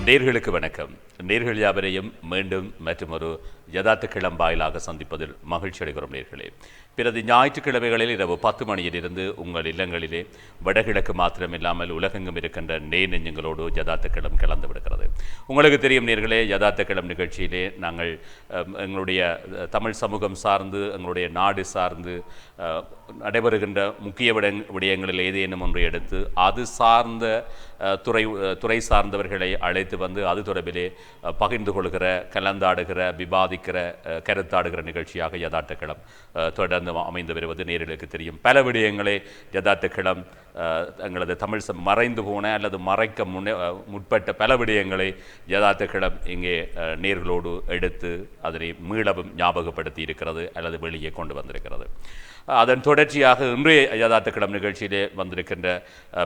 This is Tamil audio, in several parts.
நேர்களுக்கு வணக்கம். நேர்கள் யாவரையும் மீண்டும் மற்றொரு யதார்த்த கிளம்பாயிலாக சந்திப்பதில் மகிழ்ச்சி அடைகிறோம். நேர்களே, பிறகு ஞாயிற்றுக்கிழமைகளில் இரவு 10 மணியிலிருந்து உங்கள் இல்லங்களிலே வடகிழக்கு மாத்திரமில்லாமல் உலகெங்கும் இருக்கின்ற நெஞ்சங்களோடு யதார்த்த கிளம் கலந்து விடுகிறது. உங்களுக்கு தெரியும் நேர்களே, யதார்த்த கிளம் நிகழ்ச்சியிலே நாங்கள் எங்களுடைய தமிழ் சமூகம் சார்ந்து, எங்களுடைய நாடு சார்ந்து நடைபெறுகின்ற முக்கிய விடயங்களில் ஏதேனும் ஒன்றை எடுத்து அது சார்ந்த துறை சார்ந்தவர்களை அழைத்து வந்து அது தொடர்பிலே பகிர்ந்து கொள்கிற, கலந்தாடுகிற, விவாதிக்கிற, கருத்தாடுகிற நிகழ்ச்சியாக யதார்த்த கிளம் தொடர்ந்து அமைந்து வருவது நேர்களுக்கு தெரியும். பல விடயங்களே யதார்த்த கிளம் எங்களது தமிழ் மறைந்து போன அல்லது மறைக்க முற்பட்ட பல விடயங்களை யதார்த்த கிளம் இங்கே நேர்களோடு எடுத்து அதனை மீளவும் ஞாபகப்படுத்தி இருக்கிறது அல்லது வெளியே கொண்டு வந்திருக்கிறது. அதன் தொடர்ச்சியாக இன்றைய யதார்த்த கிளம் நிகழ்ச்சியிலே வந்திருக்கின்ற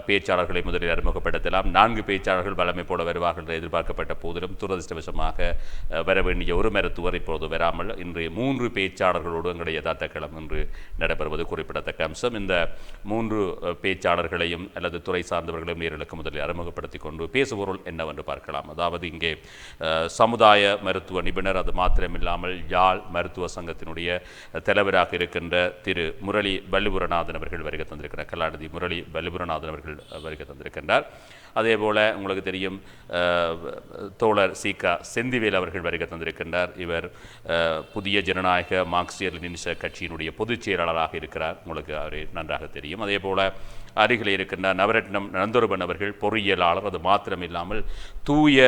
பேச்சாளர்களை முதலில் அறிமுகப்படுத்தலாம். 4 பேச்சாளர்கள் வழமை போல வருவார்கள் என்று எதிர்பார்க்கப்பட்ட போதிலும் துரதிருஷ்டவசமாக வர வேண்டிய ஒரு மருத்துவர் இப்போது வராமல் இன்றைய 3 பேச்சாளர்களோடு எங்களுடைய யதார்த்த கிளம் இன்று நடைபெறுவது குறிப்பிடத்தக்க அம்சம். இந்த 3 பேச்சாளர்களையும் அல்லது துறை சார்ந்தவர்களையும் நேர்களுக்கு முதலில் அறிமுகப்படுத்தி கொண்டு பேசுபொருள் என்னவென்று பார்க்கலாம். அதாவது இங்கே சமுதாய மருத்துவ நிபுணர், அது மாத்திரமில்லாமல் யாழ் மருத்துவ சங்கத்தினுடைய தலைவராக இருக்கின்ற திரு முரளி பல்லிபுரநாதன் அவர்கள் வருகை தந்திருக்கிறார். கலாநிதி முரளி பல்லிபுரநாதன் அவர்கள் வருகை தந்திருக்கின்றார். அதே போல் உங்களுக்கு தெரியும் தோழர் சீகா செந்திவேல் அவர்கள் வருகை தந்திருக்கின்றார். இவர் புதிய ஜனநாயக மார்க்சிய லெனினிச கட்சியினுடைய பொதுச் செயலாளராக இருக்கிறார். உங்களுக்கு அவரை நன்றாக தெரியும். அதே போல் அருகில் இருக்கின்ற நவரத்னம் நந்தொருபன் அவர்கள் பொறியியலாளர். அது மாத்திரமில்லாமல் தூய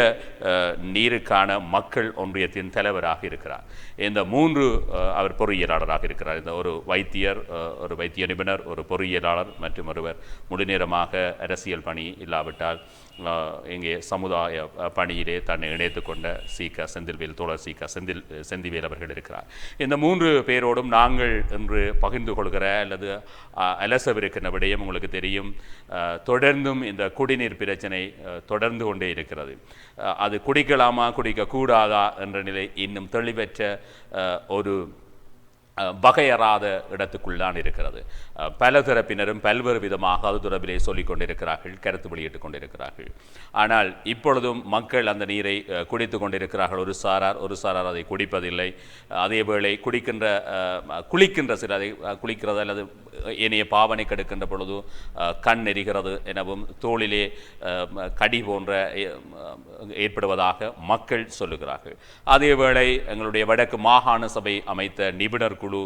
நீருக்கான மக்கள் ஒன்றியத்தின் தலைவராக இருக்கிறார். இந்த 3 அவர் பொறியியலாளராக இருக்கிறார். இந்த ஒரு வைத்தியர், ஒரு வைத்திய நிபுணர், ஒரு பொறியியலாளர் மற்றும் ஒருவர் முழுநேரமாக அரசியல் பணி இல்லாவிட்டால் இங்கே சமுதாய பணியிலே தன்னை இணைத்து கொண்ட சீகா செந்தில்வேல், தோழர் சீகா செந்திவேல் அவர்கள் இருக்கிறார். இந்த 3 பேரோடும் நாங்கள் இன்று பகிர்ந்து கொள்கிற அல்லது அலசவிருக்கின்ற விடயம் உங்களுக்கு தெரியும். தொடர்ந்தும் இந்த குடிநீர் பிரச்சனை தொடர்ந்து கொண்டே இருக்கிறது. அது குடிக்கலாமா குடிக்கக்கூடாதா என்ற நிலை இன்னும் தெளிவற்ற ஒரு வகையறாத இடத்துக்குள்ளான் இருக்கிறது. பல தரப்பினரும் பல்வேறு விதமாக அது தொடர்பிலே சொல்லிக் கொண்டிருக்கிறார்கள், கருத்து வெளியிட்டுக் கொண்டிருக்கிறார்கள். ஆனால் இப்பொழுதும் மக்கள் அந்த நீரை குடித்து கொண்டிருக்கிறார்கள். ஒரு சாரார் அதை குடிப்பதில்லை. அதேவேளை குளிக்கின்ற சிலர் அதை குளிக்கிறது அல்லது ஏனைய பாவனை கெடுக்கின்ற பொழுது கண் எரிகிறது எனவும் தோளிலே கடி போன்ற ஏற்படுவதாக மக்கள் சொல்லுகிறார்கள். அதேவேளை எங்களுடைய வடக்கு மாகாண சபை அமைத்த நிபுணர் குழு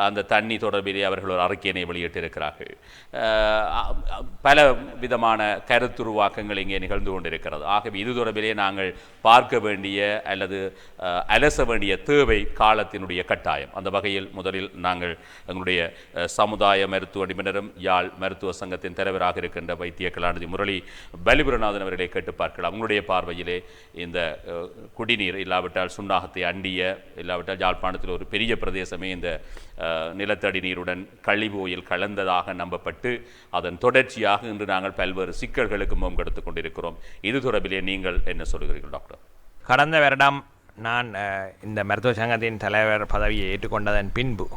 அந்த தண்ணி தொடர்பிலே அவர்கள் ஒரு அறிக்கையினை வெளியிட்டிருக்கிறார்கள். பல விதமான கருத்துருவாக்கங்கள் இங்கே நிகழ்ந்து கொண்டிருக்கிறது. ஆகவே இது தொடர்பிலே நாங்கள் பார்க்க வேண்டிய அல்லது அலச வேண்டிய தேவை காலத்தினுடைய கட்டாயம். அந்த வகையில் முதலில் நாங்கள் எங்களுடைய சமுதாய மருத்துவ நிபுணரும் யாழ் மருத்துவ சங்கத்தின் தலைவராக இருக்கின்ற வைத்திய கலாநிதி முரளி பல்லிபுரநாதன் அவர்களை கேட்டு பார்க்கலாம். உங்களுடைய பார்வையிலே இந்த குடிநீர் இல்லாவிட்டால் சுண்ணாகத்தை அண்டிய இல்லாவிட்டால் யாழ்ப்பாணத்தில் ஒரு பெரிய பிரதேசமே இந்த நிலத்தடி நீருடன் கழிவோயில் கலந்ததாக நம்பப்பட்டு அதன் தொடர்ச்சியாக இன்று நாங்கள் பல்வேறு சிக்கல்களுக்கு முகம் கொடுத்துக் கொண்டிருக்கிறோம். இது தொடர்பிலே நீங்கள் என்ன சொல்கிறீர்கள் டாக்டர்? கடந்த வருடம் நான் இந்த மருத்துவ சங்கத்தின் தலைவர் பதவியை ஏற்றுக்கொண்டதன் பின்பு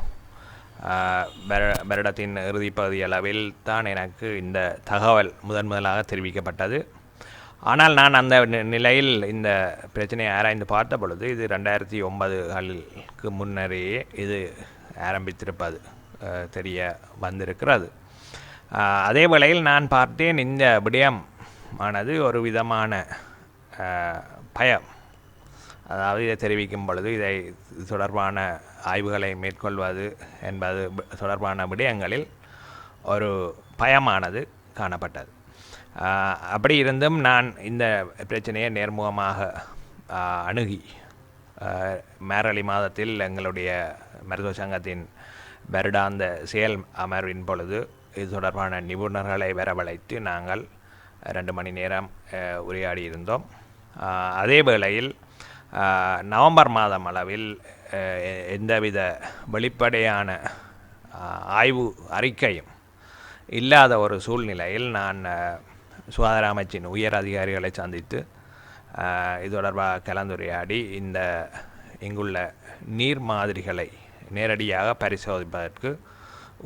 வருடத்தின் இறுதிப்பகுதி அளவில் தான் எனக்கு இந்த தகவல் முதலாக தெரிவிக்கப்பட்டது. ஆனால் நான் அந்த நிலையில் இந்த பிரச்சனையை ஆராய்ந்து பார்த்த பொழுது இது 2009களுக்கு முன்னரே இது ஆரம்பித்திருப்பது தெரிய வந்திருக்கிறது. அதே வேளையில் நான் பார்த்தேன் இந்த விடயம் ஆனது ஒரு விதமான பயம். அதாவது இதை தெரிவிக்கும் பொழுது இது தொடர்பான ஆய்வுகளை மேற்கொள்வது என்பது தொடர்பான விடயங்களில் ஒரு பயமானது காணப்பட்டது. அப்படி இருந்தும் நான் இந்த பிரச்சனையை நேர்முகமாக அணுகி மேரளி மாதத்தில் எங்களுடைய மருத்துவ சங்கத்தின் வருடாந்த செயல் அமர்வின் பொழுது இது தொடர்பான நிபுணர்களை வரவழைத்து நாங்கள் 2 மணி நேரம் உரையாடியிருந்தோம். அதே வேளையில் நவம்பர் மாதம் அளவில் எந்தவித வெளிப்படையான ஆய்வு அறிக்கையும் இல்லாத ஒரு சூழ்நிலையில் நான் சுகாதார அமைச்சின் உயர் அதிகாரிகளை சந்தித்து இது தொடர்பாக கலந்துரையாடி இங்குள்ள நீர் மாதிரிகளை நேரடியாக பரிசோதிப்பதற்கு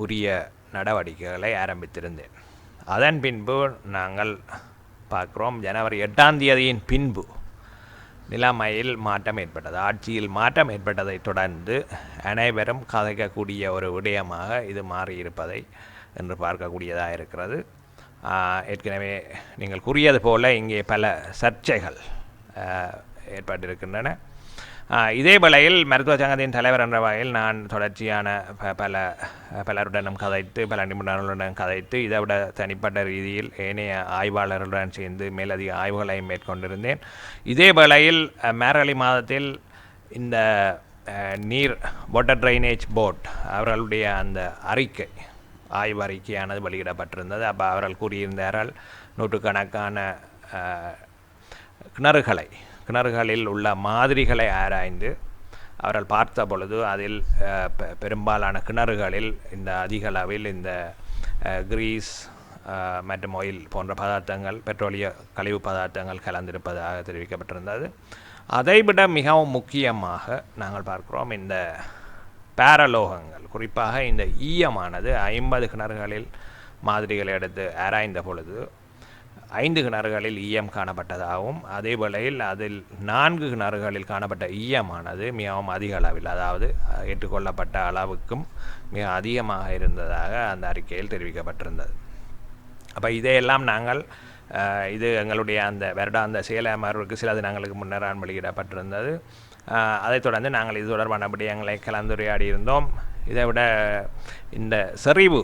உரிய நடவடிக்கைகளை ஆரம்பித்திருந்தேன். அதன் பின்பு நாங்கள் பார்க்குறோம், ஜனவரி 8ஆம் தேதியின் பின்பு நிலைமையில் மாற்றம் ஏற்பட்டது. ஆட்சியில் மாற்றம் ஏற்பட்டதை தொடர்ந்து அனைவரும் கதைக்கக்கூடிய ஒரு விடயமாக இது மாறியிருப்பதை என்று பார்க்கக்கூடியதாக இருக்கிறது. ஏற்கனவே நீங்கள் கூறியது போல இங்கே பல சர்ச்சைகள் ஏற்பட்டிருக்கின்றன. இதே வேளையில் மருத்துவ சங்கத்தின் தலைவர் என்ற வகையில் நான் தொடர்ச்சியான பலருடனும் கதைத்து, பல நிபுணர்களுடன் கதைத்து, இதை விட தனிப்பட்ட ரீதியில் ஏனைய ஆய்வாளர்களுடன் சேர்ந்து மேலதிக ஆய்வுகளை மேற்கொண்டிருந்தேன். இதே வேளையில் மார்கழி மாதத்தில் இந்த நீர் வாட்டர் ட்ரைனேஜ் போர்ட் அவர்களுடைய அந்த அறிக்கை, ஆய்வு அறிக்கையானது வெளியிடப்பட்டிருந்தது. அப்போ அவர்கள் கூறியிருந்தார்கள், நூற்றுக்கணக்கான கிணறுகளில் உள்ள மாதிரிகளை ஆராய்ந்து அவர்கள் பார்த்த பொழுது அதில் பெரும்பாலான கிணறுகளில் இந்த அதிக அளவில் இந்த கிரீஸ் மற்றும் ஆயில் போன்ற பதார்த்தங்கள், பெட்ரோலிய கழிவு பதார்த்தங்கள் கலந்திருப்பதாக தெரிவிக்கப்பட்டிருந்தது. அதைவிட மிகவும் முக்கியமாக நாங்கள் பார்க்கிறோம், இந்த பாரலோகங்கள், குறிப்பாக இந்த ஈயமானது 50 கிணறுகளில் மாதிரிகளை எடுத்து ஆராய்ந்த பொழுது 5 கிணறுகளில் ஈயம் காணப்பட்டதாகவும், அதே வேளையில் அதில் 4 கிணறுகளில் காணப்பட்ட ஈயமானது மிகவும் அதிக அளவில், அதாவது ஏற்றுக்கொள்ளப்பட்ட அளவுக்கும் மிக அதிகமாக இருந்ததாக அந்த அறிக்கையில் தெரிவிக்கப்பட்டிருந்தது. அப்போ இதையெல்லாம் நாங்கள் இது எங்களுடைய அந்த வருடாந்த செயல் அமர்வுக்கு சில தினங்களுக்கு முன்னர் வெளியிடப்பட்டிருந்தது. அதைத் தொடர்ந்து நாங்கள் இது தொடர்பான விடயங்களை கலந்துரையாடி இருந்தோம். இதை விட இந்த செறிவு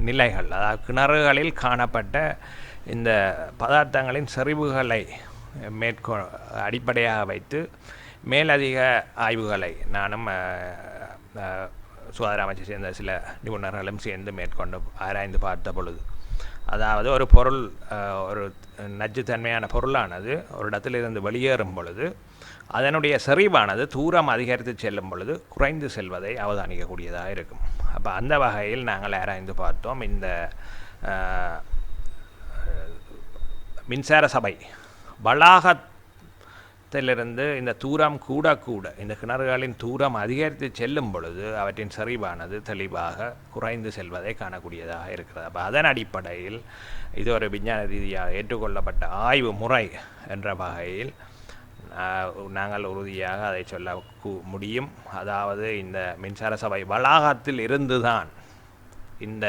நிலைகள், அதாவது கிணறுகளில் காணப்பட்ட இந்த பதார்த்தங்களின் செறிவுகளை அடிப்படையாக வைத்து மேலதிக ஆய்வுகளை நானும் சுகாதார அமைச்சர் சேர்ந்த சில நிபுணர்களும் சேர்ந்து மேற்கொண்டு ஆராய்ந்து பார்த்த பொழுது, அதாவது ஒரு பொருள், ஒரு நச்சுத்தன்மையான பொருளானது ஒரு இடத்திலிருந்து வெளியேறும் பொழுது அதனுடைய செறிவானது தூரம் அதிகரித்து செல்லும் பொழுது குறைந்து செல்வதை அவதானிக்கக்கூடியதாக இருக்கும். அப்போ அந்த வகையில் நாங்கள் ஆராய்ந்து பார்த்தோம். இந்த மின்சார சபை வளாகத்திலிருந்து இந்த தூரம் கூட இந்த கிணறுகளின் தூரம் அதிகரித்து செல்லும் பொழுது அவற்றின் செறிவானது தெளிவாக குறைந்து செல்வதை காணக்கூடியதாக இருக்கிறது. அப்போ அதன் அடிப்படையில் இது ஒரு விஞ்ஞான ரீதியாக ஏற்றுக்கொள்ளப்பட்ட ஆய்வு முறை என்ற வகையில் நாங்கள் உறுதியாக அதை சொல்ல முடியும். அதாவது இந்த மின்சார சபை வளாகத்தில் இருந்துதான் இந்த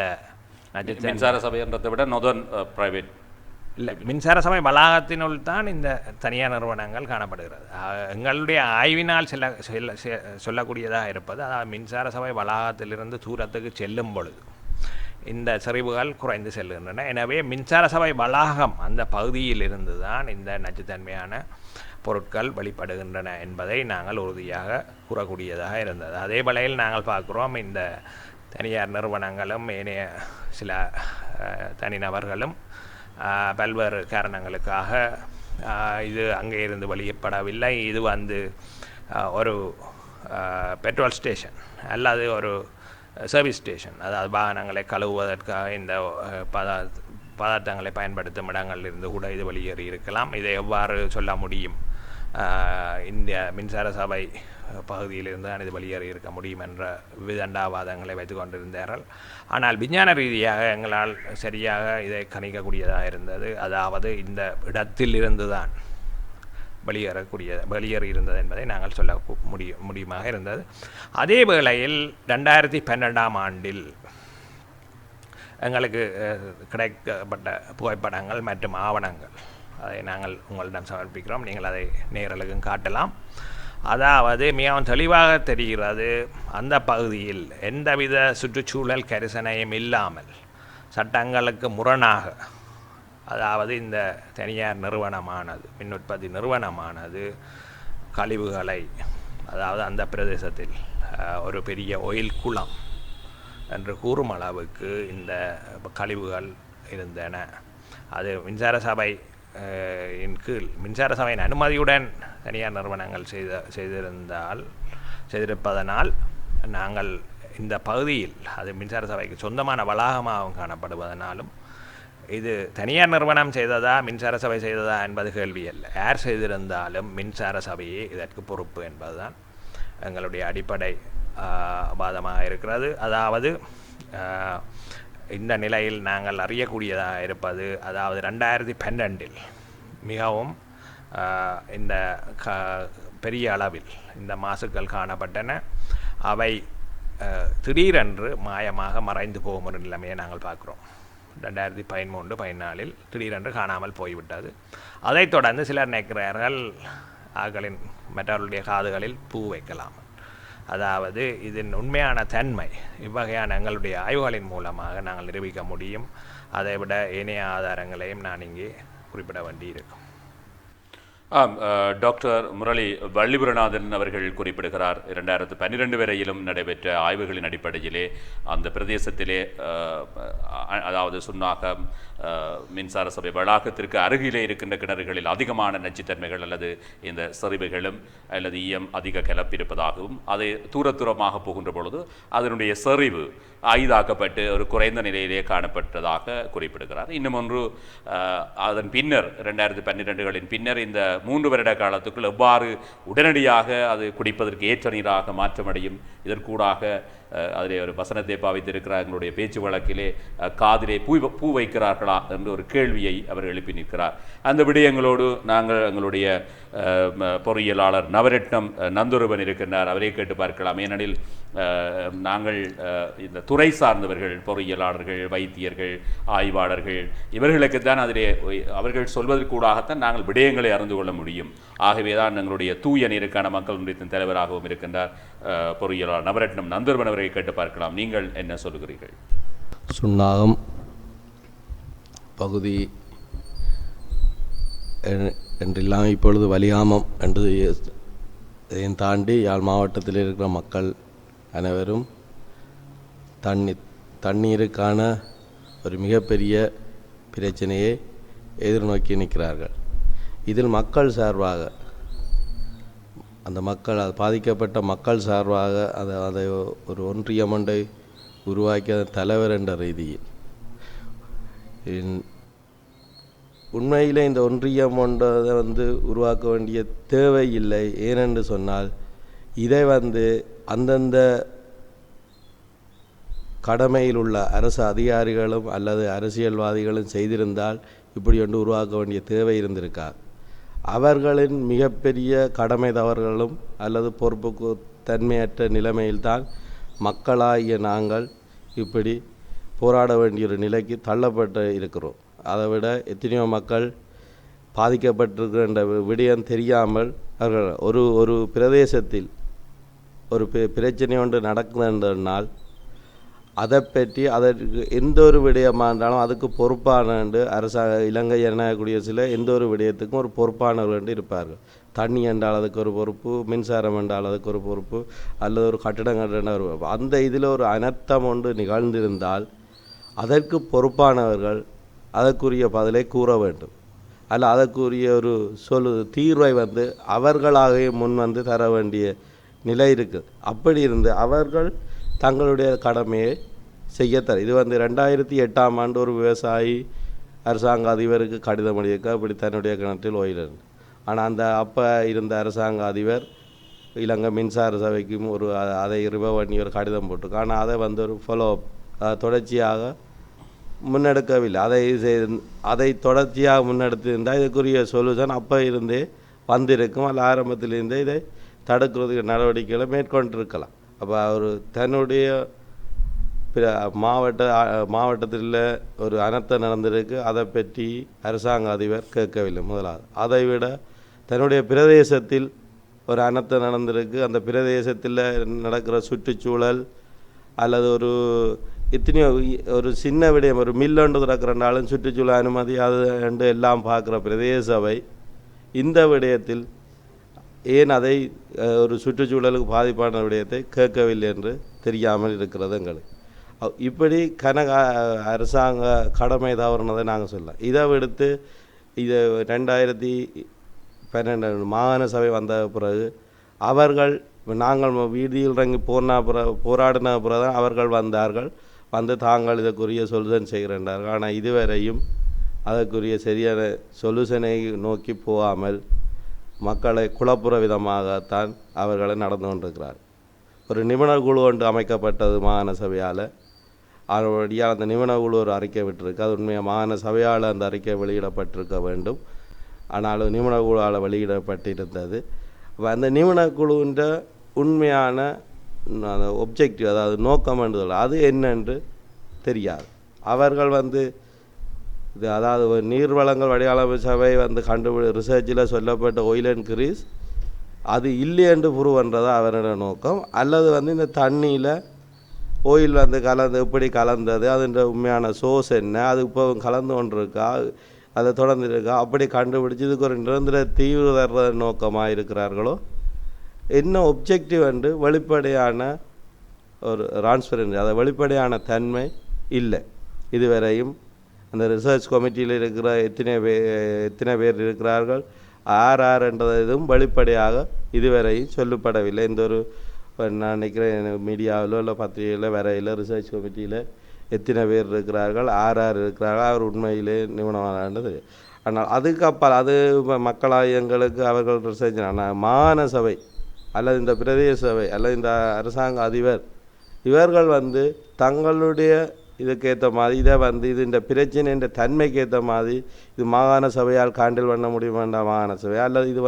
மின்சார சபை என்றதை விட பிரைவேட் இல்லை, மின்சார சபை வளாகத்தினுள் தான் இந்த தனியார் நிறுவனங்கள் காணப்படுகிறது. எங்களுடைய ஆய்வினால் சொல்லக்கூடியதாக இருப்பது, அதாவது மின்சார சபை வளாகத்திலிருந்து தூரத்துக்கு செல்லும் பொழுது இந்த செறிவுகள் குறைந்து செல்கின்றன. எனவே மின்சார சபை வளாகம் அந்த பகுதியில் இருந்து தான் இந்த நச்சுத்தன்மையான பொருட்கள் வெளிப்படுகின்றன என்பதை நாங்கள் உறுதியாக கூறக்கூடியதாக இருந்தது. அதே வேளையில் நாங்கள் பார்க்கிறோம், இந்த தனியார் நிறுவனங்களும் ஏனைய சில தனிநபர்களும் பல்வேறு காரணங்களுக்காக இது அங்கே இருந்து வெளியிடப்படவில்லை. இது ஒரு பெட்ரோல் ஸ்டேஷன் அல்லது ஒரு சர்வீஸ் ஸ்டேஷன், அதாவது வாகனங்களை கழுவுவதற்காக இந்த பதார்த்தங்களை பயன்படுத்தும் இடங்களிலிருந்து கூட இது வெளியேறி இருக்கலாம். இதை எவ்வாறு சொல்ல முடியும்? இந்திய மின்சார சபை பகுதியிலிருந்து தான் இது வெளியேறி இருக்க முடியும் என்ற விதண்டாவாதங்களை வைத்து கொண்டிருந்தார்கள். ஆனால் விஞ்ஞான ரீதியாக எங்களால் சரியாக இதை கணிக்கக்கூடியதாக இருந்தது. அதாவது இந்த இடத்திலிருந்து தான் வெளியேறி இருந்தது என்பதை நாங்கள் சொல்ல முடியுமாக இருந்தது. அதே வேளையில் 2012ஆம் ஆண்டில் எங்களுக்கு கிடைக்கப்பட்ட புகைப்படங்கள் மற்றும் ஆவணங்கள், அதை நாங்கள் உங்களிடம் சமர்ப்பிக்கிறோம். நீங்கள் அதை நேயர்களுக்கும் காட்டலாம். அதாவது மிகவும் தெளிவாக தெரிகிறது, அந்த பகுதியில் எந்தவித சுற்றுச்சூழல் கரிசனையும் இல்லாமல் சட்டங்களுக்கு முரணாக, அதாவது இந்த தனியார் நிறுவனமானது, மின் உற்பத்தி நிறுவனமானது கழிவுகளை, அதாவது அந்த பிரதேசத்தில் ஒரு பெரிய ஒயில் குளம் என்று கூறும் அளவுக்கு இந்த கழிவுகள் இருந்தன. அது மின்சார சபை கீழ், மின்சார சபையின் அனுமதியுடன் தனியார் நிறுவனங்கள் செய்திருப்பதனால் நாங்கள் இந்த பகுதியில், அது மின்சார சபைக்கு சொந்தமான வளாகமாகவும் காணப்படுவதனாலும், இது தனியார் நிறுவனம் செய்ததா மின்சார சபை செய்ததா என்பது கேள்வி அல்ல. யார் செய்திருந்தாலும் மின்சார சபையே இதற்கு பொறுப்பு என்பதுதான் எங்களுடைய அடிப்படை வாதமாக இருக்கிறது. அதாவது இந்த நிலையில் நாங்கள் அறியக்கூடியதாக இருப்பது, அதாவது 2012இல் மிகவும் இந்த பெரிய அளவில் இந்த மாசுக்கள் காணப்பட்டன. அவை திடீரென்று மாயமாக மறைந்து போகும் ஒரு நிலைமையை நாங்கள் பார்க்குறோம். 2013-14 திடீரென்று காணாமல் போய்விட்டது. அதைத் தொடர்ந்து சிலர் நினைக்கிறார்கள் மற்றவர்களுடைய காதுகளில் பூ வைக்கலாம். அதாவது இதன் உண்மையான தன்மை இவ்வகையான எங்களுடைய ஆய்வுகளின் மூலமாக நாங்கள் நிரூபிக்க முடியும். அதைவிட ஏனைய ஆதாரங்களையும் நான் இங்கே குறிப்பிட வேண்டியிருக்கும். டாக்டர் முரளி வள்ளிபுரநாதன் அவர்கள் குறிப்பிடுகிறார், 2012 வரையிலும் நடைபெற்ற ஆய்வுகளின் அடிப்படையிலே அந்த பிரதேசத்திலே அதாவது சுன்னாகம் மின்சார சபை வளாகத்திற்கு அருகிலே இருக்கின்ற கிணறுகளில் அதிகமான நச்சுத்தன்மைகள் அல்லது இந்த செறிவுகளும் அல்லது ஈயம் அதிக கலப்பிருப்பதாகவும் அதை தூரமாக போகின்ற பொழுது அதனுடைய செறிவு ஆயுதாக்கப்பட்டு ஒரு குறைந்த நிலையிலே காணப்பட்டதாக குறிப்பிடுகிறார். இன்னும் ஒன்று, அதன் பின்னர் 2012களின் பின்னர் இந்த 3 வருட காலத்துக்குள் எவ்வாறு உடனடியாக அது குடிப்பதற்கு ஏற்ற நீராக மாற்றமடையும், இதற்கூடாக அதிலே ஒரு வசனத்தை பாவித்திருக்கிறார். எங்களுடைய பேச்சு வழக்கிலே காதிலே பூ வைக்கிறார்களா என்று ஒரு கேள்வியை அவர் எழுப்பி நிற்கிறார். அந்த விடயங்களோடு நாங்கள் எங்களுடைய பொறியியலாளர் நவரட்னம் நந்தொருவன் இருக்கின்றார், அவரை கேட்டு பார்க்கலாம். ஏனெனில் நாங்கள் இந்த துறை சார்ந்தவர்கள், பொறியியலாளர்கள், வைத்தியர்கள், ஆய்வாளர்கள், இவர்களுக்குத்தான் அதிலே அவர்கள் சொல்வதற்கூடாகத்தான் நாங்கள் விடயங்களை அறிந்து கொள்ள முடியும். ஆகவே தான் எங்களுடைய தூய நீருக்கான மக்கள் ஒன்றியத்தின் தலைவராகவும் இருக்கின்றார் பொறியியலாளர் நவரட்னம் நந்தொருவன் அவரை கேட்டு பார்க்கலாம். நீங்கள் என்ன சொல்லுகிறீர்கள்? சுன்னாகம் பகுதி என்றெல்லாம் இப்பொழுது வலியாமம் என்று இதையும் தாண்டி யாழ் மாவட்டத்தில் இருக்கிற மக்கள் அனைவரும் தண்ணீருக்கான ஒரு மிகப்பெரிய பிரச்சனையை எதிர்நோக்கி நிற்கிறார்கள். இதில் மக்கள் சார்பாக அந்த மக்கள் பாதிக்கப்பட்ட மக்கள் சார்பாக அதை ஒரு ஒன்றியம் ஒன்றை உருவாக்கிய தலைவர் என்ற ரீதியில் உண்மையிலே இந்த ஒன்றியம் ஒன்றை உருவாக்க வேண்டிய தேவை இல்லை. ஏனென்று சொன்னால் இதை அந்தந்த கடமையில் உள்ள அரசு அதிகாரிகளும் அல்லது அரசியல்வாதிகளும் செய்திருந்தால் இப்படி ஒன்று உருவாக்க வேண்டிய தேவை இருந்திருக்காது. அவர்களின் மிகப்பெரிய கடமை தவறுகளும் அல்லது பொறுப்புக்கு தன்மையற்ற நிலைமையில்தான் மக்களாகிய நாங்கள் இப்படி போராட வேண்டிய ஒரு நிலைக்கு தள்ளப்பட்டு இருக்கிறோம். அதை விட எத்தனையோ மக்கள் பாதிக்கப்பட்டிருக்கின்ற விடயம் தெரியாமல் அவர்கள் ஒரு பிரதேசத்தில் ஒரு பிரச்சனை ஒன்று நடக்குதுன்னால் அதை பற்றி அதற்கு எந்த ஒரு விடயமாக இருந்தாலும் அதுக்கு பொறுப்பான இலங்கை ஜனநாயக குடியரசில் எந்த ஒரு விடயத்துக்கும் ஒரு பொறுப்பானவர்கள் இருப்பார்கள். தண்ணி என்றால் அதுக்கு ஒரு பொறுப்பு, மின்சாரம் என்றால் அதுக்கு ஒரு பொறுப்பு, அல்லது ஒரு கட்டிடம் கட்டின ஒரு பொறுப்பு. அந்த இதில் ஒரு அனர்த்தம் ஒன்று நிகழ்ந்திருந்தால் அதற்கு பொறுப்பானவர்கள் அதற்குரிய பதிலை கூற வேண்டும். அல்ல அதற்குரிய ஒரு தீர்வை அவர்களாகவே முன் தர வேண்டிய நிலை இருக்குது. அப்படி இருந்து அவர்கள் தங்களுடைய கடமையை செய்யத்தர. இது 2008ஆம் ஆண்டு ஒரு விவசாயி அரசாங்க அதிபருக்கு கடிதம் எழுதியிருக்க அப்படி தன்னுடைய கிணற்றில் ஓயிலர். ஆனால் அப்போ இருந்த அரசாங்க அதிபர் இலங்கை மின்சார சபைக்கும் அதை ரிவர்வ் பண்ணி ஒரு கடிதம் போட்டிருக்கு. ஆனால் அதை ஒரு ஃபாலோ தொடர்ச்சியாக முன்னெடுக்கவில்லை. அதை தொடர்ச்சியாக முன்னெடுத்திருந்தால் இதுக்குரிய சொல்யூஷன் அப்போ இருந்தே வந்திருக்கும். அல்ல ஆரம்பத்திலிருந்தே இதை தடுக்கிறதுக்கு நடவடிக்கைகளை மேற்கொண்டிருக்கலாம். அப்போ அவர் தன்னுடைய மாவட்டத்தில் ஒரு அனர்த்தம் நடந்திருக்கு, அதை பற்றி அரசாங்க அதிபர் கேட்கவில்லை. முதலாவது அதை விட தன்னுடைய பிரதேசத்தில் ஒரு அனர்த்தம் நடந்திருக்கு, அந்த பிரதேசத்தில் நடக்கிற சுற்றுச்சூழல் அல்லது எத்தனையோ ஒரு சின்ன விடயம், ஒரு மில்லொன்று திறக்கிறனாலும் சுற்றுச்சூழல் அனுமதி அது என்று எல்லாம் பார்க்குற பிரதேச சபை இந்த விடயத்தில் ஏன் அதை ஒரு சுற்றுச்சூழலுக்கு பாதிப்பான விடயத்தை கேட்கவில்லை என்று தெரியாமல் இருக்கிறது எங்களுக்கு. இப்படி அரசாங்க கடமை தவறுனதை நாங்கள் சொல்லலாம். இதை விடுத்து இது 2012 மாகாண சபை வந்த பிறகு நாங்கள் வீதியில் இறங்கி போராடின பிறகு தான் அவர்கள் வந்தார்கள். தாங்கள் இதற்குரிய சொல்யூஷன் செய்கிறார்கள். ஆனால் இதுவரையும் அதற்குரிய சரியான சொல்யூஷனை நோக்கி போகாமல் மக்களை குழப்புற விதமாகத்தான் அவர்களை நடந்து கொண்டிருக்கிறார். ஒரு நிபுணர் குழு ஒன்று அமைக்கப்பட்டது மாகாண சபையால். அவருடைய அந்த நிபுணர் குழு ஒரு அறிக்கை விட்டிருக்கு. அது உண்மையாக மாகாண சபையால் அந்த அறிக்கை வெளியிடப்பட்டிருக்க வேண்டும். ஆனாலும் நிபுணக்குழுவால் வெளியிடப்பட்டிருந்தது. அப்போ அந்த நிபுணக்குழுவின்ற உண்மையான அந்த ஒப்ஜெக்டிவ், அதாவது நோக்கம் என்றது அது என்னென்று தெரியாது. அவர்கள் இது அதாவது நீர்வளங்கள் வடிகாலமைப்பு சபை ரிசர்ச்சில் சொல்லப்பட்ட oil and grease அது இல்லை என்று ப்ரூவ் பண்ணுறது அவரோட நோக்கம். அல்லது இந்த தண்ணியில் ஓயில் கலந்து எப்படி கலந்தது, அதன் உண்மையான சோர்ஸ் என்ன, அது இப்போ கலந்து கொண்டு இருக்கா, அதை தொடர்ந்து இருக்கா, அப்படி கண்டுபிடிச்சி இதுக்கு ஒரு நிரந்தர தீர்வு தர்ற நோக்கமாக இருக்கிறார்களோ, என்ன ஒப்ஜெக்டிவ் என்று வெளிப்படையான ஒரு டிரான்ஸ்பரன்சி, அதை வெளிப்படையான தன்மை இல்லை. இதுவரையும் அந்த ரிசர்ச் கமிட்டியில் இருக்கிற எத்தனை பேர் இருக்கிறார்கள், யார் என்றதும் வெளிப்படையாக இதுவரையும் சொல்லப்படவில்லை. இந்த ஒரு நான் நினைக்கிறேன் மீடியாவிலோ இல்லை பத்திரிகையில் வரையில் ரிசர்ச் கமிட்டியில் எத்தனை பேர் இருக்கிறார்கள், யார் இருக்கிறார்கள், அவர் உண்மையிலே நிபுணமானது. ஆனால் அதுக்கப்புறம் அது மக்களாயங்களுக்கு அவர்கள் ரிசர்ச் மாகாண சபை அல்லது இந்த பிரதேச சபை அல்லது இந்த அரசாங்க அதிபர் இவர்கள் தங்களுடைய இதுக்கேற்ற மாதிரி இதை இது இந்த பிரச்சனை என்ற தன்மைக்கு ஏற்ற மாதிரி இது மாகாண சபையால் காண்டில் பண்ண முடியும் வேண்டாம் மாகாண சபை, அல்லது இது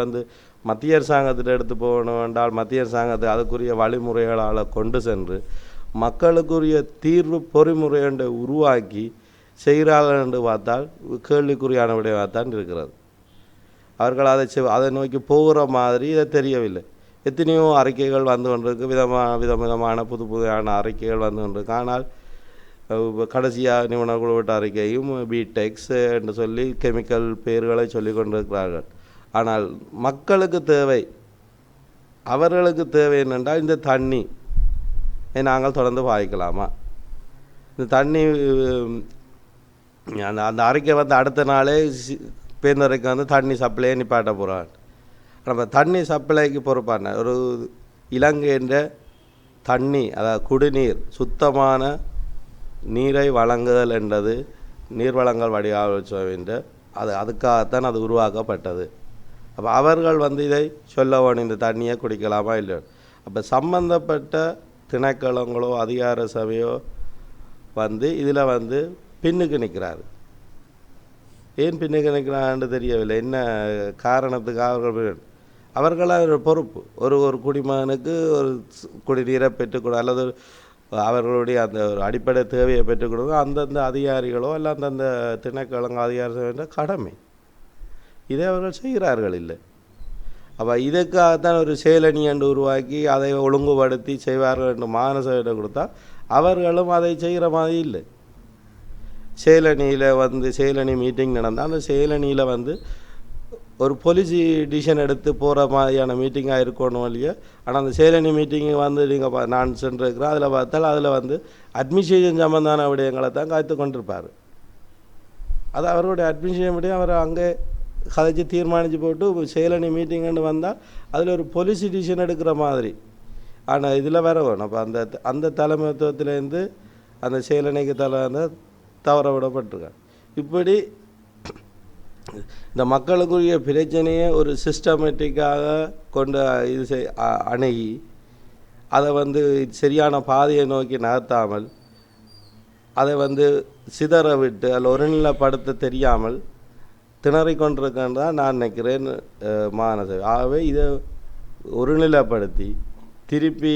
மத்திய அரசாங்கத்தில் எடுத்து போகணும் வேண்டால் மத்திய அரசாங்கத்தை அதுக்குரிய வழிமுறைகளால் கொண்டு சென்று மக்களுக்குரிய தீர்வு பொறிமுறையை உருவாக்கி செய்கிறார்கள் என்று பார்த்தால் கேள்விக்குறியான விடையாகத்தான் இருக்கிறது. அவர்கள் அதை நோக்கி போகிற மாதிரி இதை தெரியவில்லை. எத்தனையோ அறிக்கைகள் வந்து கொண்டிருக்கு, விதமான புதுமையான அறிக்கைகள் வந்து கொண்டிருக்கு. ஆனால் கடைசியாக நிபுணர் விட்ட அறிக்கையும் பிடெக்ஸ் என்று சொல்லி கெமிக்கல் பெயர்களை சொல்லி கொண்டிருக்கிறார்கள். ஆனால் மக்களுக்கு தேவை, அவர்களுக்கு தேவை என்னென்றால் இந்த தண்ணி நாங்கள் தொடர்ந்து பாய்க்கலாமா, இந்த தண்ணி அந்த அறிக்கை அடுத்த நாளே பேருந்துறைக்கு தண்ணி சப்ளையை நிப்பாட்ட போகிறாங்க. நம்ம தண்ணி சப்ளைக்கு பொறுப்பான ஒரு இலங்கைன்ற தண்ணி, அதாவது குடிநீர் சுத்தமான நீரை வழங்குதல் என்றது நீர்வளங்கள் வடிகால் அதுக்காகத்தான் அது உருவாக்கப்பட்டது. அப்போ அவர்கள் இதை சொல்ல வேணும், இந்த தண்ணியை குடிக்கலாமா இல்லையோ. அப்போ சம்பந்தப்பட்ட திணைக்களங்களோ அதிகார சபையோ இதில் பின்னுக்கு நிற்கிறாரு. ஏன் பின்னுக்கு நிற்கிறான்னு தெரியவில்லை. என்ன காரணத்துக்கு அவர்களாக பொறுப்பு. ஒரு குடிமகனுக்கு ஒரு குடிநீரை பெற்றுக்கொடு அல்லது அவர்களுடைய அந்த ஒரு அடிப்படை தேவையை பெற்றுக்கொடுங்க அந்தந்த அதிகாரிகளோ அல்ல அந்தந்த திணைக்களங்க அதிகார கடமை. இதை அவர்கள் செய்கிறார்கள் இல்லை. அப்போ இதுக்காகத்தான் ஒரு செயலணி என்று உருவாக்கி அதை ஒழுங்குபடுத்தி செய்வார்கள் என்று மாநசபையிட்ட கொடுத்தா அவர்களும் அதை செய்கிற மாதிரி இல்லை. செயலணியில் செயலணி மீட்டிங் நடந்தால் அந்த செயலணியில் ஒரு பாலிசி டிசிஷன் எடுத்து போகிற மாதிரியான மீட்டிங்காக இருக்கணும் இல்லையா. ஆனால் அந்த செயலணி மீட்டிங்கு நீங்கள் நான் சென்றிருக்கிறேன், அதில் பார்த்தால் அதில் அட்மினிஸ்ட்ரேஷன் சம்பந்தமான விடயங்களை தான் காத்து கொண்டிருப்பார். அது அவருடைய அட்மினிஸ்ட்ரேஷன் விடயம் அவர் அங்கே கதைச்சி தீர்மானித்து போட்டு செயலணி மீட்டிங்னு வந்தால் அதில் ஒரு பாலிசி டிசிஷன் எடுக்கிற மாதிரி. ஆனால் இதில் வேற வேணும். அப்போ அந்த தலைமைத்துவத்திலேருந்து அந்த செயலணிக்கு தவற விடப்பட்டிருக்காங்க. இப்படி இந்த மக்களுக்குரிய பிரச்சனையை ஒரு சிஸ்டமேட்டிக்காக கொண்டு இது அணுகி அதை சரியான பாதையை நோக்கி நகர்த்தாமல் அதை சிதற விட்டு அதில் ஒருநிலைப்படுத்த தெரியாமல் திணறிக்கொண்டிருக்கேன்னு தான் நான் நினைக்கிறேன் மாநசபை. ஆகவே இதை ஒருநிலைப்படுத்தி திருப்பி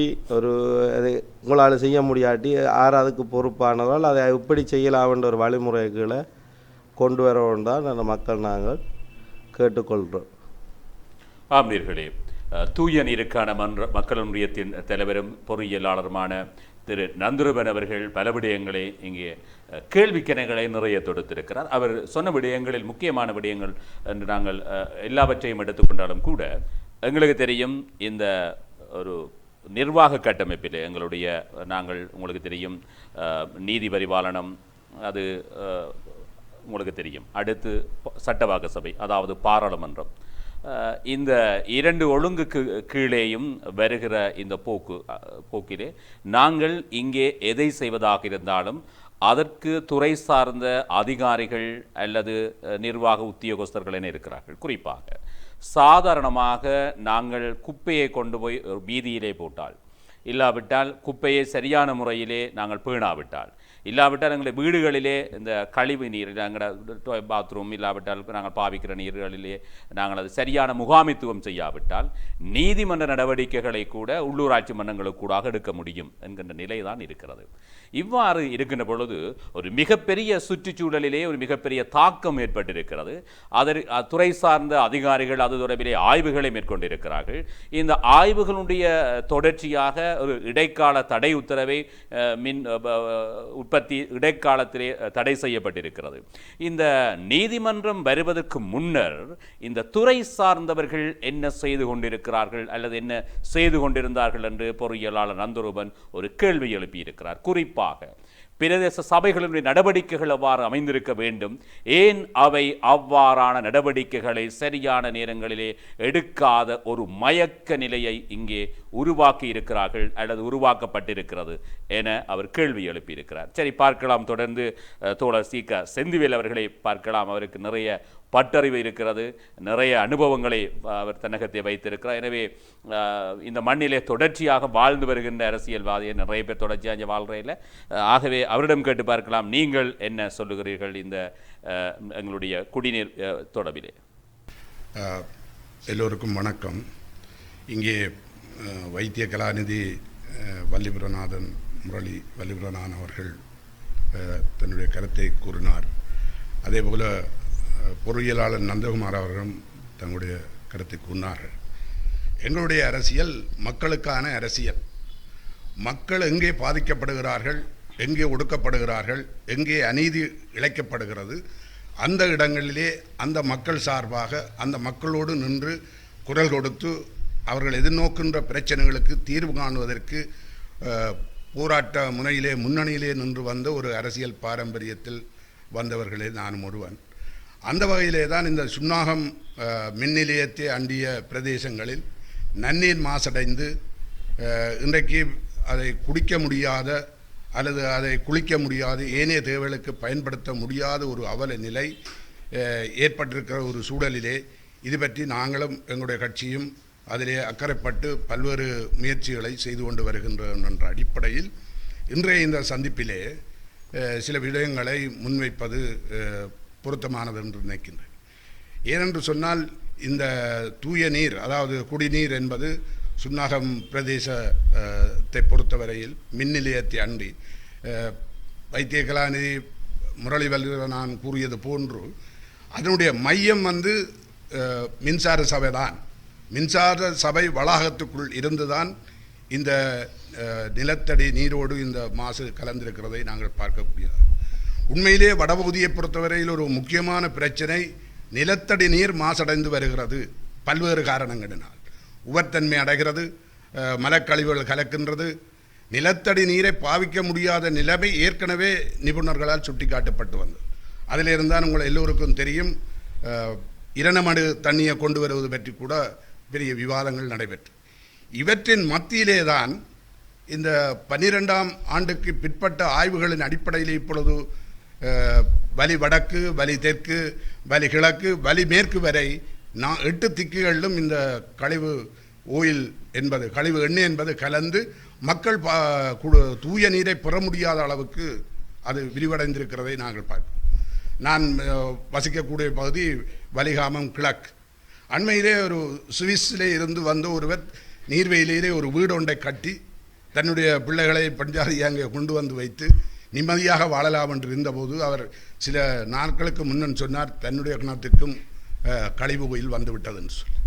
உங்களால் செய்ய முடியாட்டி அதுக்கு பொறுப்பானதால் அதை எப்படி செய்யலாம்ன்ற ஒரு வழிமுறைகளை கொண்டு வரவும் தான் அந்த மக்கள் நாங்கள் கேட்டுக்கொள்கிறோம். ஆம்நீர்களே, தூய நீருக்கான மக்கள் ஒன்றியத்தின் தலைவரும் பொறியியலாளருமான திரு நந்துருபன் அவர்கள் பல விடயங்களை இங்கே கேள்விக்கணைகளை நிறைய தொடுத்திருக்கிறார். அவர் சொன்ன விடயங்களில் முக்கியமான விடயங்கள் என்று நாங்கள் எல்லாவற்றையும் எடுத்துக்கொண்டாலும் கூட எங்களுக்கு தெரியும் இந்த ஒரு நிர்வாக கட்டமைப்பில் நாங்கள் உங்களுக்கு தெரியும் நீதி பரிபாலனம், அது உங்களுக்கு தெரியும், அடுத்து சட்டவாக்க சபை அதாவது பாராளுமன்றம், இந்த இரண்டு ஒழுங்குக்கு கீழேயும் வருகிற இந்த போக்கிலே நாங்கள் இங்கே எதை செய்வதாக இருந்தாலும் அதற்கு துறை சார்ந்த அதிகாரிகள் அல்லது நிர்வாக உத்தியோகஸ்தர்கள் என இருக்கிறார்கள். குறிப்பாக சாதாரணமாக நாங்கள் குப்பையை கொண்டு போய் வீதியிலே போட்டால், இல்லாவிட்டால் குப்பையை சரியான முறையிலே நாங்கள் பேணாவிட்டால், இல்லாவிட்டால் எங்களுடைய வீடுகளிலே இந்த கழிவு நீர் எங்களோட பாத்ரூம் இல்லாவிட்டால் நாங்கள் பாவிக்கிற நீர்களிலே நாங்கள் அது சரியான முகாமித்துவம் செய்யாவிட்டால் நீதிமன்ற நடவடிக்கைகளை கூட உள்ளூராட்சி மன்றங்களுக்கு கூட எடுக்க முடியும் என்கின்ற நிலை தான் இருக்கிறது. இவ்வாறு இருக்கின்ற பொழுது ஒரு மிகப்பெரிய சுற்றுச்சூழலிலே ஒரு மிகப்பெரிய தாக்கம் ஏற்பட்டிருக்கிறது. துறை சார்ந்த அதிகாரிகள் அது தொடர்பிலே ஆய்வுகளை மேற்கொண்டிருக்கிறார்கள். இந்த ஆய்வுகளுடைய தொடர்ச்சியாக ஒரு இடைக்கால தடை உத்தரவை மின் உற்பத்தி இடைக்காலத்திலே தடை செய்யப்பட்டிருக்கிறது. இந்த நீதிமன்றம் வருவதற்கு முன்னர் இந்த துறை சார்ந்தவர்கள் என்ன செய்து கொண்டிருக்கிறார்கள் அல்லது என்ன செய்து கொண்டிருந்தார்கள் என்று பொறியியலாளர் நந்தரூபன் ஒரு கேள்வி எழுப்பியிருக்கிறார். குறிப்பாக பிரதேச சபைகளுடைய நடவடிக்கைகள் அவ்வாறு அமைந்திருக்க வேண்டும், ஏன் அவை அவ்வாறான நடவடிக்கைகளை சரியான நேரங்களிலே எடுக்காத ஒரு மயக்க நிலையை இங்கே உருவாக்கி இருக்கிறார்கள் அல்லது உருவாக்கப்பட்டிருக்கிறது என அவர் கேள்வி எழுப்பியிருக்கிறார். சரி, பார்க்கலாம். தொடர்ந்து தோழர் சீக்க செந்திவேல் அவர்களை பார்க்கலாம். அவருக்கு நிறைய பட்டறிவு இருக்கிறது, நிறைய அனுபவங்களை அவர் தன்னகத்தை வைத்திருக்கிறார். எனவே இந்த மண்ணிலே தொடர்ச்சியாக வாழ்ந்து வருகின்ற அரசியல்வாதியை நிறைய பேர் தொடர்ச்சியாக இங்கே வாழ்றையில். ஆகவே அவரிடம் கேட்டு பார்க்கலாம், நீங்கள் என்ன சொல்லுகிறீர்கள் இந்த எங்களுடைய குடிநீர் தொடர்பிலே? எல்லோருக்கும் வணக்கம். இங்கே வைத்திய கலாநிதி வல்லிபுரநாதன் முரளி வல்லிபுரநாதன் அவர்கள் தன்னுடைய கருத்தை கூறினார். அதேபோல் பொறியியலாளர் நந்தகுமார் அவர்களும் தங்களுடைய கருத்தை கூறினார்கள். எங்களுடைய அரசியல் மக்களுக்கான அரசியல். மக்கள் எங்கே பாதிக்கப்படுகிறார்கள், எங்கே ஒடுக்கப்படுகிறார்கள், எங்கே அநீதி இழைக்கப்படுகிறது, அந்த இடங்களிலே அந்த மக்கள் சார்பாக அந்த மக்களோடு நின்று குரல் கொடுத்து அவர்கள் எதிர்நோக்கின்ற பிரச்சனைகளுக்கு தீர்வு காணுவதற்கு போராட்ட முனையிலே முன்னணியிலே நின்று வந்த ஒரு அரசியல் பாரம்பரியத்தில் வந்தவர்களே நானும் ஒருவன். அந்த வகையிலே தான் இந்த சுன்னாகம் மின் நிலையத்தை அண்டிய பிரதேசங்களில் நன்னீர் மாசடைந்து இன்றைக்கு அதை குடிக்க முடியாத அல்லது அதை குளிக்க முடியாது, ஏனைய தேவைகளுக்கு பயன்படுத்த முடியாத ஒரு அவல நிலை ஏற்பட்டிருக்கிற ஒரு சூழலிலே இது பற்றி நாங்களும் எங்களுடைய கட்சியும் அதிலே அக்கறைப்பட்டு பல்வேறு முயற்சிகளை செய்து கொண்டு வருகின்றோம் என்ற அடிப்படையில் இன்றைய இந்த சந்திப்பிலே சில விடயங்களை முன்வைப்பது பொருத்தமானது என்று நினைக்கின்றேன். ஏனென்று சொன்னால் இந்த தூய நீர், அதாவது குடிநீர் என்பது சுன்னாகம் பிரதேசத்தை பொறுத்தவரையில் மின் நிலையத்தை அன்றி வைத்திய கலாநிதி முரளிவல்லில் நான் கூறியது போன்று அதனுடைய மையம் மின்சார சபை தான். மின்சார சபை வளாகத்துக்குள் இருந்துதான் இந்த நிலத்தடி நீரோடு இந்த மாசு கலந்திருக்கிறதை நாங்கள் பார்க்கக்கூடியது. உண்மையிலே வடபகுதியை பொறுத்தவரையில் ஒரு முக்கியமான பிரச்சனை நிலத்தடி நீர் மாசடைந்து வருகிறது. பல்வேறு காரணங்களினால் உவர்த்தன்மை அடைகிறது, மலக்கழிவுகள் கலக்கின்றது. நிலத்தடி நீரை பாவிக்க முடியாத நிலைமை ஏற்கனவே நிபுணர்களால் சுட்டிக்காட்டப்பட்டு வந்தது. அதிலிருந்தான் உங்கள் எல்லோருக்கும் தெரியும், இரணமடு தண்ணியை கொண்டு வருவது பற்றி கூட பெரிய விவாதங்கள் நடைபெற்று. இவற்றின் மத்தியிலே தான் இந்த 12ஆம் ஆண்டுக்கு பிற்பட்ட ஆய்வுகளின் அடிப்படையில் இப்பொழுது வலி வடக்கு, வலி தெற்கு, வலி கிழக்கு, வலி மேற்கு வரை 8 திக்குகளிலும் இந்த கழிவு ஓயில் என்பது, கழிவு எண்ணெய் என்பது கலந்து மக்கள் தூய நீரை பெற முடியாத அளவுக்கு அது விரிவடைந்திருக்கிறதை நாங்கள் பார்க்கிறோம். நான் வசிக்கக்கூடிய பகுதி வலிகாமம் கிழக்கு. அண்மையிலே ஒரு சுவிஸிலே இருந்து வந்த ஒருவர் நீர்வெளியிலே ஒரு வீடு ஒன்றை கட்டி தன்னுடைய பிள்ளைகளை பஞ்சாதி அங்கே கொண்டு வந்து வைத்து நிம்மதியாக வாழலாம் என்று இருந்தபோது அவர் சில நாட்களுக்கு முன்னன் சொன்னார், தன்னுடைய கிணத்துக்கும் கழிவு கோயில் வந்துவிட்டது என்று சொல்லி.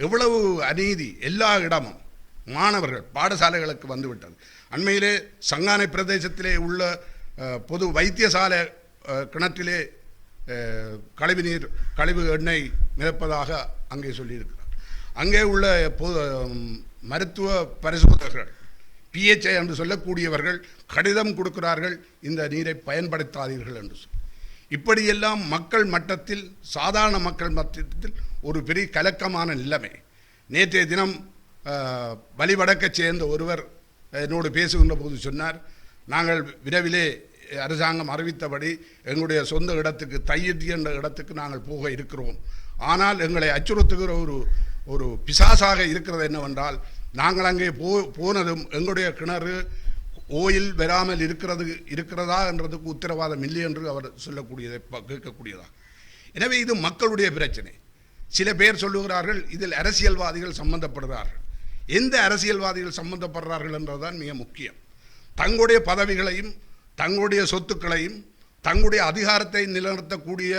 எவ்வளவு அநீதி! எல்லா இடமும் மாணவர்கள் பாடசாலைகளுக்கு வந்துவிட்டது. அண்மையிலே சங்கானை பிரதேசத்திலே உள்ள பொது வைத்தியசாலை கிணற்றிலே கழிவு எண்ணெய் மிதப்பதாக அங்கே சொல்லியிருக்கிறார். அங்கே உள்ள மருத்துவ பரிசோதகர்கள் PHI என்று சொல்லக்கூடியவர்கள் கடிதம் கொடுக்கிறார்கள், இந்த நீரை பயன்படுத்தாதீர்கள் என்று சொல்லி. இப்படியெல்லாம் மக்கள் மட்டத்தில், சாதாரண மக்கள் மட்டத்தில் ஒரு பெரிய கலக்கமான நிலைமை. நேற்றைய தினம் வலிவடக்கை சேர்ந்த ஒருவர் என்னோடு பேசுகின்ற போது சொன்னார், நாங்கள் விரைவிலே அரசாங்கம் அறிவித்தபடி எங்களுடைய சொந்த இடத்துக்கு தையிட்டி என்ற இடத்துக்கு நாங்கள் போக இருக்கிறோம். ஆனால் எங்களை அச்சுறுத்துகிற ஒரு பிசாசாக இருக்கிறது என்னவென்றால், நாங்கள் அங்கே போனதும் எங்களுடைய கிணறு ஓயில் வராமல் இருக்கிறதா என்றதுக்கு உத்தரவாதம் இல்லை என்று அவர் சொல்லக்கூடியதை கேட்கக்கூடியதா. எனவே இது மக்களுடைய பிரச்சனை. சில பேர் சொல்லுகிறார்கள் இதில் அரசியல்வாதிகள் சம்பந்தப்படுகிறார்கள். எந்த அரசியல்வாதிகள் சம்பந்தப்படுறார்கள் என்றதுதான் மிக முக்கியம். தங்களுடைய பதவிகளையும் தங்களுடைய சொத்துக்களையும் தங்களுடைய அதிகாரத்தை நிலைநிறுத்தக்கூடிய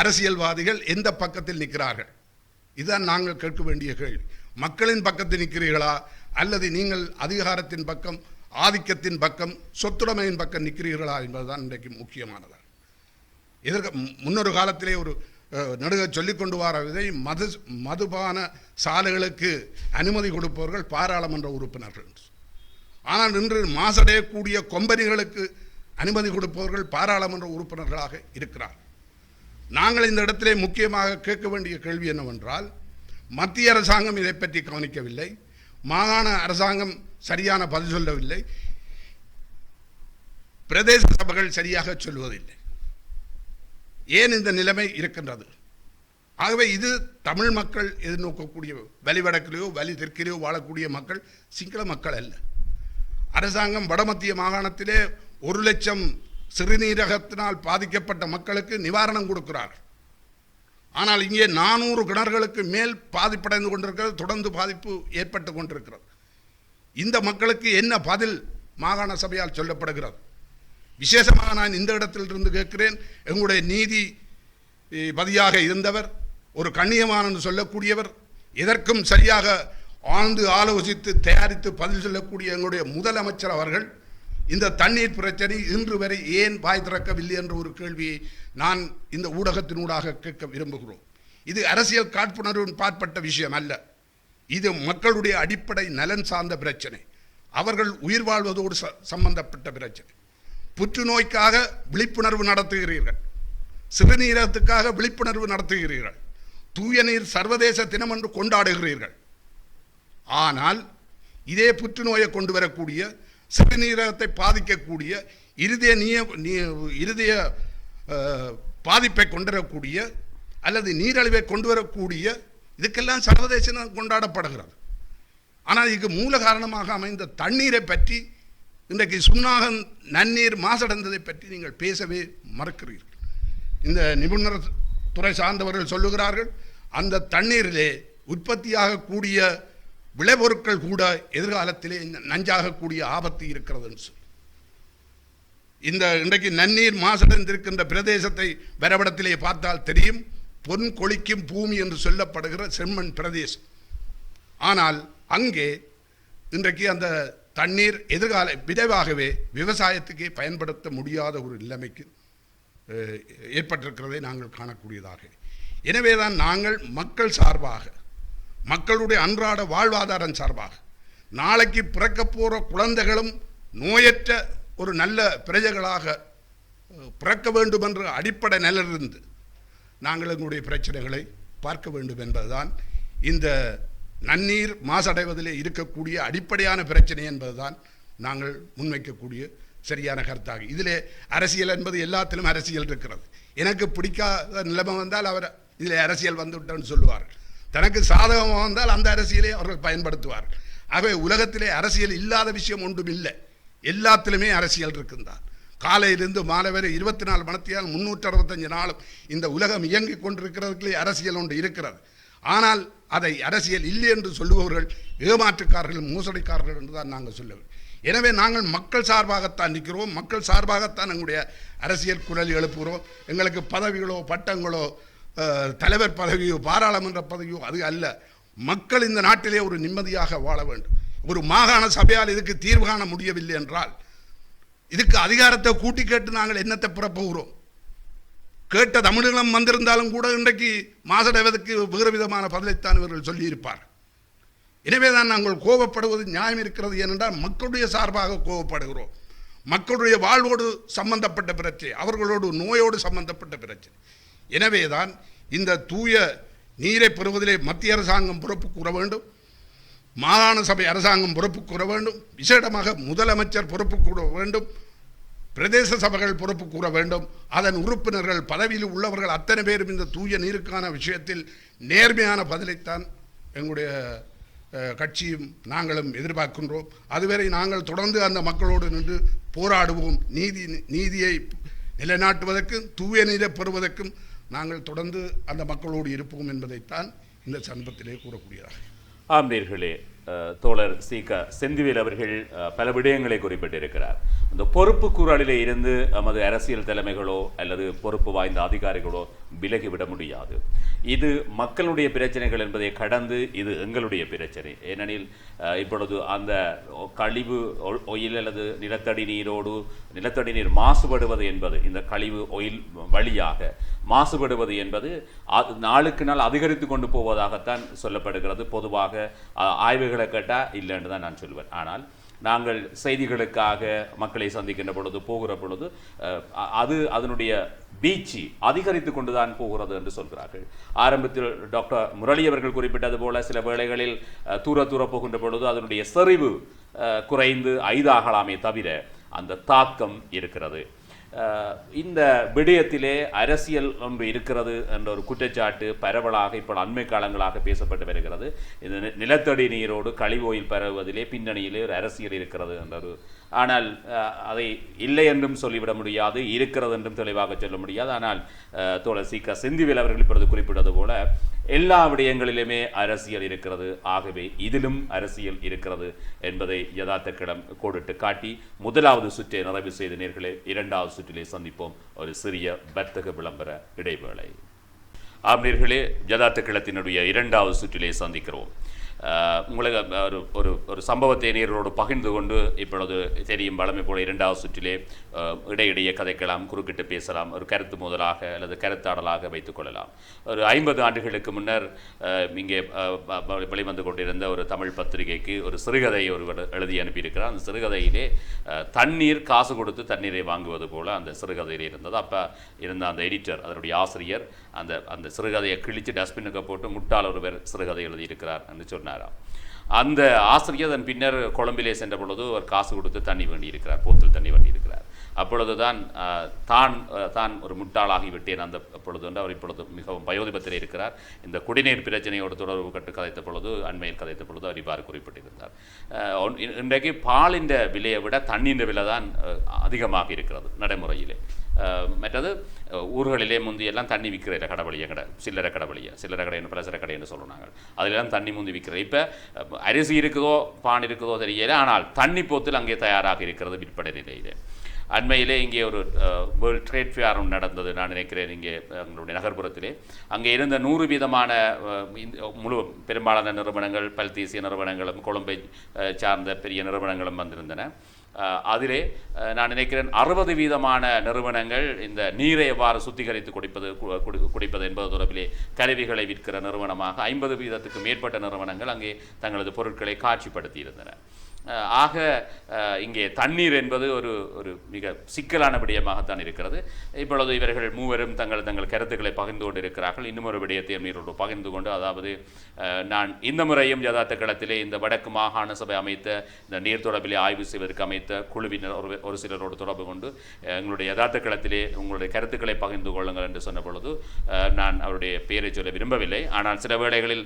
அரசியல்வாதிகள் எந்த பக்கத்தில் நிற்கிறார்கள்? இதுதான் நாங்கள் கேட்க வேண்டிய கேள்வி. மக்களின் பக்கத்தில் நிற்கிறீர்களா, அல்லது நீங்கள் அதிகாரத்தின் பக்கம், ஆதிக்கத்தின் பக்கம், சொத்துடைமையின் பக்கம் நிற்கிறீர்களா என்பதுதான் இன்றைக்கு முக்கியமானது. இதற்கு முன்னொரு காலத்திலே ஒரு நடுக சொல்லிக்கொண்டு வர விதை மதுபான சாலைகளுக்கு அனுமதி கொடுப்பவர்கள் பாராளுமன்ற உறுப்பினர்கள். ஆனால் இன்று மாசடையக்கூடிய கொம்பனிகளுக்கு அனுமதி கொடுப்பவர்கள் பாராளுமன்ற உறுப்பினர்களாக இருக்கிறார். நாங்கள் இந்த இடத்திலே முக்கியமாக கேட்க வேண்டிய கேள்வி என்னவென்றால், மத்திய அரசாங்கம் இதை பற்றி கவனிக்கவில்லை, மாகாண அரசாங்கம் சரியான பதில் சொல்லவில்லை, பிரதேச சபைகள் சரியாக சொல்வதில்லை. ஏன் இந்த நிலைமை இருக்கின்றது? ஆகவே இது தமிழ் மக்கள் எதிர்நோக்கக்கூடிய, வலிவடக்கிலேயோ வலி தெற்கிலேயோ வாழக்கூடிய மக்கள் சிங்கள மக்கள் அல்ல. அரசாங்கம் வடமத்திய மாகாணத்திலே 1 லட்சம் சிறுநீரகத்தினால் பாதிக்கப்பட்ட மக்களுக்கு நிவாரணம் கொடுக்கிறார். ஆனால் இங்கே 400 கிணறுகளுக்கு மேல் பாதிப்படைந்து கொண்டிருக்கிறது, தொடர்ந்து பாதிப்பு ஏற்பட்டு கொண்டிருக்கிறது. இந்த மக்களுக்கு என்ன பதில் மாகாண சபையால் சொல்லப்படுகிறது? விசேஷமாக நான் இந்த இடத்திலிருந்து கேட்கிறேன், எங்களுடைய நீதிபதியாக இருந்தவர், ஒரு கண்ணியமான சொல்லக்கூடியவர், எதற்கும் சரியாக ஆழ்ந்து ஆலோசித்து தயாரித்து பதில் சொல்லக்கூடிய எங்களுடைய முதலமைச்சர் அவர்கள் இந்த தண்ணீர் பிரச்சனை இன்று வரை ஏன் வாய் திறக்கவில்லை என்ற ஒரு கேள்வியை நான் இந்த ஊடகத்தினூடாக கேட்க விரும்புகிறோம். இது அரசியல் காழ்ப்புணர்வின் பாற்பட்ட விஷயம் அல்ல. இது மக்களுடைய அடிப்படை நலன் சார்ந்த பிரச்சனை. அவர்கள் உயிர் வாழ்வதோடு சம்பந்தப்பட்ட பிரச்சனை. புற்றுநோய்க்காக விழிப்புணர்வு நடத்துகிறீர்கள், சிறுநீரகத்துக்காக விழிப்புணர்வு நடத்துகிறீர்கள், தூய நீர் சர்வதேச தினம் என்று கொண்டாடுகிறீர்கள். ஆனால் இதே புற்றுநோயை கொண்டு வரக்கூடிய, சிறுநீரகத்தை பாதிக்கக்கூடிய, இருதய பாதிப்பை கொண்டு வரக்கூடிய அல்லது நீரழிவை கொண்டு வரக்கூடிய இதுக்கெல்லாம் சர்வதேச கொண்டாடப்படுகிறது. ஆனால் இதுக்கு மூல காரணமாக அமைந்த தண்ணீரை பற்றி, இன்றைக்கு சுண்ணாகம் நன்னீர் மாசடைந்ததை பற்றி நீங்கள் பேசவே மறுக்கிறீர்கள். இந்த நிபுணர் துறை சார்ந்தவர்கள் சொல்லுகிறார்கள், அந்த தண்ணீரிலே உற்பத்தியாகக்கூடிய விளைபொருட்கள் கூட எதிர்காலத்திலே நஞ்சாகக்கூடிய ஆபத்து இருக்கிறது என்று சொல்லி, இந்த இன்றைக்கு நன்னீர் மாசடைந்திருக்கின்ற பிரதேசத்தை வரைபடத்திலே பார்த்தால் தெரியும். பொன் கொளிக்கும் பூமி என்று சொல்லப்படுகிற செம்மண் பிரதேசம். ஆனால் அங்கே இன்றைக்கு அந்த தண்ணீர் எதிர்கால விரைவாகவே விவசாயத்துக்கே பயன்படுத்த முடியாத ஒரு நிலைமைக்கு ஏற்பட்டிருக்கிறதை நாங்கள் காணக்கூடியதாக. எனவே தான் நாங்கள் மக்கள் சார்பாக, மக்களுடைய அன்றாட வாழ்வாதாரம் சார்பாக, நாளைக்கு பிறக்க போகிற குழந்தைகளும் நோயற்ற ஒரு நல்ல பிரஜைகளாக பிறக்க வேண்டும் என்ற அடிப்படை நிலையிலிருந்து நாங்கள் எங்களுடைய பிரச்சனைகளை பார்க்க வேண்டும் என்பதுதான் இந்த நன்னீர் மாசடைவதிலே இருக்கக்கூடிய அடிப்படையான பிரச்சனை என்பதுதான் நாங்கள் முன்வைக்கக்கூடிய சரியான கருத்தாக. இதிலே அரசியல் என்பது எல்லாத்திலும் அரசியல் இருக்கிறது. எனக்கு பிடிக்காத நிலைமை வந்தால் அவர் இதில் அரசியல் வந்துவிட்டோன்னு சொல்லுவார்கள். தனக்கு சாதகமாக வந்தால் அந்த அரசியலை அவர்கள் பயன்படுத்துவார்கள். ஆகவே உலகத்திலே அரசியல் இல்லாத விஷயம் ஒன்றும் இல்லை. எல்லாத்திலுமே அரசியல் இருக்குந்தான். காலையிலிருந்து மாலை வரை 24 மணித்தியால் 365 நாளும் இந்த உலகம் இயங்கிக் கொண்டிருக்கிறதுக்குள்ளே அரசியல் ஒன்று இருக்கிறது. ஆனால் அதை அரசியல் இல்லை என்று சொல்லுபவர்கள் ஏமாற்றுக்காரர்கள், மோசடிக்காரர்கள் என்று தான் நாங்கள் சொல்லுவோம். எனவே நாங்கள் மக்கள் சார்பாகத்தான் நிற்கிறோம், மக்கள் சார்பாகத்தான் எங்களுடைய அரசியல் குரல் எழுப்புகிறோம். எங்களுக்கு பதவிகளோ பட்டங்களோ தலைவர் பதவியோ பாராளுமன்ற பதவியோ அது அல்ல. மக்கள் இந்த நாட்டிலே ஒரு நிம்மதியாக வாழ வேண்டும். ஒரு மாகாண சபையால் இதுக்கு தீர்வு காண முடியவில்லை என்றால் இதுக்கு அதிகாரத்தை கூட்டி கேட்டு நாங்கள் என்னத்தை பிறப்புகிறோம்? கேட்ட தமிழகம் வந்திருந்தாலும் கூட இன்றைக்கு மாசடைவதற்கு வேறு விதமான பதிலைத்தான் இவர்கள் சொல்லியிருப்பார். எனவே தான் நாங்கள் கோபப்படுவது நியாயம் இருக்கிறது. ஏனென்றால் மக்களுடைய சார்பாக கோபப்படுகிறோம். மக்களுடைய வாழ்வோடு சம்பந்தப்பட்ட பிரச்சனை, அவர்களோடு நோயோடு சம்பந்தப்பட்ட பிரச்சனை. எனவே தான் இந்த தூய நீரை பெறுவதிலே மத்திய அரசாங்கம் பொறுப்பு கூற வேண்டும், மாகாண சபை அரசாங்கம் பொறுப்பு கூற வேண்டும், விசேடமாக முதலமைச்சர் பொறுப்பு கூற வேண்டும், பிரதேச சபைகள் பொறுப்பு கூற வேண்டும். அதன் உறுப்பினர்கள் பதவியில் உள்ளவர்கள் அத்தனை பேரும் இந்த தூய நீருக்கான விஷயத்தில் நேர்மையான பதிலைத்தான் எங்களுடைய கட்சியும் நாங்களும் எதிர்பார்க்கின்றோம். அதுவரை நாங்கள் தொடர்ந்து அந்த மக்களோடு நின்று போராடுவோம். நீதியை நிலைநாட்டுவதற்கும் தூய நீரை பெறுவதற்கும் நாங்கள் தொடர்ந்து அந்த மக்களோடு இருப்போம் என்பதைத்தான் இந்த சந்தர்ப்பத்திலே கூறக்கூடியதாக. ஆம்பீர்களே, தோழர் சீகா செந்திவேல் அவர்கள் பல விடயங்களை குறிப்பிட்டிருக்கிறார். அந்த பொறுப்பு கூறலிலே இருந்து நமது அரசியல் தலைமைகளோ அல்லது பொறுப்பு வாய்ந்த அதிகாரிகளோ விலகிவிட முடியாது. இது மக்களுடைய பிரச்சனைகள் என்பதை கடந்து இது எங்களுடைய பிரச்சனை. ஏனெனில் இப்பொழுது அந்த கழிவு ஒயில் அல்லது நிலத்தடி நீர் மாசுபடுவது என்பது, இந்த கழிவு ஒயில் வழியாக மாசுபடுவது என்பது நாளுக்கு நாள் அதிகரித்து கொண்டு போவதாகத்தான் சொல்லப்படுகிறது. பொதுவாக ஆய்வுகளை கேட்டால் இல்லைன்னு தான் நான் சொல்வேன். ஆனால் நாங்கள் செய்திகளுக்காக மக்களை சந்திக்கின்ற பொழுது போகிற பொழுது அதனுடைய வீழ்ச்சி அதிகரித்து கொண்டுதான் போகிறது என்று சொல்கிறார்கள். ஆரம்பத்தில் டாக்டர் முரளி அவர்கள் குறிப்பிட்டது போல சில வேளைகளில் தூர போகின்ற பொழுது அதனுடைய செறிவு குறைந்து 5 ஆகலாமே தவிர அந்த தாக்கம் இருக்கிறது. இந்த விடயத்திலே அரசியல் ஒன்று இருக்கிறது என்ற ஒரு குற்றச்சாட்டு பரவலாக இப்போ அண்மை காலங்களாக பேசப்பட்டு வருகிறது. இந்த நிலத்தடி நீரோடு கழிவோயில் பரவுவதிலே பின்னணியிலே ஒரு அரசியல் இருக்கிறது என்ற ஒரு, ஆனால் அதை இல்லை என்றும் சொல்லிவிட முடியாது, இருக்கிறது என்றும் தெளிவாக சொல்ல முடியாது. ஆனால் தோழர் சீகா செந்திவேல் அவர்கள் இப்பொழுது குறிப்பிட்டது போல எல்லா விடயங்களிலுமே அரசியல் இருக்கிறது. ஆகவே இதிலும் அரசியல் இருக்கிறது என்பதை யதார்த்த கோடிட்டு காட்டி முதலாவது சுற்றை நிறைவு செய்த நேர்களே, 2வது சுற்றிலே சந்திப்போம். ஒரு சிறிய வர்த்தக விளம்பர இடைவேளை. நேர்களே, யதார்த்த கிளத்தினுடைய 2வது சுற்றிலே சந்திக்கிறோம். உங்களுக்கு ஒரு சம்பவத்தை நேர்களோடு பகிர்ந்து கொண்டு இப்பொழுது தெரியும் வளமை போல 2வது சுற்றிலே இடையிடையே கதைக்கலாம், குறுக்கிட்டு பேசலாம், ஒரு கருத்து முதலாக அல்லது கருத்தாடலாக வைத்துக் கொள்ளலாம். ஒரு 50 ஆண்டுகளுக்கு முன்னர் இங்கே வெளிவந்து கொண்டிருந்த ஒரு தமிழ் பத்திரிகைக்கு ஒரு சிறுகதை ஒருவர் எழுதி அனுப்பியிருக்கிறார். அந்த சிறுகதையிலே தண்ணீர் காசு கொடுத்து தண்ணீரை வாங்குவது போல அந்த சிறுகதையில் இருந்தது. அப்போ இருந்த அந்த எடிட்டர், அதனுடைய ஆசிரியர் அந்த சிறுகதையை கிழித்து டஸ்ட்பினுக்கு போட்டு முட்டாள் ஒருவர் சிறுகதை எழுதியிருக்கிறார் என்று சொன்னாராம். அந்த ஆசிரியர் அதன் பின்னர் கொழும்பிலே சென்ற பொழுது ஒரு காசு கொடுத்து தண்ணி வேண்டியிருக்கிறார், போத்தல் தண்ணி வேண்டியிருக்கிறார். அப்பொழுதுதான் தான் ஒரு முட்டாளாகி விட்டேன் அந்த பொழுது என்று அவர் இப்பொழுது மிகவும் வயோதிபத்தில் இருக்கிறார். இந்த குடிநீர் பிரச்சனையோடு தொடர்பு கட்டு கதைத்த பொழுது, அண்மையில் கதைத்த பொழுது அவர் இவ்வாறு குறிப்பிட்டிருந்தார். இன்றைக்கு பாலின் விலையை விட தண்ணீர் விலை தான் அதிகமாக இருக்கிறது நடைமுறையிலே. மற்றது ஊர்களிலே முந்தியெல்லாம் தண்ணி விற்கிற கடை சில்லறை கடைன்னு பலசர கடைன்னு சொல்லுவாங்க. அதிலெல்லாம் தண்ணி முந்தி விற்கிறது. இப்போ அரிசி இருக்குதோ பான் இருக்குதோ தெரியல, ஆனால் தண்ணி போத்தில் அங்கே தயாராக இருக்கிறது விற்பனை நிலையிலே. அண்மையிலே இங்கே ஒரு வேர்ல்ட் ட்ரேட் ஃபேர் நடந்தது, நான் நினைக்கிறேன் இங்கே எங்களுடைய நகர்ப்புறத்திலே. அங்கே இருந்த 100 வீதமான முழு பெரும்பாலான நிறுவனங்கள், பல் தேசிய நிறுவனங்களும் கொழும்பை சார்ந்த பெரிய நிறுவனங்களும் வந்திருந்தன. அதிலே நான் நினைக்கிறேன் 60 வீதமான நிறுவனங்கள் இந்த நீரை எவ்வாறு சுத்திகரித்து குடிப்பது என்பது தொடர்பிலே கருவிகளை விற்கிற நிறுவனமாக 50 வீதத்துக்கு மேற்பட்ட நிறுவனங்கள் அங்கே தங்களது பொருட்களை காட்சிப்படுத்தி இருந்தன. ஆக இங்கே தண்ணீர் என்பது ஒரு மிக சிக்கலான விடயமாகத்தான் இருக்கிறது. இப்பொழுது இவர்கள் மூவரும் தங்கள் கருத்துக்களை பகிர்ந்து கொண்டு இருக்கிறார்கள். இன்னும் ஒரு விடயத்தை நீரோடு பகிர்ந்து கொண்டு, அதாவது நான் இந்த முறையும் யதார்த்த களத்திலே இந்த வடக்கு மாகாண சபை அமைத்த இந்த நீர் தொடர்பிலே ஆய்வு செய்வதற்கு அமைத்த குழுவினர் ஒரு சிலரோடு தொடர்பு கொண்டு எங்களுடைய யதார்த்த களத்திலே உங்களுடைய கருத்துக்களை பகிர்ந்து கொள்ளுங்கள் என்று சொன்ன பொழுது நான் அவருடைய பெயரை சொல்ல விரும்பவில்லை. ஆனால் சில வேளைகளில்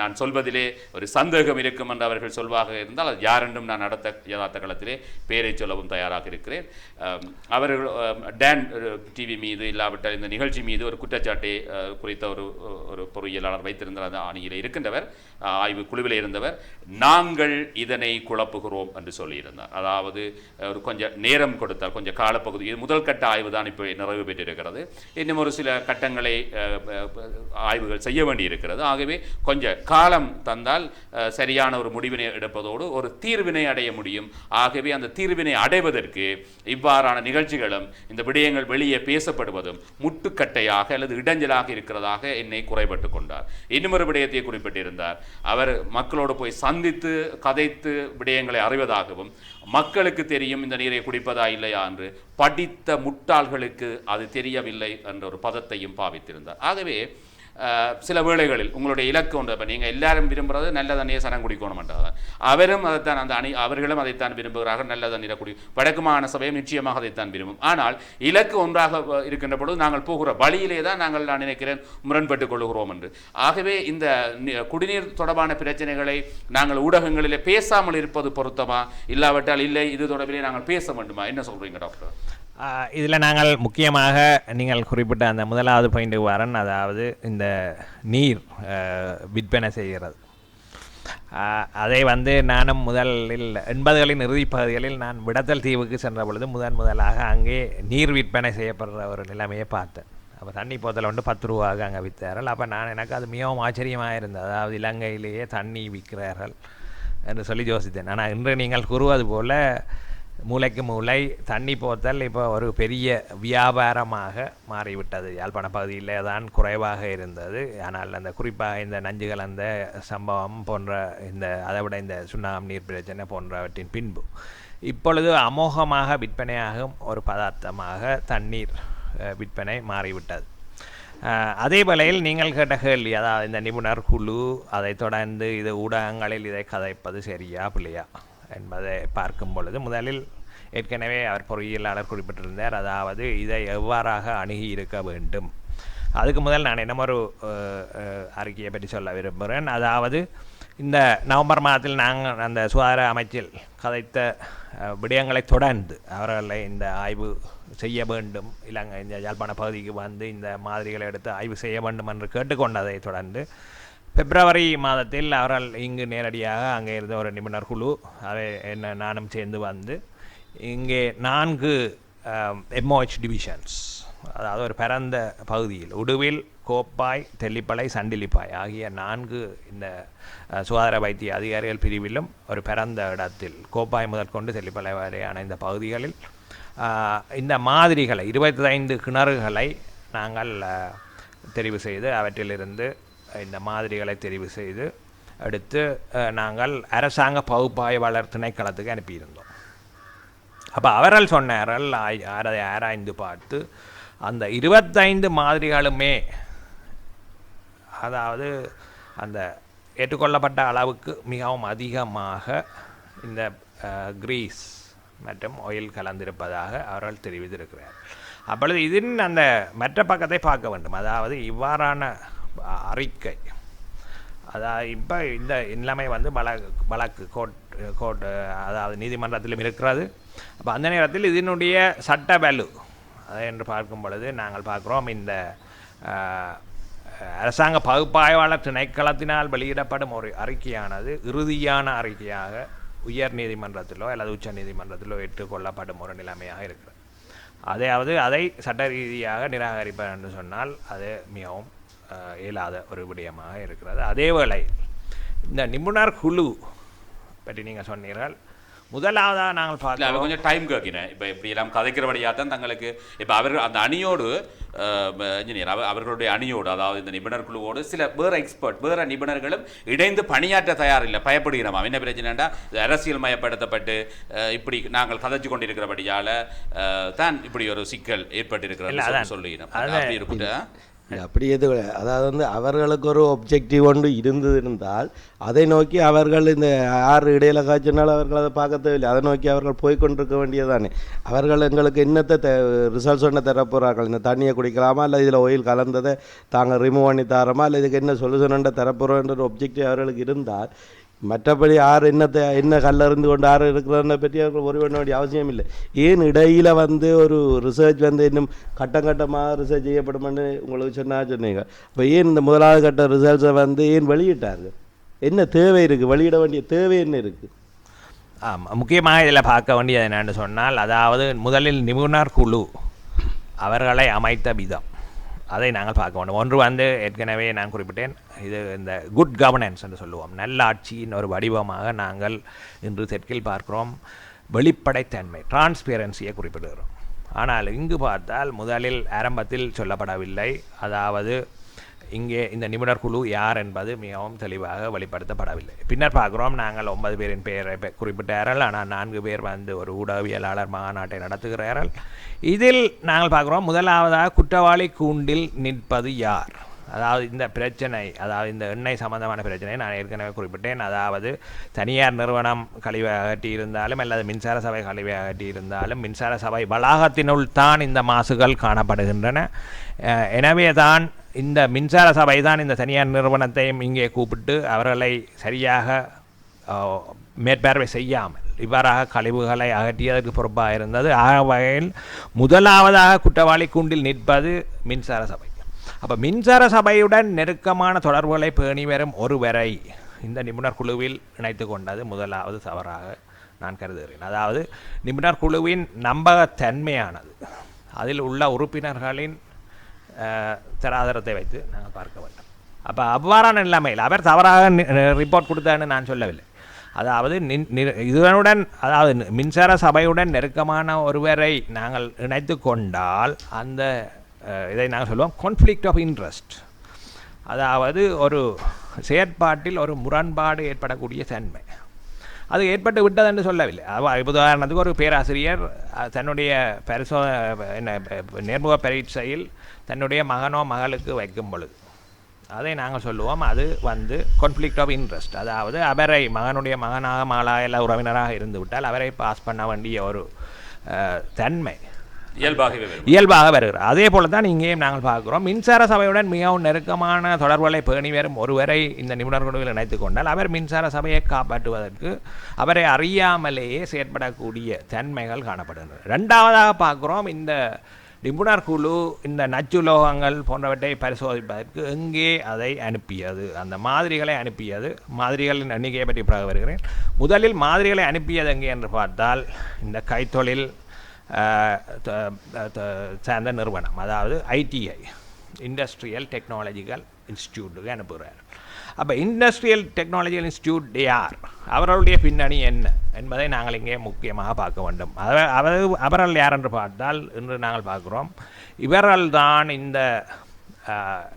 நான் சொல்வதிலே ஒரு சந்தேகம் இருக்கும் என்று அவர்கள் சொல்வாக இருந்தால் யாரென்றும் நான் நடத்த யதார்த்த களத்திலே பெயரை சொல்லவும் தயாராக இருக்கிறேன். அவர்கள் டான் டிவி மீது இல்லாவிட்டால் இந்த நிகழ்ச்சி மீது ஒரு குற்றச்சாட்டை குறித்த ஒரு பொறியியலாளர் வைத்திருந்த அந்த அணியில் இருக்கின்றவர், ஆய்வு குழுவில் இருந்தவர், நாங்கள் இதனை குழப்புகிறோம் என்று சொல்லியிருந்தார். அதாவது ஒரு கொஞ்சம் நேரம் கொடுத்தால், கொஞ்சம் காலப்பகுதி, இது முதல் கட்ட ஆய்வு தான் இப்போ நிறைவு பெற்றிருக்கிறது. இன்னும் ஒரு சில கட்டங்களை ஆய்வுகள் செய்ய வேண்டியிருக்கிறது. ஆகவே கொஞ்சம் காலம் தந்தால் சரியான ஒரு முடிவினை எடுப்பதோடு ஒரு தீர்வினை அடைய முடியும். ஆகவே அந்த தீர்வினை அடைவதற்கு இவ்வாறான நிகழ்ச்சிகளும் இந்த விடயங்கள் வெளியே பேசப்படுவதும் முட்டுக்கட்டையாக அல்லது இடைஞ்சலாக இருக்கிறதாக என்னை குறைபட்டு கொண்டார். இன்னும் விடயத்தை குறிப்பிட்டிருந்தார். அவர் மக்களோடு போய் சந்தித்து கதைத்து விடயங்களை அறிவதாகவும், மக்களுக்கு தெரியும் இந்த நீரை குடிப்பதா இல்லையா என்று, படித்த முட்டாள்களுக்கு அது தெரியவில்லை என்ற ஒரு பதத்தையும் பாவித்திருந்தார். ஆகவே சில வேளைகளில் உங்களுடைய இலக்கு ஒன்று. இப்போ நீங்கள் எல்லாரும் விரும்புகிறது நல்ல தண்ணியை சனம் குடிக்கணும் மாட்டாங்க. அவரும் அதைத்தான் அந்த அவர்களும் அதைத்தான் விரும்புகிறார்கள், நல்ல தண்ணீரை குடி. வடக்கு மாகாண சபையும் நிச்சயமாக அதைத்தான் விரும்பும். ஆனால் இலக்கு ஒன்றாக இருக்கின்ற பொழுது நாங்கள் போகிற வழியிலே தான் நான் நினைக்கிறேன் முரண்பட்டுக் கொள்ளுகிறோம் என்று. ஆகவே இந்த குடிநீர் தொடர்பான பிரச்சனைகளை நாங்கள் ஊடகங்களிலே பேசாமல் இருப்பது பொருத்தமா, இல்லாவிட்டால் இல்லை இது தொடர்பிலே நாங்கள் பேச வேண்டுமா? என்ன சொல்றீங்க டாக்டர்? இதில் நாங்கள் முக்கியமாக நீங்கள் குறிப்பிட்ட அந்த முதலாவது பாயிண்ட்டுக்கு வரன், அதாவது இந்த நீர் விற்பனை செய்கிறது. அதை நானும் முதலில் 80களின் இறுதிப்பகுதிகளில் நான் விடத்தல் தீவுக்கு சென்ற பொழுது முதலாக அங்கே நீர் விற்பனை செய்யப்படுற ஒரு நிலைமையை பார்த்தேன். அப்போ தண்ணி போத்தல் 10 ரூபாவுக்கு அங்கே விற்றார்கள். அப்போ எனக்கு அது மிகவும் ஆச்சரியமாக இருந்தது. அதாவது இலங்கையிலேயே தண்ணி விற்கிறார்கள் என்று சொல்லி யோசித்தேன். ஆனால் இன்று நீங்கள் கூறுவது போல் மூளைக்கு மூளை தண்ணி போத்தல் இப்போ ஒரு பெரிய வியாபாரமாக மாறிவிட்டது. யாழ்ப்பாண பகுதியில் தான் குறைவாக இருந்தது. ஆனால் அந்த குறிப்பாக இந்த நஞ்சு கலந்த சம்பவம் போன்ற அதை விட இந்த சுண்ணாம்பு நீர் பிரச்சனை போன்றவற்றின் பின்பு இப்பொழுது அமோகமாக விற்பனையாகும் ஒரு பதார்த்தமாக தண்ணீர் விற்பனை மாறிவிட்டது. அதே வேளையில் நீங்கள் கேட்ட கேள்வி, அதாவது இந்த நிபுணர் குழு அதை தொடர்ந்து இது ஊடகங்களில் இதை கதைப்பது சரியா பிள்ளையா என்பதை பார்க்கும் பொழுது முதலில் ஏற்கனவே அவர் பொறியியலாளர் குறிப்பிட்டிருந்தார். அதாவது இதை எவ்வாறாக அணுகி இருக்க வேண்டும். அதுக்கு முதல் நான் என்னமொரு அறிக்கையை பற்றி சொல்ல விரும்புகிறேன். அதாவது இந்த நவம்பர் மாதத்தில் நாங்கள் அந்த சுகாதார அமைச்சில் கதைத்த விடயங்களை தொடர்ந்து அவர்களை இந்த ஆய்வு செய்ய வேண்டும், இலங்கை இந்த யாழ்ப்பாண பகுதிக்கு இந்த மாதிரிகளை எடுத்து ஆய்வு செய்ய வேண்டும் என்று கேட்டுக்கொண்டதை தொடர்ந்து பிப்ரவரி மாதத்தில் அவர்கள் இங்கு நேரடியாக அங்கே இருந்த ஒரு நிபுணர் குழு நானும் சேர்ந்து இங்கே 4 MOH டிவிஷன்ஸ், அதாவது ஒரு பரந்த பகுதியில் உடுவில், கோப்பாய், தெல்லிப்பளை, சண்டிலிப்பாய் ஆகிய 4 இந்த சுகாதார வைத்திய அதிகாரிகள் பிரிவிலும் ஒரு பரந்த இடத்தில் கோப்பாய் முதல் கொண்டு தெல்லிப்பளை வரையான இந்த பகுதிகளில் இந்த மாதிரிகளை 25 கிணறுகளை நாங்கள் தெரிவு செய்து அவற்றிலிருந்து இந்த மாதிரிகளை தெரிவு செய்து எடுத்து நாங்கள் அரசாங்க பகுப்பாய்வாளர் திணைக்களத்துக்கு அனுப்பியிருந்தோம். அப்போ அவர்கள் சொன்னார்கள், அதை ஆராய்ந்து பார்த்து அந்த 25 மாதிரிகளுமே அதாவது அந்த ஏற்றுக்கொள்ளப்பட்ட அளவுக்கு மிகவும் அதிகமாக இந்த கிரீஸ் மற்றும் ஆயில் கலந்திருப்பதாக அவர்கள் தெரிவித்திருக்கிறார். அப்பொழுது இதன் அந்த மற்ற பக்கத்தை பார்க்க வேண்டும். அதாவது இவ்வாறான அறிக்கை, அதாவது இப்போ இந்த நிலைமை வழக்கு கோர்ட் அதாவது நீதிமன்றத்திலும் இருக்கிறது. அப்போ அந்த நேரத்தில் இதனுடைய சட்ட வேலு அதை என்று பார்க்கும் பொழுது நாங்கள் பார்க்குறோம் இந்த அரசாங்க பகுப்பாய்வாளர் திணைக்களத்தினால் வெளியிடப்படும் ஒரு அறிக்கையானது இறுதியான அறிக்கையாக உயர் நீதிமன்றத்திலோ அல்லது உச்ச நீதிமன்றத்திலோ ஏற்றுக்கொள்ளப்படும் ஒரு நிலைமையாக இருக்கிறது. அதாவது அதை சட்ட ரீதியாக நிராகரிப்பேன் என்று சொன்னால் அது மிகவும் இயலாத ஒரு விடயமாக இருக்கிறது. அதேவேளை இந்த நிபுணர் குழு பற்றி நீங்கள் சொன்னீர்கள். முதலாவதாக நாங்கள் பார்த்து கொஞ்சம் டைம் கேட்கினேன். இப்போ இப்படி எல்லாம் கதைக்கிறபடியாக தான் தங்களுக்கு இப்போ அவர்கள் அந்த அணியோடு இன்ஜினியர் அவர்களுடைய அணியோடு, அதாவது இந்த நிபுணர் குழுவோடு சில வேறு நிபுணர்களும் இணைந்து பணியாற்ற தயாரில்லை, பயப்படுகிறோமா? என்ன பிரச்சனைண்டா அரசியல் மயப்படுத்தப்பட்டு இப்படி நாங்கள் கதைச்சு கொண்டிருக்கிறபடியால் தான் இப்படி ஒரு சிக்கல் ஏற்பட்டிருக்கிறது சொல்லுகிறோம். அப்படி இருக்குட்டா அப்படி எதுவும், அதாவது அவர்களுக்கு ஒரு ஒப்ஜெக்டிவ் ஒன்று இருந்தால் அதை நோக்கி அவர்கள் இந்த 6 இடையில காய்ச்சினால் அவர்கள் அதை பார்க்க தேவையில்லை. அதை நோக்கி அவர்கள் போய்கொண்டிருக்க வேண்டியதானே. அவர்கள் எங்களுக்கு என்னத்தை ரிசல்ட்ஸ் ஒன்று தரப்போகிறார்கள், இந்த தண்ணியை குடிக்கலாமா, இல்லை இதில் ஆயில் கலந்ததை தாங்கள் ரிமூவ் பண்ணி தரமா, இல்லை இதுக்கு என்ன சொல்யூஷன் தரப்போகிறோன்ற ஒரு ஒப்ஜெக்டிவ் அவர்களுக்கு இருந்தால், மற்றபடி என்ன கல்லறிந்து கொண்டு இருக்கிறத பற்றி அவர்கள் ஒரு பண்ண வேண்டிய அவசியம் இல்லை. ஏன் இடையில் ஒரு ரிசர்ச் இன்னும் கட்டமாக ரிசர்ச் செய்யப்படுமென்னு உங்களுக்கு சொன்னீங்க. இப்போ ஏன் இந்த முதலாவது கட்ட ரிசல்ட்ஸை ஏன் வெளியிட்டார்கள்? என்ன தேவை இருக்குது? வெளியிட வேண்டிய தேவை என்ன இருக்குது? ஆமாம், முக்கியமாக இதில் பார்க்க வேண்டியது என்னென்னு சொன்னால், அதாவது முதலில் நிபுணர் குழு அவர்களை அமைத்த விதம் அதை நாங்கள் பார்க்க வேண்டும். ஒன்று ஏற்கனவே நான் குறிப்பிட்டேன், இது இந்த குட் கவர்னன்ஸ் என்று சொல்லுவோம், நல்ல ஆட்சியின் ஒரு வடிவமாக நாங்கள் இன்று தெற்கில் பார்க்கிறோம். வெளிப்படைத்தன்மை, டிரான்ஸ்பேரன்சியை குறிப்பிடுகிறோம். ஆனால் இங்கு பார்த்தால் முதலில் ஆரம்பத்தில் சொல்லப்படவில்லை. அதாவது இங்கே இந்த நிபுணர் குழு யார் என்பது மிகவும் தெளிவாக வெளிப்படுத்தப்படவில்லை. பின்னர் பார்க்குறோம், நாங்கள் 9 பேரின் பெயரை குறிப்பிட்டார்கள். ஆனால் 4 பேர் ஒரு ஊடகவியலாளர் மாநாட்டை நடத்துகிறார்கள். இதில் நாங்கள் பார்க்குறோம், முதலாவதாக குற்றவாளி கூண்டில் நிற்பது யார்? அதாவது இந்த பிரச்சனை, அதாவது இந்த எண்ணெய் சம்பந்தமான பிரச்சனை நான் ஏற்கனவே குறிப்பிட்டேன். அதாவது தனியார் நிறுவனம் கழிவை அகற்றி இருந்தாலும் அல்லது மின்சார சபை கழிவை அகற்றி இருந்தாலும் மின்சார சபை வளாகத்தினுள் தான் இந்த மாசுகள் காணப்படுகின்றன. எனவே தான் இந்த மின்சார சபை தான் இந்த தனியார் நிறுவனத்தையும் இங்கே கூப்பிட்டு அவர்களை சரியாக மேற்பார்வை செய்யாமல் இவ்வாறாக கழிவுகளை அகற்றியதற்கு பொறுப்பாக இருந்தது. ஆக வகையில் முதலாவதாக குற்றவாளி கூண்டில் நிற்பது மின்சார சபை. அப்போ மின்சார சபையுடன் நெருக்கமான தொடர்புகளை பேணி வரும் ஒருவரை இந்த நிபுணர் குழுவில் இணைத்து கொண்டது முதலாவது தவறாக நான் கருதுகிறேன். அதாவது நிபுணர் குழுவின் நம்பகத்தன்மையானது அதில் உள்ள உறுப்பினர்களின் தராதரத்தை வைத்து நாங்கள் பார்க்க வேண்டும். அப்போ அவ்வாறான நிலைமையில் அவர் தவறாக ரிப்போர்ட் கொடுத்தான்னு நான் சொல்லவில்லை. அதாவது இதனுடன், அதாவது மின்சார சபையுடன் நெருக்கமான ஒருவரை நாங்கள் இணைத்து கொண்டால் அந்த இதை நாங்கள் சொல்லுவோம் கான்ஃப்ளிக்ட் ஆஃப் இன்ட்ரெஸ்ட். அதாவது ஒரு செயற்பாட்டில் ஒரு முரண்பாடு ஏற்படக்கூடிய தன்மை அது ஏற்பட்டு விட்டது என்று சொல்லவில்லை. உதாரணத்துக்கு ஒரு பேராசிரியர் தன்னுடைய நேர்முக பரீட்சையில் தன்னுடைய மகனோ மகளுக்கு வைக்கும் பொழுது அதை நாங்கள் சொல்லுவோம் அது கான்ஃப்ளிக்ட் ஆஃப் இன்ட்ரெஸ்ட். அதாவது அவரை மகனுடைய மகனாக மகளாக எல்லா உறவினராக இருந்து விட்டால் அவரை பாஸ் பண்ண வேண்டிய ஒரு தன்மை இயல்பாக வருகிறது. அதே போல தான் இங்கேயும் நாங்கள் பார்க்குறோம். மின்சார சபையுடன் மிகவும் நெருக்கமான தொடர்புகளை பேணி வரும் ஒருவரை இந்த நிபுணர் குழுவில் இணைத்து கொண்டால் அவர் மின்சார சபையை காப்பாற்றுவதற்கு அவரை அறியாமலேயே செயற்படக்கூடிய தன்மைகள் காணப்படுகின்றன. ரெண்டாவதாக பார்க்குறோம், இந்த நிபுணர் குழு இந்த நச்சுலோகங்கள் போன்றவற்றை பரிசோதிப்பதற்கு எங்கே அதை அனுப்பியது, அந்த மாதிரிகளை அனுப்பியது. மாதிரிகளின் எண்ணிக்கையை பற்றி பிறகு வருகிறேன். முதலில் மாதிரிகளை அனுப்பியது எங்கே என்று பார்த்தால் இந்த கைத்தொழில் சார்ந்த நிறுவனம், அதாவது ITI இண்டஸ்ட்ரியல் டெக்னாலஜிக்கல் இன்ஸ்டிடியூட்டுக்கு அனுப்புகிறார். அப்போ இண்டஸ்ட்ரியல் டெக்னாலஜிக்கல் இன்ஸ்டிடியூட் யார், அவர்களுடைய பின்னணி என்ன என்பதை நாங்கள் இங்கே முக்கியமாக பார்க்க வேண்டும். அவர்கள் யார் என்று பார்த்தால் இன்று நாங்கள் பார்க்குறோம், இவர்கள் தான் இந்த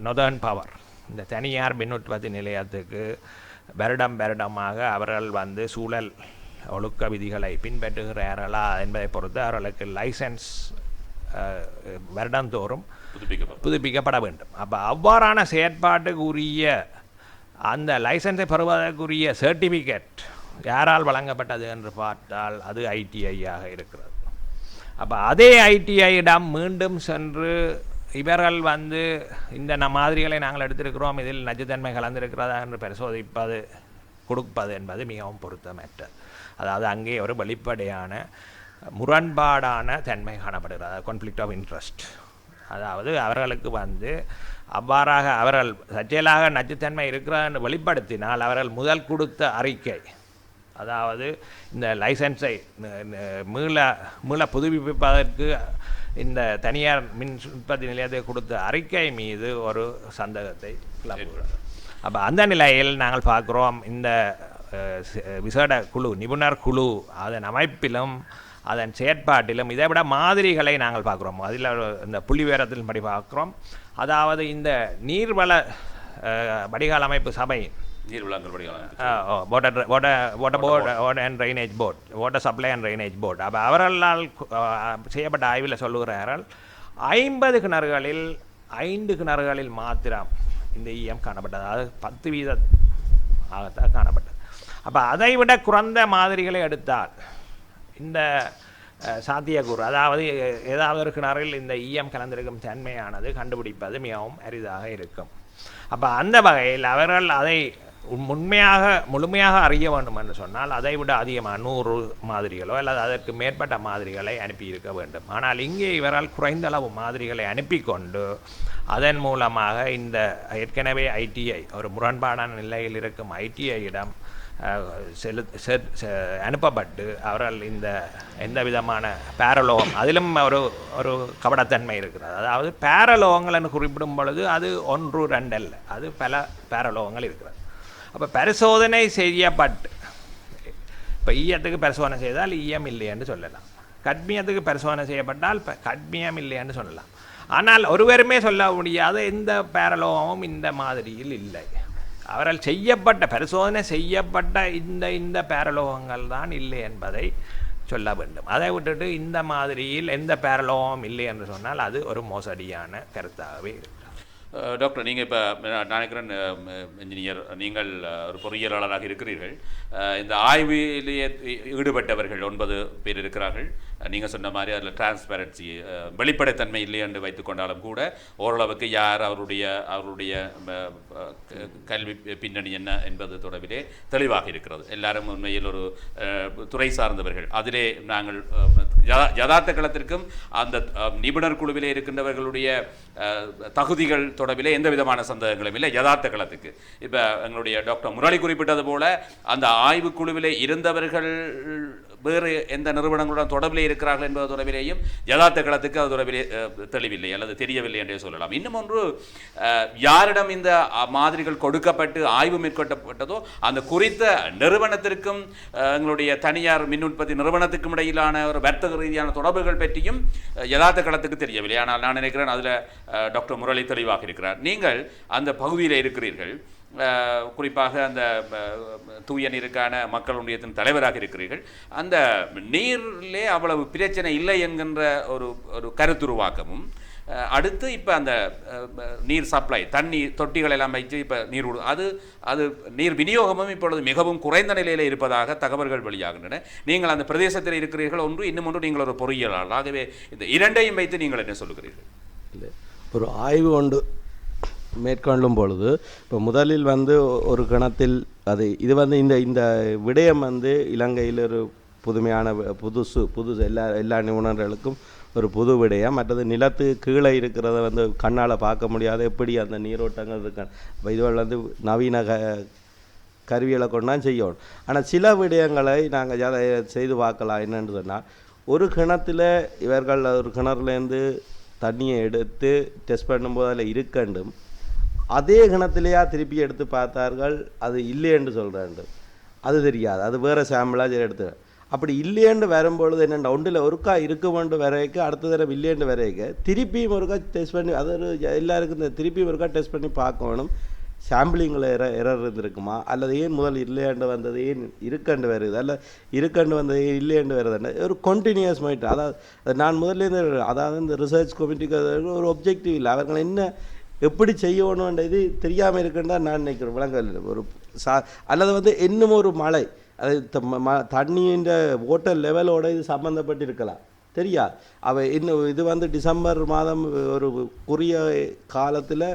நொதர்ன் பவர், இந்த தனியார் மின் உற்பத்தி நிலையத்துக்கு வருடமாக அவர்கள் சூழல் ஒழுக்க விதிகளை பின்பற்றுகிறார்களா என்பதை பொறுத்து அவர்களுக்கு லைசன்ஸ் வருடந்தோறும் புதுப்பிக்கப்பட வேண்டும். அப்போ அவ்வாறான செயற்பாட்டுக்கு உரிய அந்த லைசன்ஸை பெறுவதற்குரிய சர்டிஃபிகேட் யாரால் வழங்கப்பட்டது என்று பார்த்தால் அது ITI-யாக இருக்கிறது. அப்போ அதே ITI-இடம் மீண்டும் சென்று இவர்கள் இந்த மாதிரிகளை நாங்கள் எடுத்திருக்கிறோம், இதில் நச்சுத்தன்மை கலந்திருக்கிறதா என்று பரிசோதிப்பது கொடுப்பது என்பது மிகவும் பொருத்தமற்றது. அதாவது அங்கே ஒரு வெளிப்படையான முரண்பாடான தன்மை காணப்படுகிறது, கான்ஃப்ளிக்ட் ஆஃப் இன்ட்ரெஸ்ட். அதாவது அவர்களுக்கு அவ்வாறாக அவர்கள் சற்றலாக நச்சுத்தன்மை இருக்கிறான்னு வெளிப்படுத்தினால் அவர்கள் முதல் கொடுத்த அறிக்கை, அதாவது இந்த லைசன்ஸை மீள புதுப்பிப்பதற்கு இந்த தனியார் மின் உற்பத்தி நிலையத்தை கொடுத்த அறிக்கை மீது ஒரு சந்தேகத்தை கிளப்புகிறது. அப்போ அந்த நிலையில் நாங்கள் பார்க்குறோம், இந்த விசேட குழு, நிபுணர் குழு, அதன் அமைப்பிலும் அதன் செயற்பாட்டிலும் இதை விட மாதிரிகளை நாங்கள் பார்க்குறோம். அதில் இந்த புள்ளிவிவரத்தின் படி பார்க்குறோம். அதாவது இந்த நீர்வள வடிகால் அமைப்பு சபை, water board and drainage board, water supply and drainage board, அப்போ அவர்களால் செய்யப்பட்ட ஆய்வில் சொல்லுகிறார்கள் 50 கிணறுகளில் 5 கிணறுகளில் மாத்திரம் இந்த ஈயம் காணப்பட்டது, அதாவது 10% காணப்பட்டது. அப்போ அதை விட குறைந்த மாதிரிகளை எடுத்தால் இந்த சாத்தியக்கூறு, அதாவது ஏதாவது ஒரு கிணறில் இந்த ஈயம் கலந்திருக்கும் தன்மையானது கண்டுபிடிப்பது மிகவும் அரிதாக இருக்கும். அப்போ அந்த வகையில் அவர்கள் அதை முழுமையாக அறிய வேண்டும் என்று சொன்னால் அதை விட அதிகமாக 100 மாதிரிகளோ அல்லது அதற்கு மேற்பட்ட மாதிரிகளை அனுப்பியிருக்க வேண்டும். ஆனால் இங்கே இவரால் குறைந்தளவு மாதிரிகளை அனுப்பி கொண்டு அதன் மூலமாக இந்த ஏற்கனவே ITI ஒரு முரண்பாடான நிலையில் இருக்கும் ITI-இடம் அனுப்பப்பட்டு அவர்கள் இந்த எந்த விதமான பேரலோகம், அதிலும் ஒரு கபடத்தன்மை இருக்கிறது. அதாவது பேரலோகங்கள் என்று குறிப்பிடும் பொழுது அது 1 2 அல்ல, அது பல பேரலோகங்கள் இருக்கிறது. அப்போ பரிசோதனை செய்யப்பட்டு, இப்போ ஈயத்துக்கு பரிசோதனை செய்தால் ஈயம் இல்லை என்று சொல்லலாம், கட்மியத்துக்கு பரிசோதனை செய்யப்பட்டால் கட்மியம் இல்லை என்று சொல்லலாம். ஆனால் ஒருவருமே சொல்ல முடியாத எந்த பேரலோகமும் இந்த மாதிரியில் இல்லை. அவரால் பரிசோதனை செய்யப்பட்ட இந்த பேரலோகங்கள் தான் இல்லை என்பதை சொல்ல வேண்டும். அதை விட்டுட்டு இந்த மாதிரியில் எந்த பேரலோகமும் இல்லை என்று சொன்னால் அது ஒரு மோசடியான கருத்தாகவே இருக்கிறது. டாக்டர் நீங்கள் இப்போ நான் நினைக்கிறேன் இன்ஜினியர் நீங்கள் ஒரு பொறியியலாளராக இருக்கிறீர்கள். இந்த ஆய்விலேயே ஈடுபட்டவர்கள் 9 பேர் இருக்கிறார்கள். நீங்கள் சொன்ன மாதிரி அதில் டிரான்ஸ்பரன்சி வெளிப்படைத்தன்மை இல்லை என்று வைத்துக்கொண்டாலும் கூட ஓரளவுக்கு யார் அவருடைய கல்வி பின்னணி என்ன என்பது தொடர்பிலே தெளிவாக இருக்கிறது. எல்லாரும் உண்மையில் ஒரு துறை சார்ந்தவர்கள். அதிலே நாங்கள் யதார்த்த களத்திற்கும் அந்த நிபுணர் குழுவிலே இருக்கின்றவர்களுடைய தகுதிகள் தொடர்பிலே எந்த விதமான சந்தேகங்களும் இல்லை. யதார்த்த களத்துக்கு இப்போ எங்களுடைய டாக்டர் முரளி குறிப்பிட்டது போல அந்த ஆய்வுக்குழுவிலே இருந்தவர்கள் வேறு எந்த நிறுவனங்களுடன் தொடர்பிலே இருக்கிறார்கள் என்பது தொடர்பிலேயும் யதார்த்த களத்துக்கு அது தொடர்பிலே தெளிவில்லை அல்லது தெரியவில்லை என்றே சொல்லலாம். இன்னும் ஒன்று, யாரிடம் இந்த மாதிரிகள் கொடுக்கப்பட்டு ஆய்வு மேற்கொள்ளப்பட்டதோ அந்த குறித்த நிறுவனத்திற்கும் எங்களுடைய தனியார் மின் உற்பத்தி நிறுவனத்துக்கும் இடையிலான ஒரு வர்த்தக ரீதியான தொடர்புகள் பற்றியும் யதார்த்த களத்துக்கு தெரியவில்லை. ஆனால் நான் நினைக்கிறேன் அதில் டாக்டர் முரளி தெளிவாக இருக்கிறார். நீங்கள் அந்த பகுதியில் இருக்கிறீர்கள், குறிப்பாக அந்த தூய நீருக்கான மக்கள் ஒன்றியத்தின் தலைவராக இருக்கிறீர்கள். அந்த நீரிலே அவ்வளவு பிரச்சனை இல்லை என்கின்ற ஒரு கருத்துருவாக்கமும் அடுத்து இப்போ அந்த நீர் சப்ளை தண்ணீர் தொட்டிகள் எல்லாம் வைத்து இப்போ நீர் அது நீர் விநியோகமும் இப்பொழுது மிகவும் குறைந்த நிலையில் இருப்பதாக தகவல்கள் வெளியாகின்றன. நீங்கள் அந்த பிரதேசத்தில் இருக்கிறீர்கள் ஒன்று, இன்னும் ஒன்று நீங்கள் ஒரு பொறியியலாளர். ஆகவே இந்த இரண்டையும் வைத்து நீங்கள் என்ன சொல்லுகிறீர்கள்? இல்லை, ஒரு ஆய்வு ஒன்று மேற்கொள்ளும் பொழுது இப்போ முதலில் ஒரு கணத்தில் இது இந்த விடயம் இலங்கையில் ஒரு புதுமையான புதுசு எல்லா நிபுணர்களுக்கும் ஒரு புது விடயம். மற்றது நிலத்து கீழே இருக்கிறத கண்ணால் பார்க்க முடியாத எப்படி அந்த நீரோட்டங்கள் இருக்க இப்போ இதுவரை நவீன கருவிகளை கொண்டான் செய்யணும். ஆனால் சில விடயங்களை நாங்கள் செய்து பார்க்கலாம். என்னென்னு சொன்னால், ஒரு கிணத்துல இவர்கள் ஒரு கிணறுலேருந்து தண்ணியை எடுத்து டெஸ்ட் பண்ணும்போது அதில் இருக்கண்டும் அதே கிணத்துலையா திருப்பி எடுத்து பார்த்தார்கள், அது இல்லையென்று சொல்கிறாண்டு. அது தெரியாது, அது வேறு சாம்பிளாக எடுத்து அப்படி இல்லையென்று வரும்பொழுது என்னென்ன ஒன்றில் ஒருக்கா இருக்க வேண்டும் வரைக்கும் அடுத்த தடவை இல்லையென்று வரைக்கும் திருப்பியும் ஒருக்கா டெஸ்ட் பண்ணி அது எல்லாருக்கும் இந்த திருப்பியும் ஒருக்கா டெஸ்ட் பண்ணி பார்க்கணும். சாம்பிளிங்கில் எரர் இருந்திருக்குமா, அல்லது ஏன் முதல் இல்லையாண்டு வந்தது ஏன் இருக்கண்டு வருது, அல்ல இருக்கண்டு வந்தது ஏன் இல்லையாண்டு வருதுன்னு ஒரு கண்டினியூஸ் மைட். அதாவது நான் முதல்ல அதாவது இந்த ரிசர்ச் கமிட்டிக்கு ஒரு ஒப்ஜெக்டிவ் இல்லை, அவர்கள் என்ன எப்படி செய்யணுன்ற இது தெரியாமல் இருக்குன்னு நான் நினைக்கிறேன். விளங்கவில்லை ஒரு அல்லது இன்னும் ஒரு மழை அது தண்ணியின் வாட்டர் லெவலோடு இது சம்மந்தப்பட்டு இருக்கலாம், தெரியா. இன்னும் இது டிசம்பர் மாதம் ஒரு குறுகிய காலத்தில்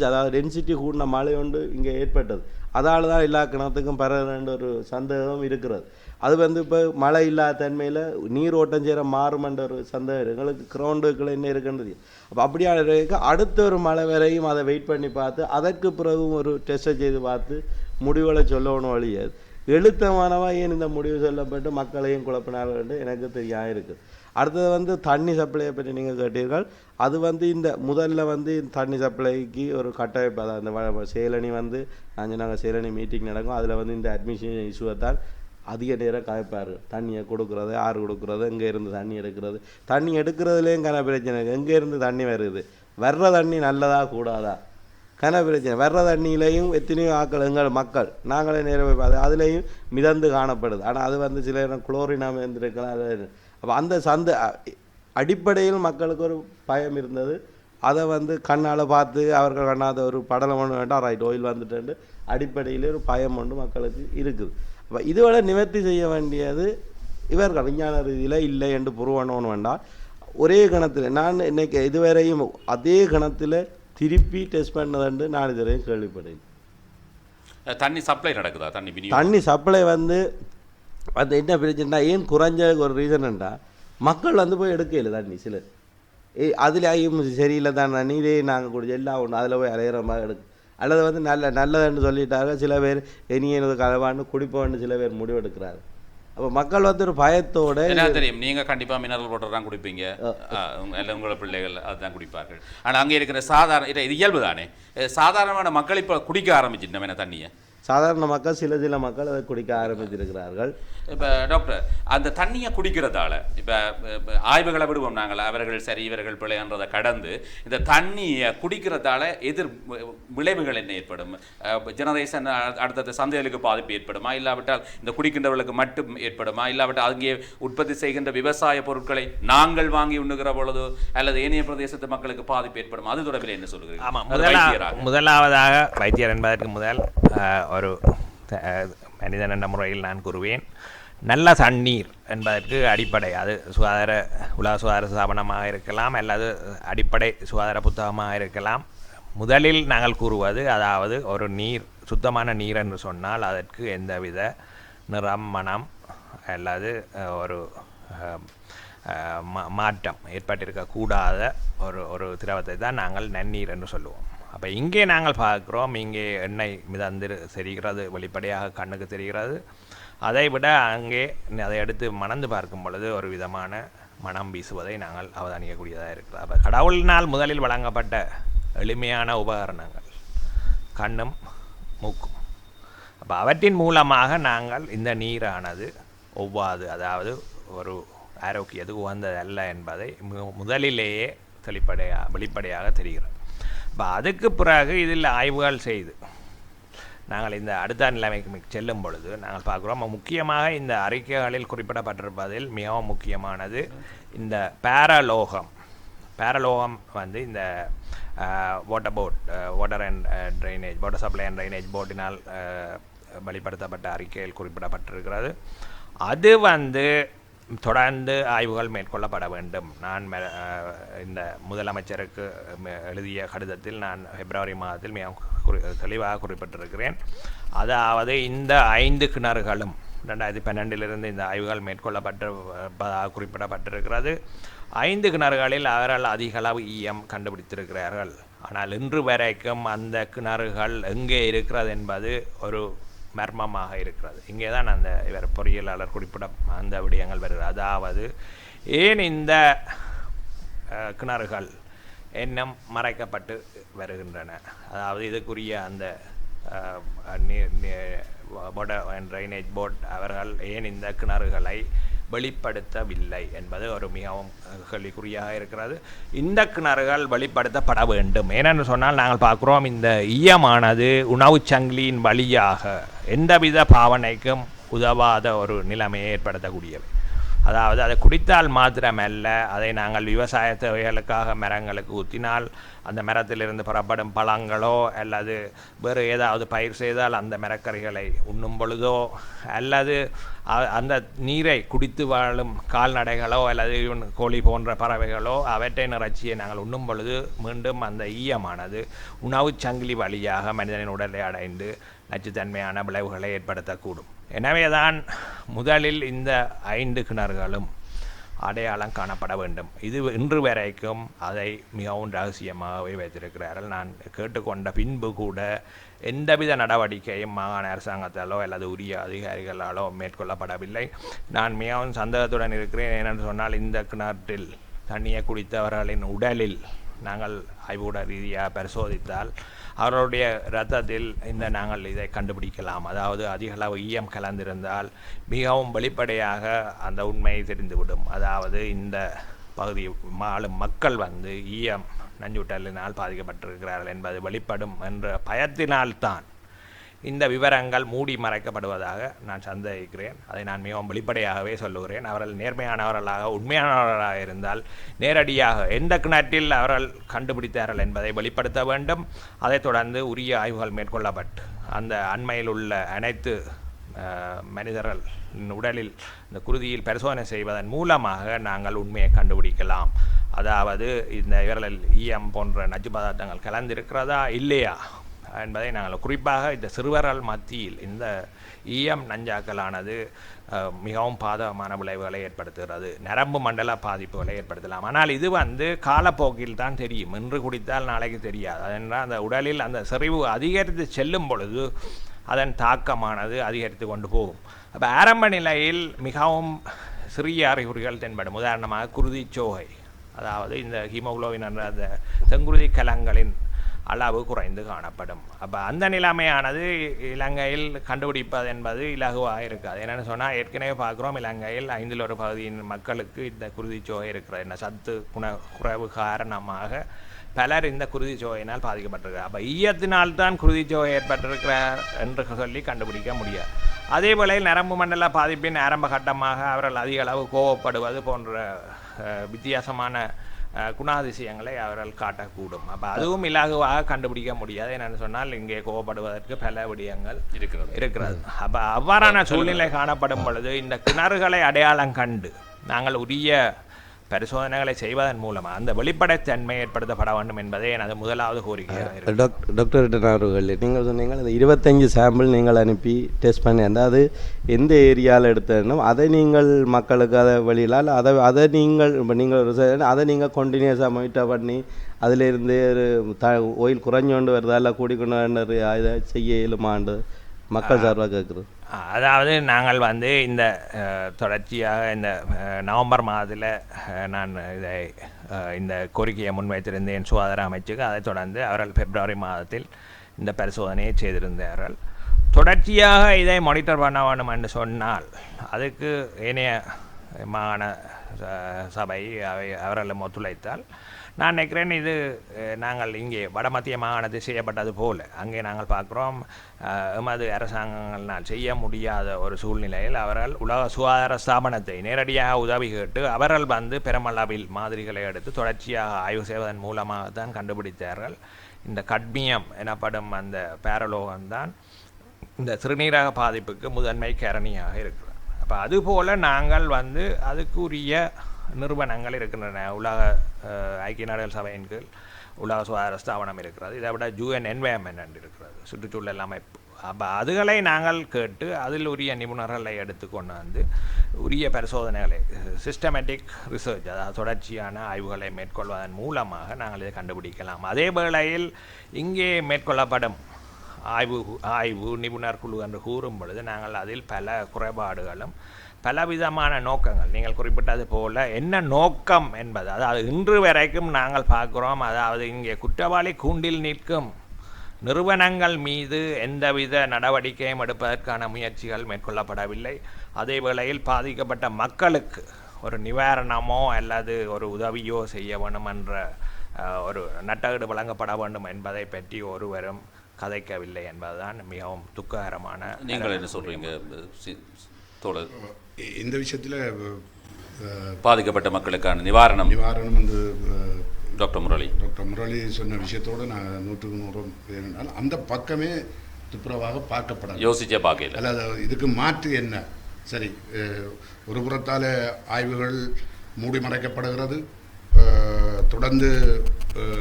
அதாவது டென்சிட்டி கூடின மழை ஒன்று இங்கே ஏற்பட்டது. அதால் தான் எல்லா கிணத்துக்கும் பரவுன்ற ஒரு சந்தேகம் இருக்கிறது. அது இப்போ மழை இல்லாத தன்மையில் நீரோட்டம் சேர மாறுமென்ற ஒரு சந்தேகம் எங்களுக்கு கிரவுண்டுக்குள்ள என்ன இருக்குன்றது. அப்போ அப்படியான அடுத்த ஒரு மழை வரையும் அதை வெயிட் பண்ணி பார்த்து அதற்கு பிறகும் ஒரு டெஸ்ட்டை செய்து பார்த்து முடிவுகளை சொல்லணும். வழியே எழுத்தமானவா ஏன் இந்த முடிவு சொல்லப்பட்டு மக்களையும் குழப்பினார்கள் என்று எனக்கு தெரியாது இருக்குது. அடுத்தது தண்ணி சப்ளையை பற்றி நீங்கள் கேட்டீர்கள். அது இந்த முதல்ல தண்ணி சப்ளைக்கு ஒரு கட்டமைப்பு, அதாவது அந்த சேலனி நாங்கள் சேலனி மீட்டிங் நடக்கும், அதில் இந்த அட்மிஷன் இஷ்யூவை தான் அதிக நேரம் கலைப்பார்கள். தண்ணியை கொடுக்குறது, ஆறு கொடுக்குறது, எங்கே இருந்து தண்ணி எடுக்கிறது, தண்ணி எடுக்கிறதுலேயும் கன பிரச்சனை இருக்குது. எங்கே இருந்து தண்ணி வருது, வர்ற தண்ணி நல்லதா கூடாதா கன பிரச்சனை. வர்ற தண்ணியிலையும் எத்தனையோ ஆக்கள் எங்கள் மக்கள் நாங்களே நேரம் அதுலேயும் மிதந்து காணப்படுது. ஆனால் அது சில நேரம் குளோரினாக இருந்திருக்கலாம். அப்போ அந்த அடிப்படையில் மக்களுக்கு ஒரு பயம் இருந்தது. அதை கண்ணால் பார்த்து அவர்கள் கண்ணாத ஒரு படலம் ஒன்று வேண்டாம், ரைட் ஓயில் வந்துட்டு அடிப்படையில் ஒரு பயம் ஒன்று மக்களுக்கு இருக்குது. அப்போ இதுவரை நிவர்த்தி செய்ய வேண்டியது இவர்கள் விஞ்ஞான ரீதியில் இல்லை என்று புருவணும்னு வேண்டாம். ஒரே கணத்தில் நான் இன்னைக்கு இதுவரையும் அதே கணத்தில் திருப்பி டெஸ்ட் பண்ணதுண்டு நான் இதுவரையும் கேள்விப்பட்டேன். தண்ணி சப்ளை நடக்குதா? தண்ணி சப்ளை என்ன பிரச்சனைனா ஏன் குறைஞ்ச ஒரு ரீசன்டா மக்கள் போய் எடுக்கல தண்ணி. சிலர் அதுலேயும் சரியில்லை தான் தண்ணி, இதே நாங்கள் குடிச்ச எல்லாம் ஒன்று அதில் போய் அலையிற மாதிரி எடுக்கும். அல்லது நல்லதுன்னு சொல்லிட்டாங்க. சில பேர் இனியனது கலவான்னு குடிப்போன்னு சில பேர் முடிவெடுக்கிறாரு. அப்போ மக்கள் ஒரு பயத்தோடு என்ன தெரியும், நீங்கள் கண்டிப்பாக மினரல் வாட்டர் தான் குடிப்பீங்க, எல்லாம் உங்களோட பிள்ளைகள் அதுதான் குடிப்பார்கள். ஆனால் அங்கே இருக்கிற சாதாரண இது இயல்பு தானே, சாதாரணமான மக்கள் இப்போ குடிக்க ஆரம்பிச்சுட்டோம் என்ன தண்ணியை. சாதாரண மக்கள் சில மக்கள் அதை குடிக்க ஆரம்பித்திருக்கிறார்கள். இப்போ டாக்டர் அந்த தண்ணியை குடிக்கிறதால இப்போ ஆய்வுகளை விடுவோம் நாங்கள், அவர்கள் சரி இவர்கள் பிள்ளைன்றதை கடந்து இந்த தண்ணியை குடிக்கிறதால எதிர் விளைவுகள் என்ன ஏற்படும்? ஜெனரேஷன் அடுத்தடுத்த சந்தைகளுக்கு பாதிப்பு ஏற்படுமா, இல்லாவிட்டால் இந்த குடிக்கின்றவர்களுக்கு மட்டும் ஏற்படுமா, இல்லாவிட்டால் அங்கே உற்பத்தி செய்கின்ற விவசாய பொருட்களை நாங்கள் வாங்கி உண்ணுகிற பொழுது அல்லது ஏனைய பிரதேசத்து மக்களுக்கு பாதிப்பு ஏற்படுமா? அது தொடர்பில் என்ன சொல்லுகிறீர்கள்? ஆமாம், முதலாவதாக வைத்தியர் என்பதற்கு முதல் ஒரு மனிதன் என்ற முறையில் நான் கூறுவேன், நல்ல தண்ணீர் என்பதற்கு அடிப்படை அது உலக சுகாதார ஸ்தாபனமாக இருக்கலாம் அல்லது அடிப்படை சுகாதார புத்தகமாக இருக்கலாம். முதலில் நாங்கள் கூறுவது, அதாவது ஒரு நீர் சுத்தமான நீர் என்று சொன்னால் அதற்கு எந்தவித நிறம் மனம் அல்லது ஒரு மாற்றம் ஏற்பட்டிருக்கக்கூடாத ஒரு திரவத்தை தான் நாங்கள் நன்னீர் என்று சொல்லுவோம். அப்போ இங்கே நாங்கள் பார்க்குறோம், இங்கே எண்ணெய் மிதந்து தெரிகிறது, வெளிப்படையாக கண்ணுக்கு தெரிகிறது. அதை விட அங்கே அதை எடுத்து மணந்து பார்க்கும் பொழுது ஒரு விதமான மனம் வீசுவதை நாங்கள் அவதானிக்கக்கூடியதாக இருக்கிறது. அப்போ கடவுளினால் முதலில் வழங்கப்பட்ட எளிமையான உபகரணங்கள் கண்ணும் மூக்கும். அப்போ அவற்றின் மூலமாக நாங்கள் இந்த நீரானது ஒவ்வாது, அதாவது ஒரு ஆரோக்கியத்துக்கு உகந்ததல்ல என்பதை முதலிலேயே வெளிப்படையாக தெரிகிறது. இப்போ அதுக்கு பிறகு இதில் ஆய்வுகள் செய்து நாங்கள் இந்த அடுத்த நிலைமைக்கு செல்லும் பொழுது நாங்கள் பார்க்குறோம், முக்கியமாக இந்த அறிக்கைகளில் குறிப்பிடப்பட்டிருப்பதில் மிகவும் முக்கியமானது இந்த பேரலோகம் வந்து இந்த வாட்டர் சப்ளை அண்ட் ட்ரைனேஜ் போர்டினால் வெளிப்படுத்தப்பட்ட அறிக்கையில் குறிப்பிடப்பட்டிருக்கிறது. அது வந்து தொடர்ந்து ஆய்வுகள் மேற்கொள்ளப்பட வேண்டும். நான் இந்த முதலமைச்சருக்கு எழுதிய கடிதத்தில் நான் பிப்ரவரி மாதத்தில் மிக தெளிவாக குறிப்பிட்டிருக்கிறேன். அதாவது இந்த 5 கிணறுகளும் 2012 இந்த ஆய்வுகள் மேற்கொள்ளப்பட்டிருப்பதாக குறிப்பிடப்பட்டிருக்கிறது. 5 கிணறுகளில் அவர்கள் அதிக அளவு ஈயம் கண்டுபிடித்திருக்கிறார்கள். ஆனால் இன்று வரைக்கும் அந்த கிணறுகள் எங்கே இருக்கிறது என்பது ஒரு மர்மமாக இருக்கிறது. இங்கே தான் அந்த இவர் பொறியியலாளர் குறிப்பிட அந்த விடயங்கள் வருகிறது. அதாவது ஏன் இந்த கிணறுகள் இன்னும் மறைக்கப்பட்டு வருகின்றன, அதாவது இதுக்குரிய அந்த வாட்டர் அண்ட் ட்ரைனேஜ் போர்ட் அவர்கள் ஏன் இந்த கிணறுகளை வெளிப்படுத்தவில்லை என்பது ஒரு மிகவும் கேள்விக்குறியாக இருக்கிறது. இந்த கிணறுகள் வெளிப்படுத்தப்பட வேண்டும். ஏனென்று சொன்னால் நாங்கள் பார்க்குறோம், இந்த ஈயமானது உணவுச் சங்கிலியின் வழியாக எந்தவித பாவனைக்கும் உதவாத ஒரு நிலைமையை ஏற்படுத்தக்கூடியவை. அதாவது அதை குடித்தால் மாத்திரமல்ல, அதை நாங்கள் விவசாய தேவைகளுக்காக மரங்களுக்கு ஊற்றினால் அந்த மரத்திலிருந்து புறப்படும் பழங்களோ அல்லது வேறு ஏதாவது பயிர் செய்தால் அந்த மரக்கறிகளை உண்ணும் பொழுதோ அல்லது அந்த நீரை குடித்து வாழும் கால்நடைகளோ அல்லது கோழி போன்ற பறவைகளோ அவற்றின் இறைச்சியை நாங்கள் உண்ணும் பொழுது மீண்டும் அந்த ஈயமானது உணவுச் சங்கிலி வழியாக மனிதனின் உடலை அடைந்து நச்சுத்தன்மையான விளைவுகளை ஏற்படுத்தக்கூடும். எனவேதான் முதலில் இந்த 5 கிணறுகளும் அடையாளம் காணப்பட வேண்டும். இது இன்று வரைக்கும் அதை மிகவும் ரகசியமாகவே வைத்திருக்கிறார்கள். நான் கேட்டுக்கொண்ட பின்பு கூட எந்தவித நடவடிக்கையும் மாகாண அரசாங்கத்தாலோ அல்லது உரிய அதிகாரிகளாலோ மேற்கொள்ளப்படவில்லை. நான் மிகவும் சந்தேகத்துடன் இருக்கிறேன். ஏனென்று சொன்னால் இந்த கிணற்றில் தண்ணியை குடித்தவர்களின் உடலில் நாங்கள் ஆய்வுட ரீதியாக பரிசோதித்தால் அவர்களுடைய இரத்தத்தில் நாங்கள் இதை கண்டுபிடிக்கலாம். அதாவது அதிக அளவு ஈயம் கலந்திருந்தால் மிகவும் வெளிப்படையாக அந்த உண்மையை தெரிந்துவிடும். அதாவது இந்த பகுதி வாழும் மக்கள் வந்து ஈயம் நஞ்சூட்டலினால் பாதிக்கப்பட்டிருக்கிறார்கள் என்பது வெளிப்படும் என்ற பயத்தினால்தான் இந்த விவரங்கள் மூடி மறைக்கப்படுவதாக நான் சந்தேகிக்கிறேன். அதை நான் மிகவும் வெளிப்படையாகவே சொல்லுகிறேன். அவர்கள் நேர்மையானவர்களாக உண்மையானவர்களாக இருந்தால் நேரடியாக எந்த கிணற்றில் அவர்கள் கண்டுபிடித்தார்கள் என்பதை வெளிப்படுத்த வேண்டும். அதைத் தொடர்ந்து உரிய ஆய்வுகள் மேற்கொள்ளப்பட்டு அந்த அண்மையில் உள்ள அனைத்து மனிதர்கள் உடலில் இந்த குருதியில் பரிசோதனை செய்வதன் மூலமாக நாங்கள் உண்மையை கண்டுபிடிக்கலாம். அதாவது இந்த இவர்களில் ஈயம் போன்ற நச்சு பதார்த்தங்கள் கலந்திருக்கிறதா இல்லையா என்பதை நாங்கள் குறிப்பாக இந்த சிறுவர்கள் மத்தியில் இந்த ஈயம் நஞ்சாக்கலானது மிகவும் பாதகமான விளைவுகளை ஏற்படுத்துகிறது. நரம்பு மண்டல பாதிப்புகளை ஏற்படுத்தலாம். ஆனால் இது வந்து காலப்போக்கில் தான் தெரியும். இன்று குடித்தால் நாளைக்கு தெரியாது. அதென்றால் அந்த உடலில் அந்த செறிவு அதிகரித்து செல்லும் பொழுது அதன் தாக்கமானது அதிகரித்து கொண்டு போகும். அப்போ ஆரம்ப நிலையில் மிகவும் சிறிய அறிகுறிகள் தென்படும். உதாரணமாக குருதிச்சோகை, அதாவது இந்த ஹீமோகுளோபின் என்ற அந்த செங்குருதி கலங்களின் அளவு குறைந்து காணப்படும். அப்போ அந்த நிலைமையானது இலங்கையில் கண்டுபிடிப்பது என்பது இலகுவாக இருக்காது. என்னென்னு சொன்னால் ஏற்கனவே பார்க்குறோம், இலங்கையில் 5 ஒரு பகுதியின் மக்களுக்கு இந்த குருதிச்சோகை இருக்கிறது. என்ன சத்து குறைவு காரணமாக பலர் இந்த குருதிச்சோகையினால் பாதிக்கப்பட்டிருக்கிறார். அப்போ ஈயத்தினால்தான் குருதிச்சோகை ஏற்பட்டிருக்கிறார் என்று சொல்லி கண்டுபிடிக்க முடியாது. அதே வேளையில் நரம்பு மண்டல பாதிப்பின் ஆரம்ப கட்டமாக அவர்கள் அதிக அளவு கோவப்படுவது போன்ற வித்தியாசமான குணாதிசயங்களை அவர்கள் காட்டக்கூடும். அப்போ அதுவும் இலகுவாக கண்டுபிடிக்க முடியாது. என்னென்னு சொன்னால் இங்கே கோவப்படுவதற்கு பல விடயங்கள் இருக்கிறது. அப்போ அவ்வாறான சூழ்நிலை காணப்படும் பொழுது இந்த கிணறுகளை அடையாளம் கண்டு நாங்கள் உரிய பரிசோதனைகளை செய்வதன் மூலமாக அந்த வெளிப்படைத்தன்மை ஏற்படுத்தப்பட வேண்டும் என்பதே எனது முதலாவது கோரிக்கையாக. டாக்டர் அவர்கள் நீங்கள் சொன்னீங்க அந்த 25 சாம்பிள் நீங்கள் அனுப்பி டெஸ்ட் பண்ணி அது எந்த ஏரியாவில் எடுத்தனும் அதை நீங்கள் மக்களுக்கு அதை வெளியிலால் அதை நீங்கள் இப்போ நீங்கள் அதை நீங்கள் கண்டினியூஸாக மானிட்டர் பண்ணி அதிலிருந்து ஓயில் குறைஞ்சோண்டு வருதா இல்லை கூடிக்கொண்டு இதை செய்ய இயலுமாண்டு மக்கள் சார்பாக கேட்குறது. அதாவது நாங்கள் இந்த தொடர்ச்சியாக இந்த நவம்பர் மாதத்தில் நான் இந்த கோரிக்கையை முன்வைத்திருந்தேன் சுகாதார அமைச்சுக்கு. அதைத் தொடர்ந்து அவர்கள் பிப்ரவரி மாதத்தில் இந்த பரிசோதனையை செய்திருந்தார்கள். தொடர்ச்சியாக இதை மானிட்டர் பண்ண வேண்டும் என்று சொன்னால் அதுக்கு ஏனைய மாகாண சபை அவர்களும் ஒத்துழைத்தால் நான் நினைக்கிறேன் இது நாங்கள் இங்கே வடமத்திய மாகாணத்தில் செய்யப்பட்டது போல் அங்கே நாங்கள் பார்க்குறோம் எமது அரசாங்கங்களால் செய்ய முடியாத ஒரு சூழ்நிலையில் அவர்கள் உலக சுகாதார ஸ்தாபனத்தை நேரடியாக உதவி கேட்டு அவர்கள் பெருமளவில் மாதிரிகளை எடுத்து தொடர்ச்சியாக ஆய்வு செய்வதன் மூலமாக தான் கண்டுபிடித்தார்கள். இந்த கட்மியம் எனப்படும் அந்த பேரலோகம்தான் இந்த சிறுநீரக பாதிப்புக்கு முதன்மை காரணியாக இருக்கிறது. அப்போ அதுபோல் நாங்கள் அதுக்குரிய நிறுவனங்கள் இருக்கின்றன. உலக ஐக்கிய நாடுகள் சபையின் கீழ் உலக சுகாதார ஸ்தாபனம் இருக்கிறது. இதை விட UN என்வைரன்மெண்ட் இருக்கிறது, சுற்றுச்சூழல் அமைப்பு. அப்போ அதுகளை நாங்கள் கேட்டு அதில் உரிய நிபுணர்களை எடுத்துக்கொண்டு உரிய பரிசோதனைகளை சிஸ்டமேட்டிக் ரிசர்ச், அதாவது தொடர்ச்சியான ஆய்வுகளை மேற்கொள்வதன் மூலமாக நாங்கள் இதை கண்டுபிடிக்கலாம். அதே வேளையில் இங்கே மேற்கொள்ளப்படும் ஆய்வு நிபுணர் குழு என்று கூறும் பொழுது நாங்கள் அதில் பல குறைபாடுகளும் பலவிதமான நோக்கங்கள் நீங்கள் குறிப்பிட்டது போல் என்ன நோக்கம் என்பது, அதாவது இன்று வரைக்கும் நாங்கள் பார்க்குறோம், அதாவது இங்கே குற்றவாளி கூண்டில் நிற்கும் நிறுவனங்கள் மீது எந்தவித நடவடிக்கையும் எடுப்பதற்கான முயற்சிகள் மேற்கொள்ளப்படவில்லை. அதே வேளையில் பாதிக்கப்பட்ட மக்களுக்கு ஒரு நிவாரணமோ அல்லது ஒரு உதவியோ செய்ய வேண்டும் என்ற ஒரு நட்டஈடு வழங்கப்பட வேண்டும் என்பதை பற்றி ஒருவரும் கதைக்கவில்லை என்பதுதான் மிகவும் துக்ககரமான. நீங்கள் என்ன சொல்கிறீங்க தோழர்? இந்த விஷயத்தில் பாதிக்கப்பட்ட மக்களுக்கான நிவாரணம் வந்து டாக்டர் முரளி சொன்ன விஷயத்தோடு நான் 100% என்னென்னால் அந்த பக்கமே துப்புரவாக பார்க்கப்படாது, யோசிச்சே பார்க்கல. அல்லது இதுக்கு மாற்று என்ன? சரி, ஒரு புறத்தால் ஆய்வுகள் மூடி மறைக்கப்படுகிறது, தொடர்ந்து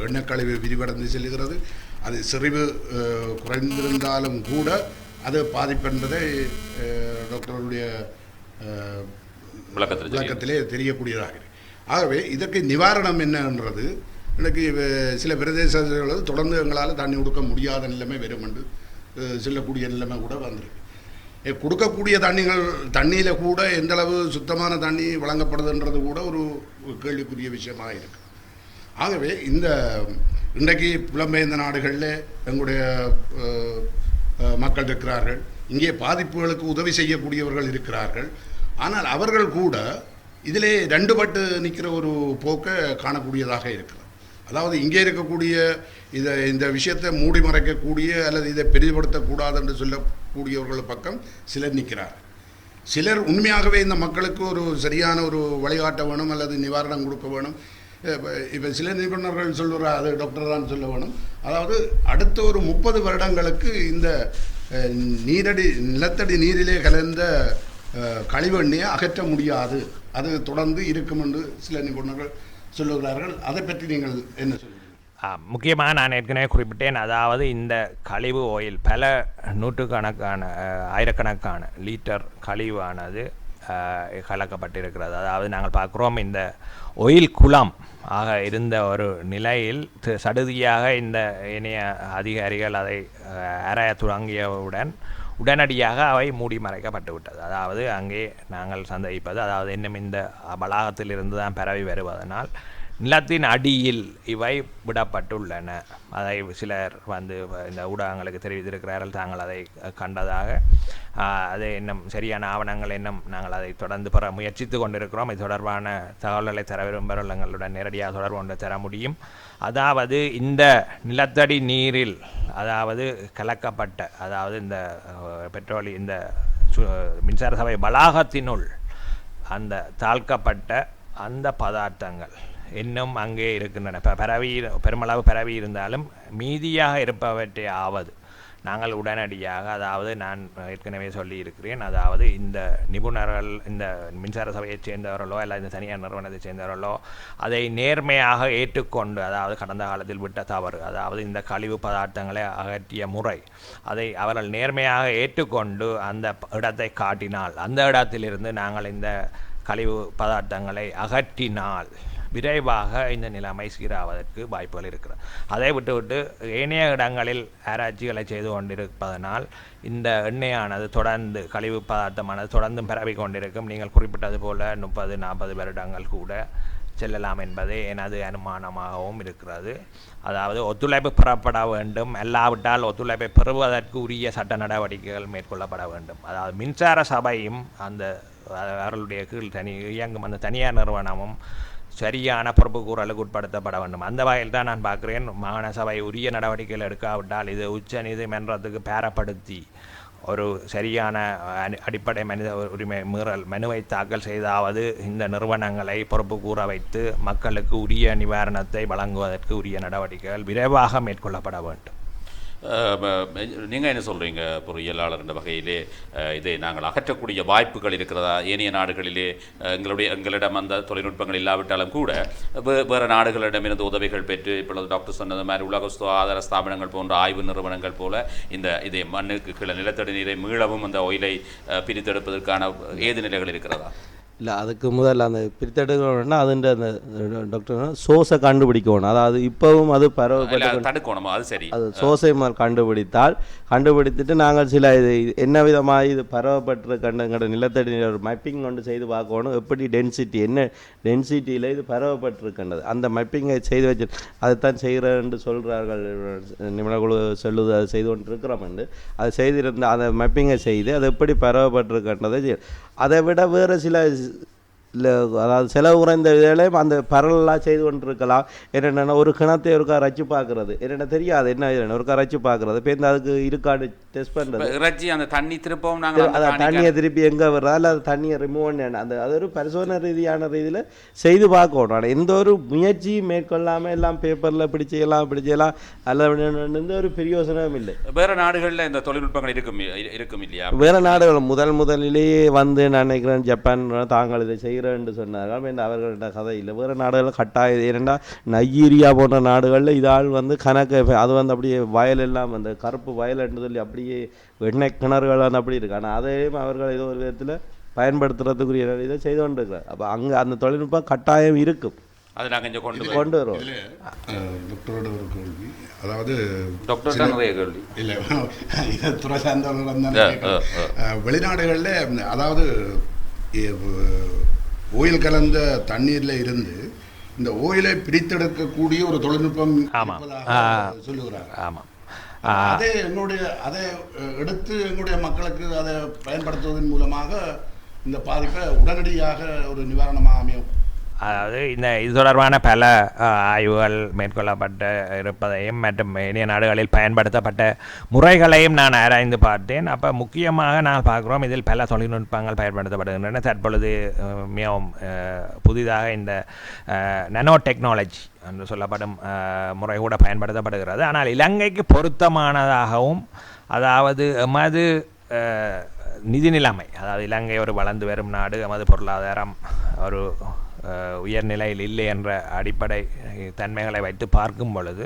எண்ணக்கழிவு விரிவடைந்து செல்கிறது. அது செறிவு குறைந்திருந்தாலும் கூட அது பாதிப்பு என்பதை டாக்டருடைய விளக்கத்திலே தெரியக்கூடியதாக. ஆகவே இதற்கு நிவாரணம் என்னன்றது எனக்கு சில பிரதேசங்கள் தொடர்ந்து எங்களால் தண்ணி கொடுக்க முடியாத நிலைமை வரும் என்று செல்லக்கூடிய நிலைமை கூட வந்திருக்கு. கொடுக்கக்கூடிய தண்ணியில் கூட எந்தளவு சுத்தமான தண்ணி வழங்கப்படுதுன்றது கூட ஒரு கேள்விக்குரிய விஷயமாக இருக்குது. ஆகவே இன்றைக்கு புலம்பெயர்ந்த நாடுகளில் எங்களுடைய மக்கள் இருக்கிறார்கள், இங்கே பாதிப்புகளுக்கு உதவி செய்யக்கூடியவர்கள் இருக்கிறார்கள். ஆனால் அவர்கள் கூட இதிலே ரெண்டுபட்டு நிற்கிற ஒரு போக்கை காணக்கூடியதாக இருக்கிறது. அதாவது இங்கே இருக்கக்கூடிய இந்த விஷயத்தை மூடி மறைக்கக்கூடிய அல்லது இதை பெரிதுபடுத்தக்கூடாது என்று சொல்லக்கூடியவர்கள் பக்கம் சிலர் நிற்கிறார்கள். சிலர் உண்மையாகவே இந்த மக்களுக்கு ஒரு சரியான ஒரு வழிகாட்ட வேணும் அல்லது நிவாரணம் கொடுக்க வேணும். இப்போ சில நிபுணர்கள் சொல்லுற அது டாக்டர் தான் சொல்ல வேணும். அதாவது அடுத்த ஒரு 30 வருடங்களுக்கு இந்த நிலத்தடி நீரிலே கலந்த கழிவெண்ணியை அகற்ற முடியாது, அது தொடர்ந்து இருக்கும் என்று சில நிபுணர்கள் சொல்லுகிறார்கள். அதை பற்றி நீங்கள் என்ன சொல்லுங்கள்? முக்கியமாக நான் ஏற்கனவே குறிப்பிட்டேன், அதாவது இந்த கழிவு ஆயில் பல நூற்றுக்கணக்கான ஆயிரக்கணக்கான லிட்டர் கழிவானது கலக்கப்பட்டிருக்கிறது. அதாவது நாங்கள் பார்க்குறோம், இந்த ஒயில் குளம் ஆக இருந்த ஒரு நிலையில் சடுதியாக இந்த இணைய அதிகாரிகள் அதை ஆராய தொடங்கியவுடன் உடனடியாக அவை மூடி மறைக்கப்பட்டு விட்டது. அதாவது அங்கே நாங்கள் சந்தேகிப்பது, அதாவது இன்னும் இந்த வளாகத்திலிருந்து தான் பரவி வருவதனால் நிலத்தின் அடியில் இவை விடப்பட்டுள்ளன. அதை சிலர் இந்த ஊடகங்களுக்கு தெரிவித்திருக்கிறார்கள். தாங்கள் அதை கண்டதாக. அது இன்னும் சரியான ஆவணங்கள் இன்னும் நாங்கள் அதை தொடர்ந்து பெற முயற்சித்து கொண்டிருக்கிறோம். இது தொடர்பான தகவல்களை தர விரும்புகிறவர்களுடன் நேரடியாக தொடர்பு கொண்டு தர முடியும். அதாவது இந்த நிலத்தடி நீரில் கலக்கப்பட்ட இந்த பெட்ரோலி இந்த மின்சார சபை வளாகத்தினுள் அந்த தாழ்க்கப்பட்ட அந்த பதார்த்தங்கள் இன்னும் அங்கே இருக்கின்றன. பெருமளவு பரவி இருந்தாலும் மீதியாக இருப்பவற்றையாவது நாங்கள் உடனடியாக நான் ஏற்கனவே சொல்லியிருக்கிறேன், இந்த நிபுணர்கள் இந்த மின்சார சபையைச் சேர்ந்தவர்களோ அல்லது இந்த தனியார் நிறுவனத்தைச் சேர்ந்தவர்களோ அதை நேர்மையாக ஏற்றுக்கொண்டு, கடந்த காலத்தில் விட்ட தவறு, இந்த கழிவு பதார்த்தங்களை அகற்றிய முறை, அதை அவர்கள் நேர்மையாக ஏற்றுக்கொண்டு அந்த இடத்தை காட்டினால், அந்த இடத்திலிருந்து நாங்கள் இந்த கழிவு பதார்த்தங்களை அகற்றினால் விரைவாக இந்த நிலைமை சீராவதற்கு வாய்ப்புகள் இருக்கிறது. அதை விட்டுவிட்டு ஏனைய இடங்களில் ஆராய்ச்சிகளை செய்து கொண்டிருப்பதனால் இந்த எண்ணெயானது தொடர்ந்து கழிவு பதார்த்தமானது தொடர்ந்தும் பரவி கொண்டிருக்கும். நீங்கள் குறிப்பிட்டது போல 30-40 வருடங்கள் கூட செல்லலாம் என்பதே எனது அனுமானமாகவும் இருக்கிறது. ஒத்துழைப்பு பெறப்பட வேண்டும். அல்லாவிட்டால் ஒத்துழைப்பை பெறுவதற்கு உரிய சட்ட நடவடிக்கைகள் மேற்கொள்ளப்பட வேண்டும். மின்சார சபையும் அவர்களுடைய கீழ் இயங்கும் அந்த தனியார் நிறுவனமும் சரியான பொறுப்பு கூறலுக்கு உட்படுத்தப்பட வேண்டும். அந்த வகையில் தான் நான் பார்க்கிறேன். மாகாண சபை உரிய நடவடிக்கைகள் எடுக்காவிட்டால் இது உச்ச நீதிமன்றத்துக்கு பேரப்படுத்தி ஒரு சரியான அடிப்படை மனித உரிமை மீறல் மனுவை தாக்கல் செய்தாவது இந்த நிறுவனங்களை பொறுப்பு கூற வைத்து மக்களுக்கு உரிய நிவாரணத்தை வழங்குவதற்கு உரிய நடவடிக்கைகள் விரைவாக மேற்கொள்ளப்பட வேண்டும். நீங்கள் என்ன சொல்கிறீங்க பொறியியலாளர் என்ற வகையிலே இதை நாங்கள் அகற்றக்கூடிய வாய்ப்புகள் இருக்கிறதா? ஏனைய நாடுகளிலே எங்களிடம் அந்த தொழில்நுட்பங்கள் இல்லாவிட்டாலும் கூட வேறு நாடுகளிடமிருந்து உதவிகள் பெற்று இப்பொழுது டாக்டர் சொன்னது மாதிரி உலக சுகாதார ஸ்தாபனங்கள் போன்ற ஆய்வு நிறுவனங்கள் போல இதை மண்ணுக்கு கீழே நிலத்தடி நீரை மீளவும் அந்த ஒயிலை பிரித்தெடுப்பதற்கான ஏது நிலைகள் இருக்கிறதா? இல்லை, அதுக்கு முதல்ல அந்த பிரித்தெடுக்கணும்னா அதுன்ற அந்த டாக்டர் சோஸை கண்டுபிடிக்கணும். இப்போவும் அது தடுக்கணும். அது சரி, அது சோஸை கண்டுபிடித்துட்டு நாங்கள் சில இது என்ன விதமாக இது பரவப்பட்டிருக்கின்ற நிலத்தடி நீர் மேப்பிங் கொண்டு செய்து பார்க்கணும். எப்படி டென்சிட்டி என்ன டென்சிட்டியில் இது பரவப்பட்டிருக்கின்றது அந்த மேப்பிங்கை செய்து வச்சு அதைத்தான் செய்கிறேன்னு சொல்கிறார்கள். நிபுணக்குழு சொல்லுது அது செய்து கொண்டு இருக்கிறோம் என்று அதை செய்திருந்த அந்த மேப்பிங்கை செய்து அது எப்படி பரவப்பட்டிருக்கின்றதை அதை விட வேறு சில இல்லை, செலவு குறைந்த வேலையும் அந்த பரவலாக செய்து கொண்டிருக்கலாம். என்னென்னா ஒரு கிணத்தை ஒருக்கா ரச்சு பார்க்குறது என்னென்ன தெரியாது, என்ன ஒருக்கா ரச்சு பார்க்குறது இப்போ அதுக்கு இருக்காடு டெஸ்ட் பண்ணுறது, அந்த தண்ணி திருப்பவும் நாங்கள் தண்ணியை திருப்பி எங்கே வர்றா இல்லை அது தண்ணியை ரிமூவ் பண்ண அது ஒரு பரிசோதனை ரீதியான ரீதியில் செய்து பார்க்கணும். ஆனால் எந்த ஒரு முயற்சியும் மேற்கொள்ளாமல் எல்லாம் பேப்பரில் இப்படி செய்யலாம் அல்ல ஒரு பிரயோசனமும் இல்லை. வேறு நாடுகளில் இந்த தொழில்நுட்பங்கள் இருக்கும் இல்லையா? வேறு நாடுகள் முதலிலேயே நான் நினைக்கிறேன் ஜப்பான் தாங்கள் இதை என்று சொன்னார்கள். அவர்களோட கதை இல்லை. வேறு நாடுகளில் கட்டாயம் ஏனென்றா நைஜீரியா போன்ற நாடுகளில் இதால் கணக்கு அது அப்படியே வயல் எல்லாம் அந்த கருப்பு வயல் என்று சொல்லி அப்படியே எண்ணெய் கிணறுகள் அப்படி இருக்கு. ஆனால் அதையும் அவர்கள் ஏதோ ஒரு விதத்தில் பயன்படுத்துறதுக்குரிய இதை செய்து கொண்டிருக்கிறார். அப்போ அங்கே அந்த தொழில்நுட்பம் கட்டாயம் இருக்கும். அதை நாங்கள் கொண்டு வருவோம். டாக்டரோட ஒரு கேள்வி, அதாவது டாக்டர் தான் நிறைய கேள்வி இல்லை துறை சார்ந்தவர்கள் வெளிநாடுகளில் அதாவது ஓயில் கலந்த தண்ணீரில் இருந்து இந்த ஓயிலை பிரித்தெடுக்கக்கூடிய ஒரு தொழில்நுட்பம் சொல்லுகிறார். ஆமாம், அதை எடுத்து எங்களுடைய மக்களுக்கு அதை பயன்படுத்துவதன் மூலமாக இந்த பாதிப்பை உடனடியாக ஒரு நிவாரணமாக அமையும். இது தொடர்பான பல ஆய்வுகள் மேற்கொள்ளப்பட்டு இருப்பதையும் மற்றும் இந்திய நாடுகளில் பயன்படுத்தப்பட்ட முறைகளையும் நான் ஆராய்ந்து பார்த்தேன். அப்போ முக்கியமாக நான் பார்க்குறோம் இதில் பல தொழில்நுட்பங்கள் பயன்படுத்தப்படுகின்றன. தற்பொழுது மிகவும் புதிதாக இந்த நானோ டெக்னாலஜி என்று சொல்லப்படும் முறை கூட பயன்படுத்தப்படுகிறது. ஆனால் இலங்கைக்கு பொருத்தமானதாகவும் எமது நிதி நிலைமை, இலங்கை ஒரு வளர்ந்து வரும் நாடு, எமது பொருளாதாரம் ஒரு உயர்நிலையில் இல்லை என்ற அடிப்படை தன்மைகளை வைத்து பார்க்கும் பொழுது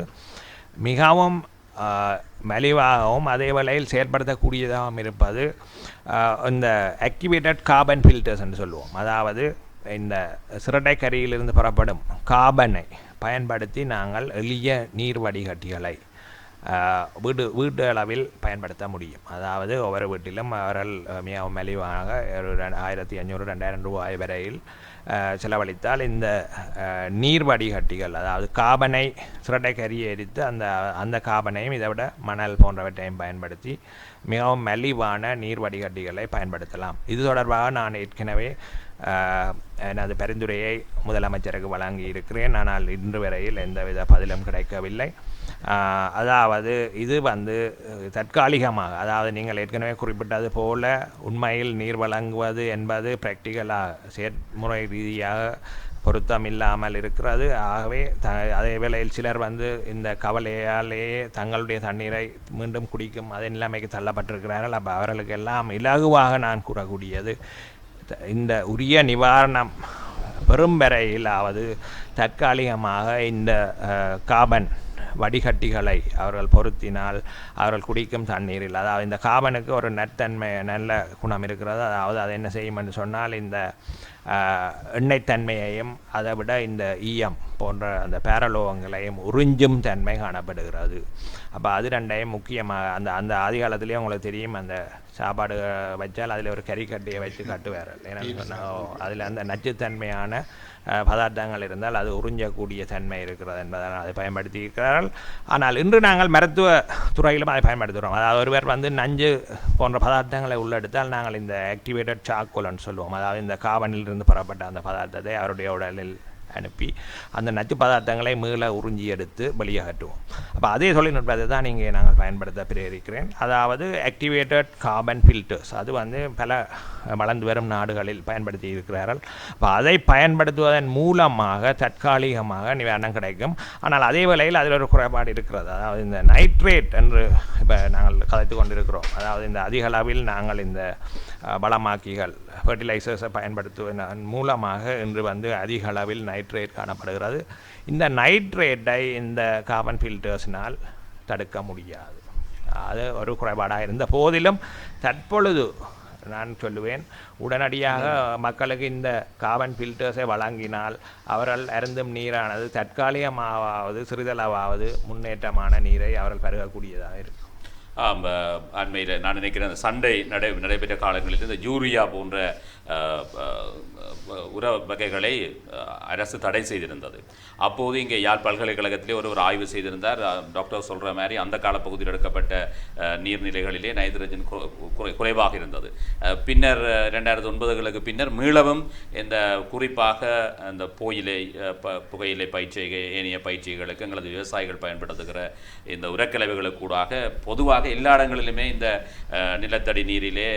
மிகவும் மலிவாகவும் அதே வேளையில் செயல்படுத்தக்கூடியதாகவும் இருப்பது இந்த ஆக்டிவேட்டட் கார்பன் ஃபில்டர்ஸ் என்று சொல்லுவோம். இந்த சிரட்டை கரியிலிருந்து புறப்படும் கார்பனை பயன்படுத்தி நாங்கள் எளிய நீர் வடிகட்டிகளை வீட்டு அளவில் பயன்படுத்த முடியும். அதாவது ஒவ்வொரு வீட்டிலும் அவர்கள் மிகவும் மலிவாக 1500-2000 ரூபாய் வரையில் செலவழித்தால் இந்த நீர் வடிகட்டிகள், அதாவது காபனை சுரட்டை கரியை எரித்து அந்த காபனையும் இதை விட மணல் போன்றவற்றையும் பயன்படுத்தி மிகவும் மலிவான நீர் வடிகட்டிகளை பயன்படுத்தலாம். இது தொடர்பாக நான் ஏற்கனவே எனது பரிந்துரையை முதலமைச்சருக்கு வழங்கி இருக்கிறேன். ஆனால் இன்று வரையில் எந்தவித பதிலும் கிடைக்கவில்லை. அதாவது இது தற்காலிகமாக, அதாவது நீங்கள் ஏற்கனவே குறிப்பிட்டது போல உண்மையில் நீர் வழங்குவது என்பது பிராக்டிக்கலாக செயற்முறை ரீதியாக பொருத்தம் இல்லாமல் இருக்கிறது. ஆகவே அதே வேளையில் சிலர் இந்த கவலையாலேயே தங்களுடைய தண்ணீரை மீண்டும் குடிக்கும் அதே நிலைமைக்கு தள்ளப்பட்டிருக்கிறார்கள். அப்போ அவர்களுக்கெல்லாம் இலகுவாக நான் கூறக்கூடியது, இந்த உரிய நிவாரணம் பெரும் வரையிலாவது தற்காலிகமாக இந்த காபன் வடிகட்டிகளை அவர்கள் பொருத்தினால் அவர்கள் குடிக்கும் தண்ணீரில், அதாவது இந்த காபனுக்கு ஒரு நற்தன்மை நல்ல குணம் இருக்கிறது. அதாவது அது என்ன செய்யும் என்று சொன்னால் இந்த எண்ணெய்த்தன்மையையும் அதை விட இந்த ஈயம் போன்ற அந்த பேரலோகங்களையும் உறிஞ்சும் தன்மை காணப்படுகிறது. அப்போ அது ரெண்டையும் முக்கியமாக அந்த ஆதி காலத்துலேயே உங்களுக்கு தெரியும், அந்த சாப்பாடு வச்சால் அதில் ஒரு கறிக்கட்டியை வச்சு கட்டுவார்கள். ஏன்னா சொன்னால் அதில் அந்த நச்சுத்தன்மையான பதார்த்தங்கள் இருந்தால் அது உறிஞ்சக்கூடிய தன்மை இருக்கிறது என்பதால் அதை பயன்படுத்தி இருக்கிறார்கள். ஆனால் இன்று நாங்கள் மருத்துவ துறையிலும் அதை பயன்படுத்துகிறோம். அதாவது ஒருவர் நஞ்சு போன்ற பதார்த்தங்களை உள்ளெடுத்தால் நாங்கள் இந்த ஆக்டிவேட்டட் சார்கோல்னு சொல்லுவோம். அதாவது இந்த காபனிலிருந்து பெறப்பட்ட அந்த பதார்த்தத்தை அவருடைய உடலில் அனுப்பி அந்த நச்சு பதார்த்தங்களை மீள உறிஞ்சி எடுத்து வெளியகட்டுவோம். அப்போ அதே தொழில்நுட்பத்தை தான் இங்கே நாங்கள் பயன்படுத்த பிரேரிக்கிறேன். அதாவது ஆக்டிவேட்டட் கார்பன் ஃபில்டர்ஸ், அது பல வளர்ந்து வரும் நாடுகளில் பயன்படுத்தி இருக்கிறார்கள். அப்போ அதை பயன்படுத்துவதன் மூலமாக தற்காலிகமாக நிவாரணம் கிடைக்கும். ஆனால் அதே வேளையில் அதில் ஒரு குறைபாடு இருக்கிறது. அதாவது இந்த நைட்ரேட் என்று இப்போ நாங்கள் கதைத்து கொண்டிருக்கிறோம். அதாவது இந்த அதிக அளவில் நாங்கள் இந்த வளமாக்கிகள் ஃபர்டிலைசர்ஸை பயன்படுத்துவதன் மூலமாக இன்று அதிக அளவில் நைட்ரேட் காணப்படுகிறது. இந்த நைட்ரேட்டை இந்த கார்பன் ஃபில்டர்ஸினால் தடுக்க முடியாது. அது ஒரு குறைபாடாக இருந்த போதிலும் தற்பொழுது நான் சொல்லுவேன், உடனடியாக மக்களுக்கு இந்த கார்பன் ஃபில்டர்ஸை வழங்கினால் அவர்கள் அருந்தும் நீரானது தற்காலிகமாவது சிறிதளவாவது முன்னேற்றமான நீரை அவர்கள் பருகக்கூடியதாக இருக்கும். அண்மையில் நான் நினைக்கிறேன் அந்த சண்டை நடைபெற்ற காலங்களில் இந்த யூரியா போன்ற உர வகைகளை அரசு தடை செய்திருந்தது. அப்போது இங்கே யாழ் பல்கலைக்கழகத்திலே ஒரு ஆய்வு செய்திருந்தார். டாக்டர் சொல்கிற மாதிரி அந்த காலப்பகுதியில் எடுக்கப்பட்ட நீர்நிலைகளிலே நைட்ரஜன் குறைவாக இருந்தது. பின்னர் 2009களுக்கு பின்னர் மீளவும் இந்த குறிப்பாக இந்த புகையிலை பயிற்சிகை ஏனைய பயிற்சிகளுக்கு எங்களது விவசாயிகள் பயன்படுத்துகிற இந்த உரக்கலவைகளுக்கு கூடாக பொதுவாக எல்லா இடங்களிலுமே இந்த நிலத்தடி நீரிலே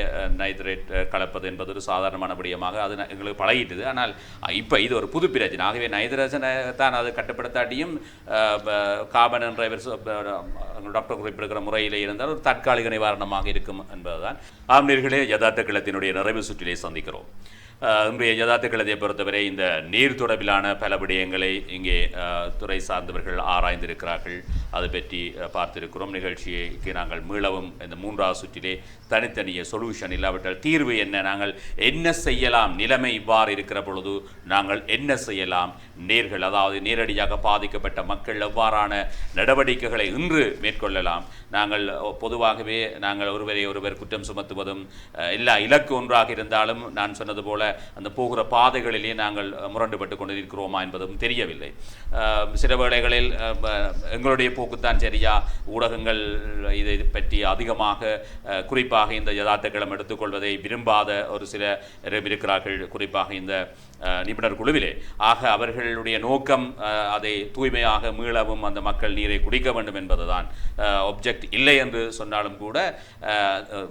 நைட்ரேட் கலப்பது என்பது ஒரு சாதாரணமான விடயமாக அது எங்களுக்கு பழகிட்டது. ஆனால் இப்போ இது ஒரு புது பிரச்சனை. ஆகவே நைட்ரஜனை தான் அது கட்டுப்படுத்தாட்டியும் கார்பன் என்ற டாக்டர் குறிப்பிடுகிற முறையிலே இருந்தால் ஒரு தற்காலிக நிவாரணமாக இருக்கும் என்பதுதான். ஆம்நீர்களே, யதார்த்த களத்தினுடைய நிறைவு சுற்றிலே சந்திக்கிறோம். இன்றைய யதார்த்த களத்தை பொறுத்தவரை இந்த நீர் தொடர்பிலான பல விடயங்களை இங்கே துறை சார்ந்தவர்கள் ஆராய்ந்திருக்கிறார்கள். அது பற்றி பார்த்திருக்கிறோம். நிகழ்ச்சிக்கு நாங்கள் மீளவும் இந்த 3வது சுற்றிலே தனித்தனிய சொல்யூஷன் இல்லாவிட்டால் தீர்வு என்ன, நாங்கள் என்ன செய்யலாம், நிலைமை இவ்வாறு இருக்கிற பொழுது நாங்கள் என்ன செய்யலாம், நேர்கள் அதாவது நேரடியாக பாதிக்கப்பட்ட மக்கள் எவ்வாறான நடவடிக்கைகளை இன்று மேற்கொள்ளலாம். நாங்கள் பொதுவாகவே நாங்கள் ஒருவர் குற்றம் சுமத்துவதும் எல்லா இலக்கு ஒன்றாக இருந்தாலும் நான் சொன்னது போல அந்த போகிற பாதைகளிலே நாங்கள் முரண்டுபட்டு கொண்டிருக்கிறோமா என்பதும் தெரியவில்லை. சில வேளைகளில் எங்களுடைய போக்குத்தான் சரியா, ஊடகங்கள் இதை பற்றி அதிகமாக குறிப்பாக இந்த யதார்த்த களம் எடுத்துக்கொள்வதை விரும்பாத ஒரு சிலர் இருக்கிறார்கள், குறிப்பாக இந்த நிபுணர் குழுவிலே. ஆக அவர்களுடைய நோக்கம் அதை தூய்மையாக மீளவும் அந்த மக்கள் நீரை குடிக்க வேண்டும் என்பதுதான். ஆப்ஜெக்ட் இல்லை என்று சொன்னாலும் கூட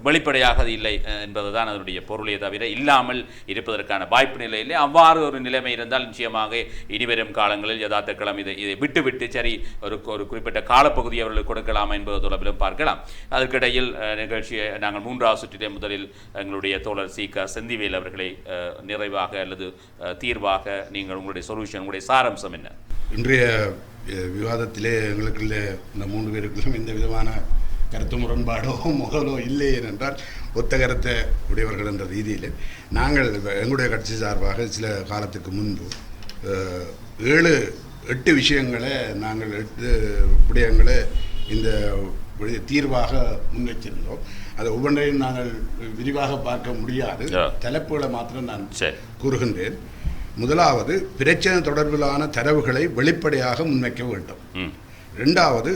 வெளிப்படையாக அது இல்லை என்பதுதான் அதனுடைய பொருளே தவிர இல்லாமல் இருப்பதற்கான வாய்ப்பு நிலையிலே அவ்வாறு ஒரு நிலைமை இருந்தால் நிச்சயமாக இனிவரும் காலங்களில் யதார்த்த களம் இதை விட்டு சரி ஒரு குறிப்பிட்ட காலப்பகுதி அவர்களுக்கு கொடுக்கலாம் என்பது தொடர்பிலும் பார்க்கலாம். அதற்கிடையில் நிகழ்ச்சியை நாங்கள் 3வது சுற்றிலே முதலில் எங்களுடைய தோழர் சீகா செந்திவேல் அவர்களை நிறைவாக அல்லது தீர்வாக நீங்கள் உங்களுடைய சொல்யூஷன், உங்களுடைய சாரம்சம் என்ன? இன்றைய விவாதத்திலே எங்களுக்குள்ள இந்த 3 பேருக்குள்ளும் எந்த விதமான கருத்து முரண்பாடோ முகலோ இல்லை ஏனென்றால் ஒத்த கருத்தை உடையவர்கள் என்ற ரீதியில் நாங்கள் எங்களுடைய கட்சி சார்பாக சில காலத்துக்கு முன்பு 7-8 விஷயங்களை நாங்கள் 8 விடயங்களை இந்த தீர்வாக முன்வைச்சிருந்தோம். அதை ஒவ்வொன்றையும் நாங்கள் விரிவாக பார்க்க முடியாது, தலைப்புகளை மாத்திரம் நான் கூறுகின்றேன். முதலாவது, பிரச்சனை தொடர்பிலான தரவுகளை வெளிப்படையாக முன்வைக்க வேண்டும். இரண்டாவது,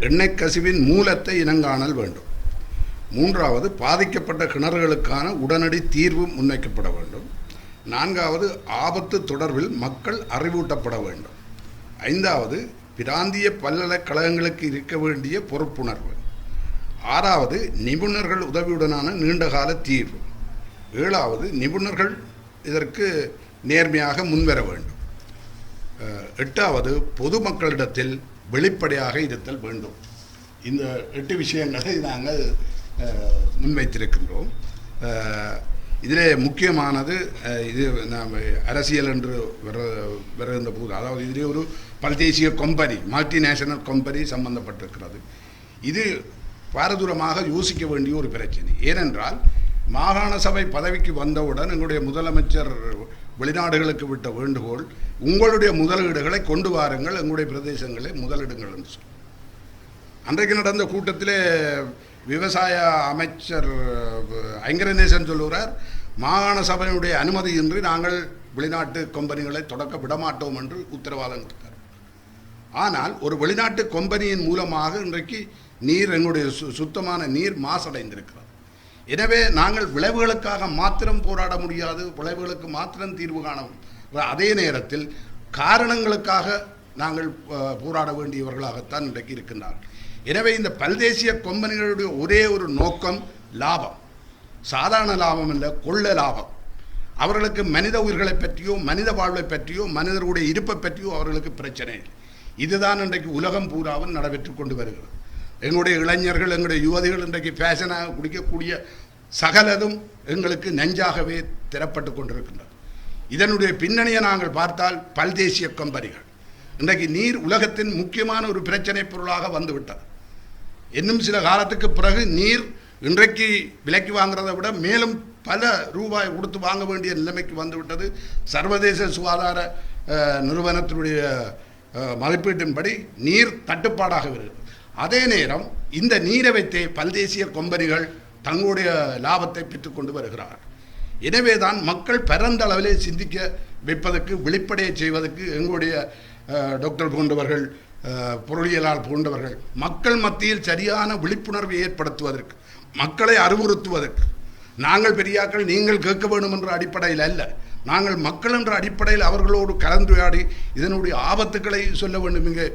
எண்ணெய் கசிவின் மூலத்தை இனங்காணல் வேண்டும். மூன்றாவது, பாதிக்கப்பட்ட கிணறுகளுக்கான உடனடி தீர்வு முன்வைக்கப்பட வேண்டும். நான்காவது, ஆபத்து தொடர்பில் மக்கள் அறிவூட்டப்பட வேண்டும். ஐந்தாவது, பிராந்திய பல்கலைக்கழகங்களுக்கு இருக்க வேண்டிய பொறுப்புணர்வு. ஆறாவது, நிபுணர்கள் உதவியுடனான நீண்டகால தீர்வு. ஏழாவது, நிபுணர்கள் இதற்கு நேர்மையாக முன்வர வேண்டும். எட்டாவது, பொதுமக்களிடத்தில் வெளிப்படையாக இருத்தல் வேண்டும். இந்த 8 விஷயங்களை நாங்கள் முன்வைத்திருக்கின்றோம். இதிலே முக்கியமானது, இது நாம் அரசியல் என்று வருகின்ற போது, அதாவது இதிலே ஒரு பல்தேசிய கம்பெனி, மல்டிநேஷனல் கம்பெனி சம்பந்தப்பட்டிருக்கிறது. இது பாரதூரமாக யோசிக்க வேண்டிய ஒரு பிரச்சனை. ஏனென்றால் மாகாண சபை பதவிக்கு வந்தவுடன் எங்களுடைய முதலமைச்சர் வெளிநாடுகளுக்கு விட்ட வேண்டுகோள், உங்களுடைய முதலீடுகளை கொண்டு வாருங்கள், எங்களுடைய பிரதேசங்களை முதலிடுங்கள் என்று சொல்லி. அன்றைக்கு நடந்த கூட்டத்திலே விவசாய அமைச்சர் ஐங்கரநேசன் சொல்லுகிறார், மாகாண சபையினுடைய அனுமதியின்றி நாங்கள் வெளிநாட்டு கம்பெனிகளை தொடக்க விடமாட்டோம் என்று உத்தரவாதம் கொடுத்தார். ஆனால் ஒரு வெளிநாட்டு கம்பெனியின் மூலமாக இன்றைக்கு நீர், எங்களுடைய சுத்தமான நீர் மாசடைந்திருக்கிறது. எனவே நாங்கள் விளைவுகளுக்காக மாத்திரம் போராட முடியாது, விளைவுகளுக்கு மாத்திரம் தீர்வு காண, அதே நேரத்தில் காரணங்களுக்காக நாங்கள் போராட வேண்டியவர்களாகத்தான் இன்றைக்கு இருக்கின்றார்கள். எனவே இந்த பல்தேசிய கம்பெனிகளுடைய ஒரே ஒரு நோக்கம் லாபம், சாதாரண லாபம் இல்லை, கொள்ள லாபம். அவர்களுக்கு மனித உயிர்களை பற்றியோ மனித வாழ்வை பற்றியோ மனிதர்களுடைய இருப்பை பற்றியோ அவர்களுக்கு பிரச்சனை இல்லை. இதுதான் இன்றைக்கு உலகம் பூராவும் நடைபெற்று கொண்டு வருகிறது. எங்களுடைய இளைஞர்கள், எங்களுடைய யுவதிகள் இன்றைக்கு ஃபேஷனாக குடிக்கக்கூடிய சகலதும் எங்களுக்கு நெஞ்சாகவே திறப்பட்டு கொண்டிருக்கின்றது. இதனுடைய பின்னணியை நாங்கள் பார்த்தால் பல்தேசிய கம்பெனிகள். இன்றைக்கு நீர் உலகத்தின் முக்கியமான ஒரு பிரச்சனை பொருளாக வந்துவிட்டது. இன்னும் சில காலத்துக்கு பிறகு நீர் இன்றைக்கு விலைக்கு வாங்குறதை விட மேலும் பல ரூபாய் கொடுத்து வாங்க வேண்டிய நிலைமைக்கு வந்துவிட்டது. சர்வதேச சுகாதார நிறுவனத்தினுடைய மதிப்பீட்டின்படி நீர் தட்டுப்பாடாக வருகிறது. அதே நேரம் இந்த நீரை வைத்தே பல்தேசிய கம்பெனிகள் தங்களுடைய லாபத்தை பெற்றுக்கொண்டு வருகிறார்கள். எனவே தான் மக்கள் பரந்த அளவிலே சிந்திக்க வைப்பதற்கு, வெளிப்படையை செய்வதற்கு எங்களுடைய டாக்டர் போன்றவர்கள், பொருளியலால் போன்றவர்கள் மக்கள் மத்தியில் சரியான விழிப்புணர்வை ஏற்படுத்துவதற்கு, மக்களை அறிவுறுத்துவதற்கு, நாங்கள் பெரியாக்கள் நீங்கள் கேட்க வேண்டும் என்ற அடிப்படையில் அல்ல, நாங்கள் மக்கள் என்ற அடிப்படையில் அவர்களோடு கலந்துரையாடி இதனுடைய ஆபத்துக்களை சொல்ல வேண்டும். இங்கே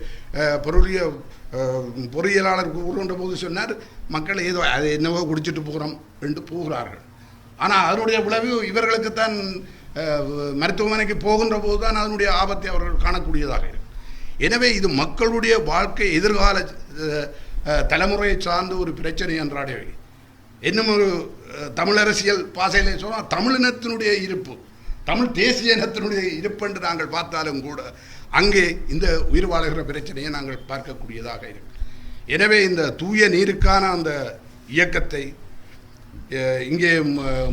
பொறியியலாளர் கூறுகின்ற போது சொன்னார், மக்கள் ஏதோ அதை என்னவோ குடிச்சிட்டு போகிறோம் என்று போகிறார்கள். ஆனால் அதனுடைய விளைவு இவர்களுக்குத்தான் மருத்துவமனைக்கு போகின்ற போது தான் அதனுடைய ஆபத்தை அவர்கள் காணக்கூடியதாக இருக்கும். எனவே இது மக்களுடைய வாழ்க்கை, எதிர்கால தலைமுறையை சார்ந்த ஒரு பிரச்சனை என்றாடவே. இன்னும் ஒரு தமிழ் அரசியல் பாசையிலே சொன்னால் தமிழினத்தினுடைய இருப்பு, தமிழ் தேசிய இனத்தினுடைய இருப்பு என்று நாங்கள் பார்த்தாலும் கூட அங்கே இந்த உயிர் வாழ்கிற பிரச்சனையை நாங்கள் பார்க்கக்கூடியதாக இருக்கு. எனவே இந்த தூய நீருக்கான அந்த இயக்கத்தை இங்கே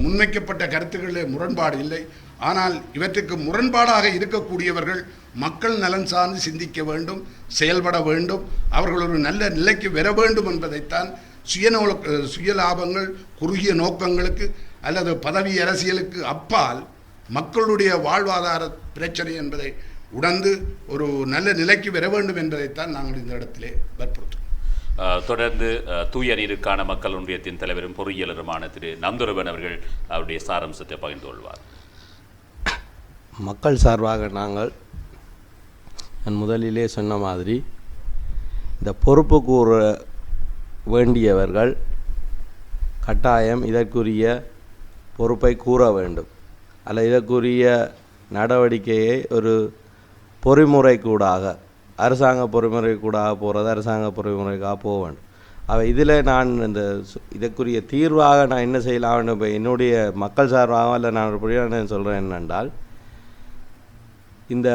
முன்வைக்கப்பட்ட கருத்துக்களிலே முரண்பாடு இல்லை. ஆனால் இவற்றுக்கு முரண்பாடாக இருக்கக்கூடியவர்கள் மக்கள் நலன் சார்ந்து சிந்திக்க வேண்டும், செயல்பட வேண்டும், அவர்கள் ஒரு நல்ல நிலைக்கு வர வேண்டும் என்பதைத்தான் சுய லாபங்கள், குறுகிய நோக்கங்களுக்கு அல்லது பதவி அரசியலுக்கு அப்பால் மக்களுடைய வாழ்வாதார பிரச்சனை என்பதை உணர்ந்து ஒரு நல்ல நிலைக்கு வர வேண்டும் என்பதைத்தான் நாங்கள் இந்த இடத்திலே வற்புறுத்துகிறோம். தொடர்ந்து தூய நீருக்கான மக்கள் ஒன்றியத்தின் தலைவரும் பொறியியலருமான திரு நந்துருவன் அவர்கள் அவருடைய சாராம்சத்தை பகிர்ந்து கொள்வார். மக்கள் சார்பாக நாங்கள் நான் முதலிலே சொன்ன மாதிரி இந்த பொறுப்பு கூற வேண்டியவர்கள் கட்டாயம் இதற்குரிய பொறுப்பை கூற வேண்டும். அல்ல இதற்குரிய நடவடிக்கையை ஒரு பொறிமுறைக்கூடாக, அரசாங்க பொறிமுறைக்கூடாக போகிறது, அரசாங்க பொறிமுறைக்காக போக வேண்டும். இதில் நான் இந்த இதற்குரிய தீர்வாக நான் என்ன செய்யலாம், இப்போ என்னுடைய மக்கள் சார்பாக இல்லை நான் ஒரு சொல்கிறேன் என்னென்றால், இந்த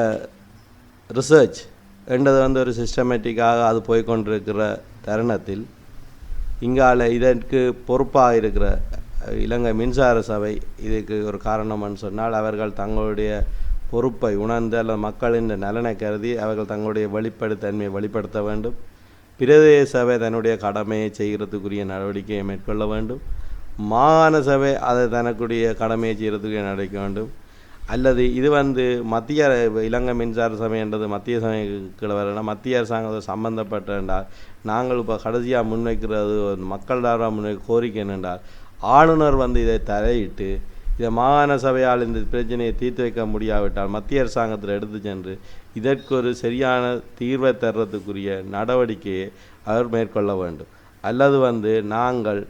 ரிசர்ச் என்றது ஒரு சிஸ்டமேட்டிக்காக அது போய்கொண்டிருக்கிற தருணத்தில் இங்கால இதற்கு பொறுப்பாக இருக்கிற இலங்கை மின்சார சபை இதுக்கு ஒரு காரணம்னு சொன்னால், அவர்கள் தங்களுடைய பொறுப்பை உணர்ந்து அல்லது மக்களின் நலனை கருதி அவர்கள் தங்களுடைய வெளிப்படுத்தன்மையை வெளிப்படுத்த வேண்டும். பிரதேச சபை தன்னுடைய கடமையை செய்கிறதுக்குரிய நடவடிக்கையை மேற்கொள்ள வேண்டும். மாகாண சபை அதை தனக்குரிய கடமையை செய்கிறதுக்குரிய நடவடிக்கை வேண்டும். அல்லது இது மத்திய இலங்கை மின்சார சபை என்றது மத்திய சபைக்கு வரனா மத்திய அரசாங்கம் சம்பந்தப்பட்ட என்றால் நாங்கள் இப்போ கடைசியாக முன்வைக்கிறது மக்களால் முன்வைக்க கோரிக்கை என்னென்றால் ஆளுநர் இதை தலையிட்டு இதை மாகாண சபையால் இந்த பிரச்சனையை தீர்த்து வைக்க முடியாவிட்டால் மத்திய அரசாங்கத்தில் எடுத்து சென்று இதற்கு ஒரு சரியான தீர்வை தர்றதுக்குரிய நடவடிக்கையை அவர் மேற்கொள்ள வேண்டும். அல்லது நாங்கள்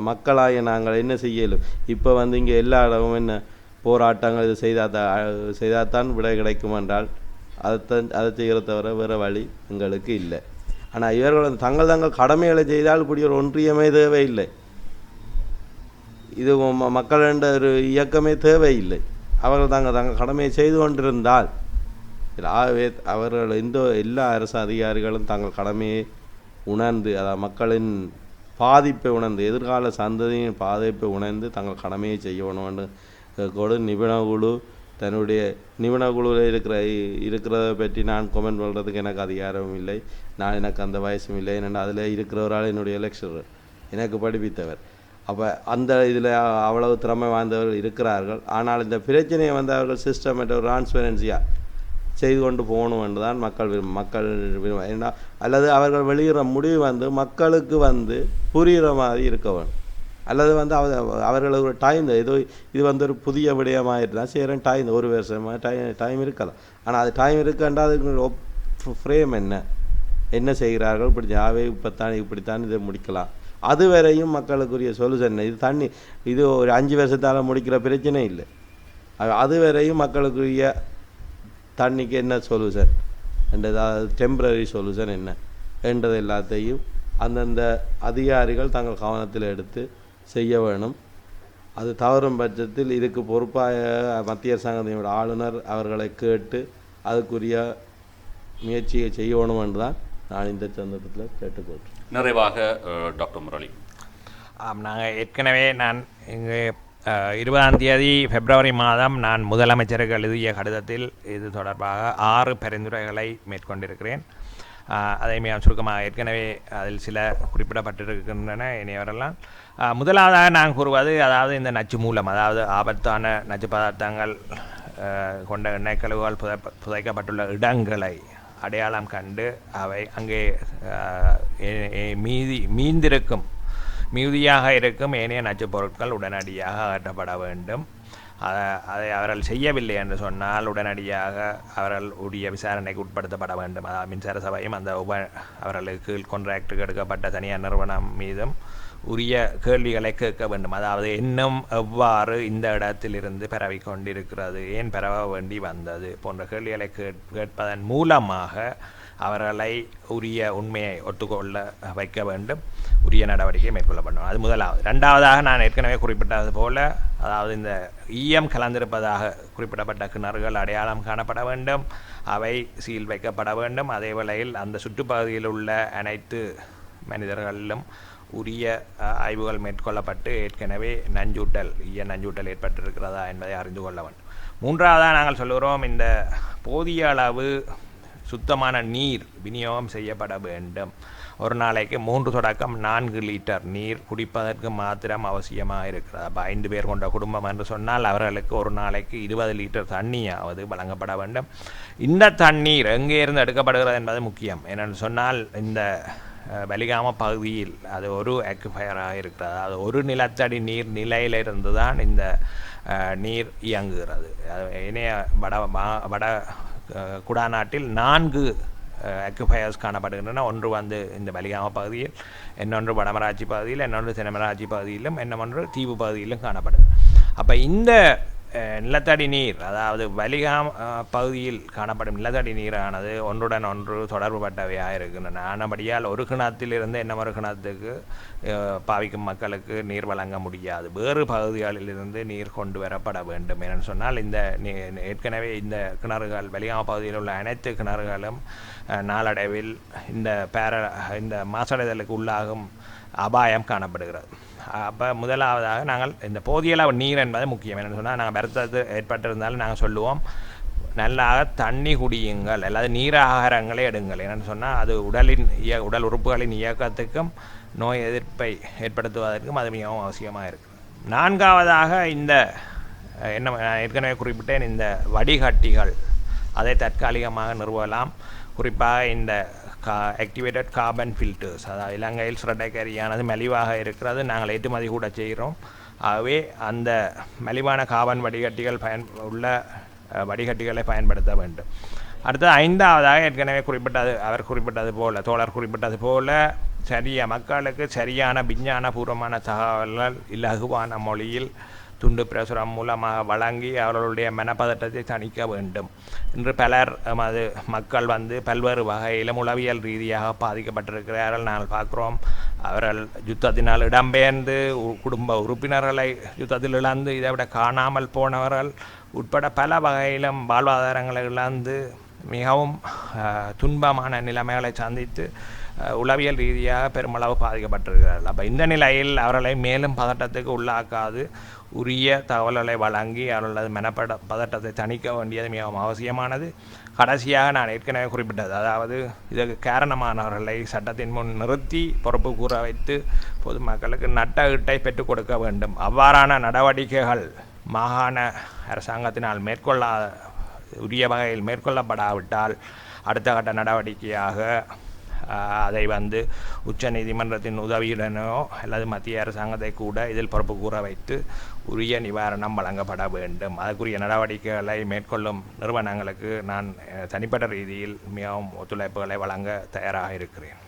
மக்களாகிய நாங்கள் என்ன செய்யலும் இப்போ இங்கே எல்லா இடமும் என்ன போராட்டங்கள் இது செய்தால்தான் விடை கிடைக்கும் என்றால் அதை செய்கிறத தவிர வேறு வழி எங்களுக்கு இல்லை. ஆனால் இவர்கள் தங்கள் கடமைகளை செய்தால் இப்படி ஒரு ஒன்றியமே தேவையில்லை. இது மக்களிட ஒரு இயக்கமே தேவையில்லை. அவர்கள் தங்கள் கடமையை செய்து கொண்டிருந்தால் ஆகவே அவர்கள் எல்லா அரசு அதிகாரிகளும் தங்கள் கடமையை உணர்ந்து அதாவது மக்களின் பாதிப்பை உணர்ந்து எதிர்கால சந்ததியின் பாதிப்பை உணர்ந்து தங்கள் கடமையை செய்யணும்னு கூட நிபுணகுழு தன்னுடைய நிபுணகுழுவில் இருக்கிறத பற்றி நான் கமெண்ட் பண்ணுறதுக்கு எனக்கு அதிகாரமும் இல்லை. எனக்கு அந்த வயசும் இல்லை. ஏன்னா அதில் இருக்கிறவரால் என்னுடைய லெக்சரர் எனக்கு படிப்பித்தவர். அப்போ அந்த இதில் அவ்வளவு திறமை வாய்ந்தவர்கள் இருக்கிறார்கள். ஆனால் இந்த பிரச்சனையை அவர்கள் சிஸ்டமேட்டிக் டிரான்ஸ்பரன்சியாக செய்து கொண்டு போகணும் என்று தான் மக்கள் விரும்ப ஏன்னா அல்லது அவர்கள் வெளியிடுற முடிவு மக்களுக்கு புரிகிற மாதிரி இருக்க வேணும். அல்லது அவர்களுக்கு ஒரு டைம் இது ஒரு புதிய விடயமாகிட்டுனா செய்கிறேன் டைம் ஒரு வருஷமாக டைம் இருக்கலாம். ஆனால் அது டைம் இருக்குன்றா அதுக்கு ஃப்ரேம் என்ன செய்கிறார்கள் இப்படி ஜாவே இப்படித்தான் இதை முடிக்கலாம். அதுவரையும் மக்களுக்குரிய சொல்யூஷன் இது ஒரு 5 வருஷத்தால் முடிக்கிற பிரச்சனை இல்லை. அதுவரையும் மக்களுக்குரிய தண்ணிக்கு என்ன சொல்யூஷன் என்றதாவது டெம்பரரி சொல்யூஷன் என்ன என்றது எல்லாத்தையும் அந்தந்த அதிகாரிகள் தங்கள் கவனத்தில் எடுத்து செய்ய வேணும். அது தவறும் பட்சத்தில் இதுக்கு பொறுப்பாக மத்திய அரசாங்கத்தினோட ஆளுநர் அவர்களை கேட்டு அதுக்குரிய முயற்சியை செய்யணும் என்று தான் நான் இந்த சந்தர்ப்பத்தில் கேட்டுக்கொள்கிறேன். நிறைவாக டாக்டர் முரளி. நாங்கள் ஏற்கனவே நான் இங்கே 20ஆம் தேதி பிப்ரவரி மாதம் நான் முதலமைச்சருக்கு எழுதிய கடிதத்தில் இது தொடர்பாக 6 பரிந்துரைகளை மேற்கொண்டிருக்கிறேன். அதை மிக சுருக்கமாக ஏற்கனவே அதில் சில குறிப்பிடப்பட்டிருக்கின்றன. இனியவரெல்லாம் முதலாவதாக நான் கூறுவது அதாவது இந்த நச்சு மூலம் அதாவது ஆபத்தான நச்சு பதார்த்தங்கள் கொண்ட எண்ணெய் கழிவுகள் புதைக்கப்பட்டுள்ள இடங்களை அடையாளம் கண்டு அவை அங்கே மிகுதியாக இருக்கும் ஏனைய நச்சுப் பொருட்கள் உடனடியாக அகற்றப்பட வேண்டும். அதை அவர்கள் செய்யவில்லை என்று சொன்னால் உடனடியாக அவர்கள் உரிய விசாரணைக்கு உட்படுத்தப்பட வேண்டும். அதாவது மின்சார சபையும் அந்த அவர்களுக்கு கீழ் கான்ட்ராக்டுக்கு எடுக்கப்பட்ட தனியார் நிறுவனம் மீதும் உரிய கேள்விகளை கேட்க வேண்டும். அதாவது இன்னும் எவ்வாறு இந்த இடத்திலிருந்து பரவி கொண்டிருக்கிறது, ஏன் பரவ வேண்டி வந்தது போன்ற கேள்விகளை கேட்பதன் மூலமாக அவர்களை உரிய உண்மையை ஒத்துக்கொள்ள வைக்க வேண்டும், உரிய நடவடிக்கை மேற்கொள்ளப்படும். அது முதலாவது. ரெண்டாவதாக நான் ஏற்கனவே குறிப்பிட்டது போல அதாவது இந்த ஈயம் கலந்திருப்பதாக குறிப்பிடப்பட்ட கிணறுகள் அடையாளம் காணப்பட வேண்டும், அவை சீல் வைக்கப்பட வேண்டும். அதே வேளையில் அந்த சுற்றுப்பகுதியில் உள்ள அனைத்து மனிதர்களிலும் உரிய ஆய்வுகள் மேற்கொள்ளப்பட்டு ஏற்கனவே ஈய நஞ்சூட்டல் ஏற்பட்டிருக்கிறதா என்பதை அறிந்து கொள்ள வேண்டும். மூன்றாவதாக நாங்கள் சொல்லுகிறோம் இந்த போதிய அளவு சுத்தமான நீர் விநியோகம் செய்யப்பட வேண்டும். ஒரு நாளைக்கு 3 தொடக்கம் 4 லிட்டர் நீர் குடிப்பதற்கு மாத்திரம் அவசியமாக இருக்கிறது. அப்போ 5 பேர் கொண்ட குடும்பம் என்று சொன்னால் அவர்களுக்கு ஒரு நாளைக்கு 20 லிட்டர் தண்ணியாவது வழங்கப்பட வேண்டும். இந்த தண்ணீர் எங்கே இருந்து எடுக்கப்படுகிறது என்பது முக்கியம். ஏனென்று சொன்னால் இந்த வலிகாம பகுதியில் அது ஒரு அக்விஃபயராக இருக்கிறது. அது ஒரு நிலத்தடி நீர் நிலையிலிருந்து தான் இந்த நீர் இயங்குகிறது. இணைய வட குடாநாட்டில் 4 அக்விஃபயர்ஸ் காணப்படுகின்றன. ஒன்று இந்த வலிகாம பகுதியில், இன்னொன்று வடமராட்சி பகுதியில், இன்னொன்று தென்மராட்சி பகுதியிலும், இன்னொன்று தீவு பகுதியிலும் காணப்படுது. அப்போ இந்த நிலத்தடி நீர் அதாவது வலிகாம் பகுதியில் காணப்படும் நிலத்தடி நீரானது ஒன்றுடன் ஒன்று தொடர்புபட்டவையாக இருக்கின்றன. ஆனபடியால் ஒரு கிணத்திலிருந்து இன்னொரு கிணத்துக்கு பாவிக்கும் மக்களுக்கு நீர் வழங்க முடியாது. வேறு பகுதிகளிலிருந்து நீர் கொண்டு வரப்பட வேண்டும். ஏன்னு சொன்னால் இந்த ஏற்கனவே இந்த கிணறுகள் வலிகாம பகுதியில் உள்ள அனைத்து கிணறுகளும் நாளடைவில் இந்த மாசடைதலுக்கு உள்ளாகும் அபாயம் காணப்படுகிறது. அப்போ முதலாவதாக நாங்கள் இந்த போதிய அளவு நீர் என்பது முக்கியம். என்னென்னு சொன்னால் நாங்கள் வருத்தத்து ஏற்பட்டிருந்தாலும் நாங்கள் சொல்லுவோம் நல்லாக தண்ணி குடியுங்கள் அல்லது நீர் ஆகாரங்களை எடுங்கள். என்னென்னு சொன்னால் அது உடல் உறுப்புகளின் இயக்கத்துக்கும் நோய் எதிர்ப்பை ஏற்படுத்துவதற்கும் அது மிகவும் அவசியமாக இருக்குது. 4ஆவதாக இந்த என்ன நான் ஏற்கனவே குறிப்பிட்டேன், இந்த வடிகட்டிகள் அதை தற்காலிகமாக நிறுவலாம். குறிப்பாக இந்த ஆக்டிவேட்டட் கார்பன் ஃபில்டர்ஸ், அதாவது இலங்கையில் சுரட்டைக்கரியானது மலிவாக இருக்கிறது, நாங்கள் ஏற்றுமதி கூட செய்கிறோம். ஆகவே அந்த மலிவான கார்பன் வடிகட்டிகள் உள்ள வடிகட்டிகளை பயன்படுத்த வேண்டும். அடுத்தது 5ஆவதாக ஏற்கனவே தோழர் குறிப்பிட்டது போல மக்களுக்கு சரியான விஞ்ஞானபூர்வமான தகவல்கள் இலகுவான மொழியில் துண்டு பிரசுரம் மூலமாக வழங்கி அவர்களுடைய மனப்பதட்டத்தை தணிக்க வேண்டும். இன்று பலர் மக்கள் பல்வேறு வகையிலும் உளவியல் ரீதியாக பாதிக்கப்பட்டிருக்கிறார்கள். நாங்கள் பார்க்குறோம், அவர்கள் யுத்தத்தினால் இடம்பெயர்ந்து குடும்ப உறுப்பினர்களை யுத்தத்தில் இழந்து, இதை விட காணாமல் போனவர்கள் உட்பட பல வகையிலும் வாழ்வாதாரங்களை இழந்து மிகவும் துன்பமான நிலைமைகளை சந்தித்து உளவியல் ரீதியாக பெருமளவு பாதிக்கப்பட்டிருக்கிறார்கள். அப்போ இந்த நிலையில் அவர்களை மேலும் பதட்டத்துக்கு உள்ளாக்காது உரிய தகவல்களை வழங்கி அவர்களது பதட்டத்தை தணிக்க வேண்டியது மிகவும் அவசியமானது. கடைசியாக நான் ஏற்கனவே குறிப்பிட்டது, அதாவது இதற்கு காரணமானவர்களை சட்டத்தின் முன் நிறுத்தி பொறுப்பு கூற வைத்து பொதுமக்களுக்கு நட்ட ஈட்டை பெற்றுக் கொடுக்க வேண்டும். அவ்வாறான நடவடிக்கைகள் மாகாண அரசாங்கத்தினால் உரிய வகையில் மேற்கொள்ளப்படாவிட்டால் அடுத்த கட்ட நடவடிக்கையாக அதை உச்ச நீதிமன்றத்தின் உதவியுடனோ அல்லது மத்திய அரசாங்கத்தை கூட இதில் பொறுப்பு கூற வைத்து உரிய நிவாரணம் வழங்கப்பட வேண்டும். அதற்குரிய நடவடிக்கைகளை மேற்கொள்ளும் நிறுவனங்களுக்கு நான் தனிப்பட்ட ரீதியில் மிகவும் ஒத்துழைப்புகளை வழங்க தயாராக இருக்கிறேன்.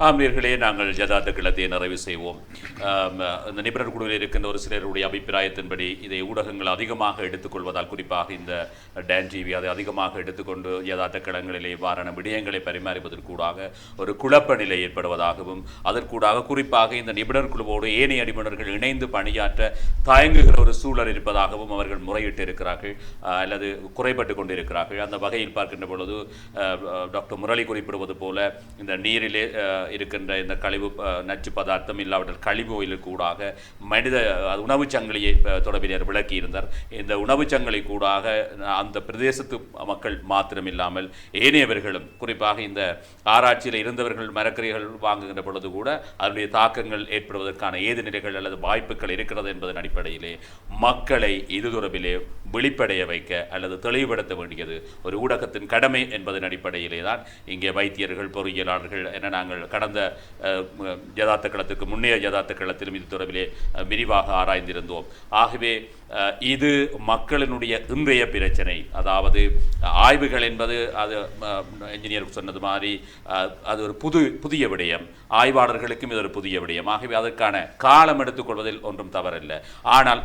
ஆம்பியர்களே, நாங்கள் யதார்த்த கிளத்தை நிறைவு செய்வோம். இந்த நிபுணர் குழுவில் இருக்கின்ற ஒரு சிலருடைய அபிப்பிராயத்தின்படி இதை ஊடகங்கள் அதிகமாக எடுத்துக்கொள்வதால், குறிப்பாக இந்த டான் டிவி அதை அதிகமாக எடுத்துக்கொண்டு யதார்த்த கிளங்களிலே இவ்வாறான விடயங்களை பரிமாறுவதற்கூடாக ஒரு குழப்ப நிலை ஏற்படுவதாகவும், அதற்கூடாக குறிப்பாக இந்த நிபுணர் குழுவோடு ஏனைய நிபுணர்கள் இணைந்து பணியாற்ற தயங்குகிற ஒரு சூழல் இருப்பதாகவும் அவர்கள் முறையிட்டு இருக்கிறார்கள் அல்லது குறைபட்டு கொண்டிருக்கிறார்கள். அந்த வகையில் பார்க்கின்ற பொழுது டாக்டர் முரளி குறிப்பிடுவது போல இந்த நீரிலே இருக்கின்ற இந்த கழிவு நச்சு பதார்த்தம் இல்லாவிட்டால் கழிவு ஓயிலுக்கு கூடாக மனித உணவு சங்கிலியை தொடர்பினர் விளக்கியிருந்தார். இந்த உணவு சங்கிலி கூடாக அந்த பிரதேசத்து மக்கள் மாத்திரமில்லாமல் ஏனையவர்களும், குறிப்பாக இந்த ஆராய்ச்சியில் இருந்தவர்கள் மரக்கறிகள் வாங்குகின்ற பொழுது கூட அதனுடைய தாக்கங்கள் ஏற்படுவதற்கான ஏது நிலைகள் அல்லது வாய்ப்புகள் இருக்கிறது என்பதன் அடிப்படையிலே மக்களை இது தொடர்பிலே விழிப்படைய வைக்க அல்லது தெளிவுபடுத்த வேண்டியது ஒரு ஊடகத்தின் கடமை என்பதன் அடிப்படையிலே தான் இங்கே வைத்தியர்கள், பொறியியலாளர்கள் என நாங்கள் கடந்த யதார்த்த களத்துக்கு முன்னைய யதார்த்த களத்திலும் இது தொடர்பிலே விரிவாக ஆராய்ந்திருந்தோம். ஆகவே இது மக்களினுடைய இன்றைய பிரச்சனை. அதாவது ஆய்வுகள் என்பது அது என்ஜினியர் சொன்னது மாதிரி அது ஒரு புதிய விடயம், ஆய்வாளர்களுக்கும் இது ஒரு புதிய விடயம். ஆகவே அதற்கான காலம் எடுத்துக்கொள்வதில் ஒன்றும் தவறில்லை. ஆனால்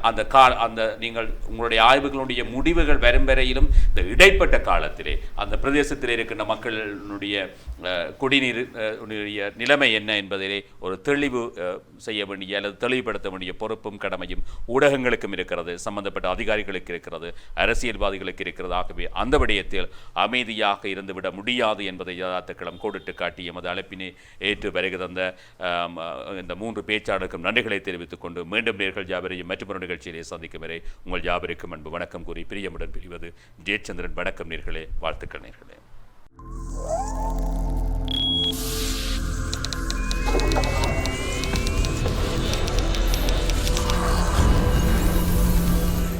அந்த நீங்கள் உங்களுடைய ஆய்வுகளுடைய முடிவுகள் வரும் வரையிலும் இந்த இடைப்பட்ட காலத்திலே அந்த பிரதேசத்தில் இருக்கின்ற மக்களுடைய குடிநீர் நிலைமை என்ன என்பதிலே ஒரு தெளிவு செய்ய வேண்டிய அல்லது தெளிவுபடுத்த வேண்டிய பொறுப்பும் கடமையும் ஊடகங்களுக்கும் இருக்கிறது, சம்பந்தப்பட்ட அதிகாரிகளுக்கு இருக்கிறது, அரசியல்வாதிகளுக்கு இருக்கிறது. ஆகவே அந்த விடயத்தில் அமைதியாக இருந்துவிட முடியாது என்பதை யதார்த்த களம் கோடிட்டு காட்டி எமது அழைப்பினை ஏற்று வருகை தந்த இந்த 3 பேச்சாளருக்கும் நன்றிகளை தெரிவித்துக் கொண்டு மீண்டும் நேர்கள் யாவரையும் மற்றொரு நிகழ்ச்சியிலே சந்திக்கும் வரை உங்கள் யாவருக்கும் அன்பு வணக்கம் கூறி பிரியமுடன் பிரிவது ஜெயச்சந்திரன். வணக்கம் நேர்களே, வாழ்த்துக்கள் நேர்களே.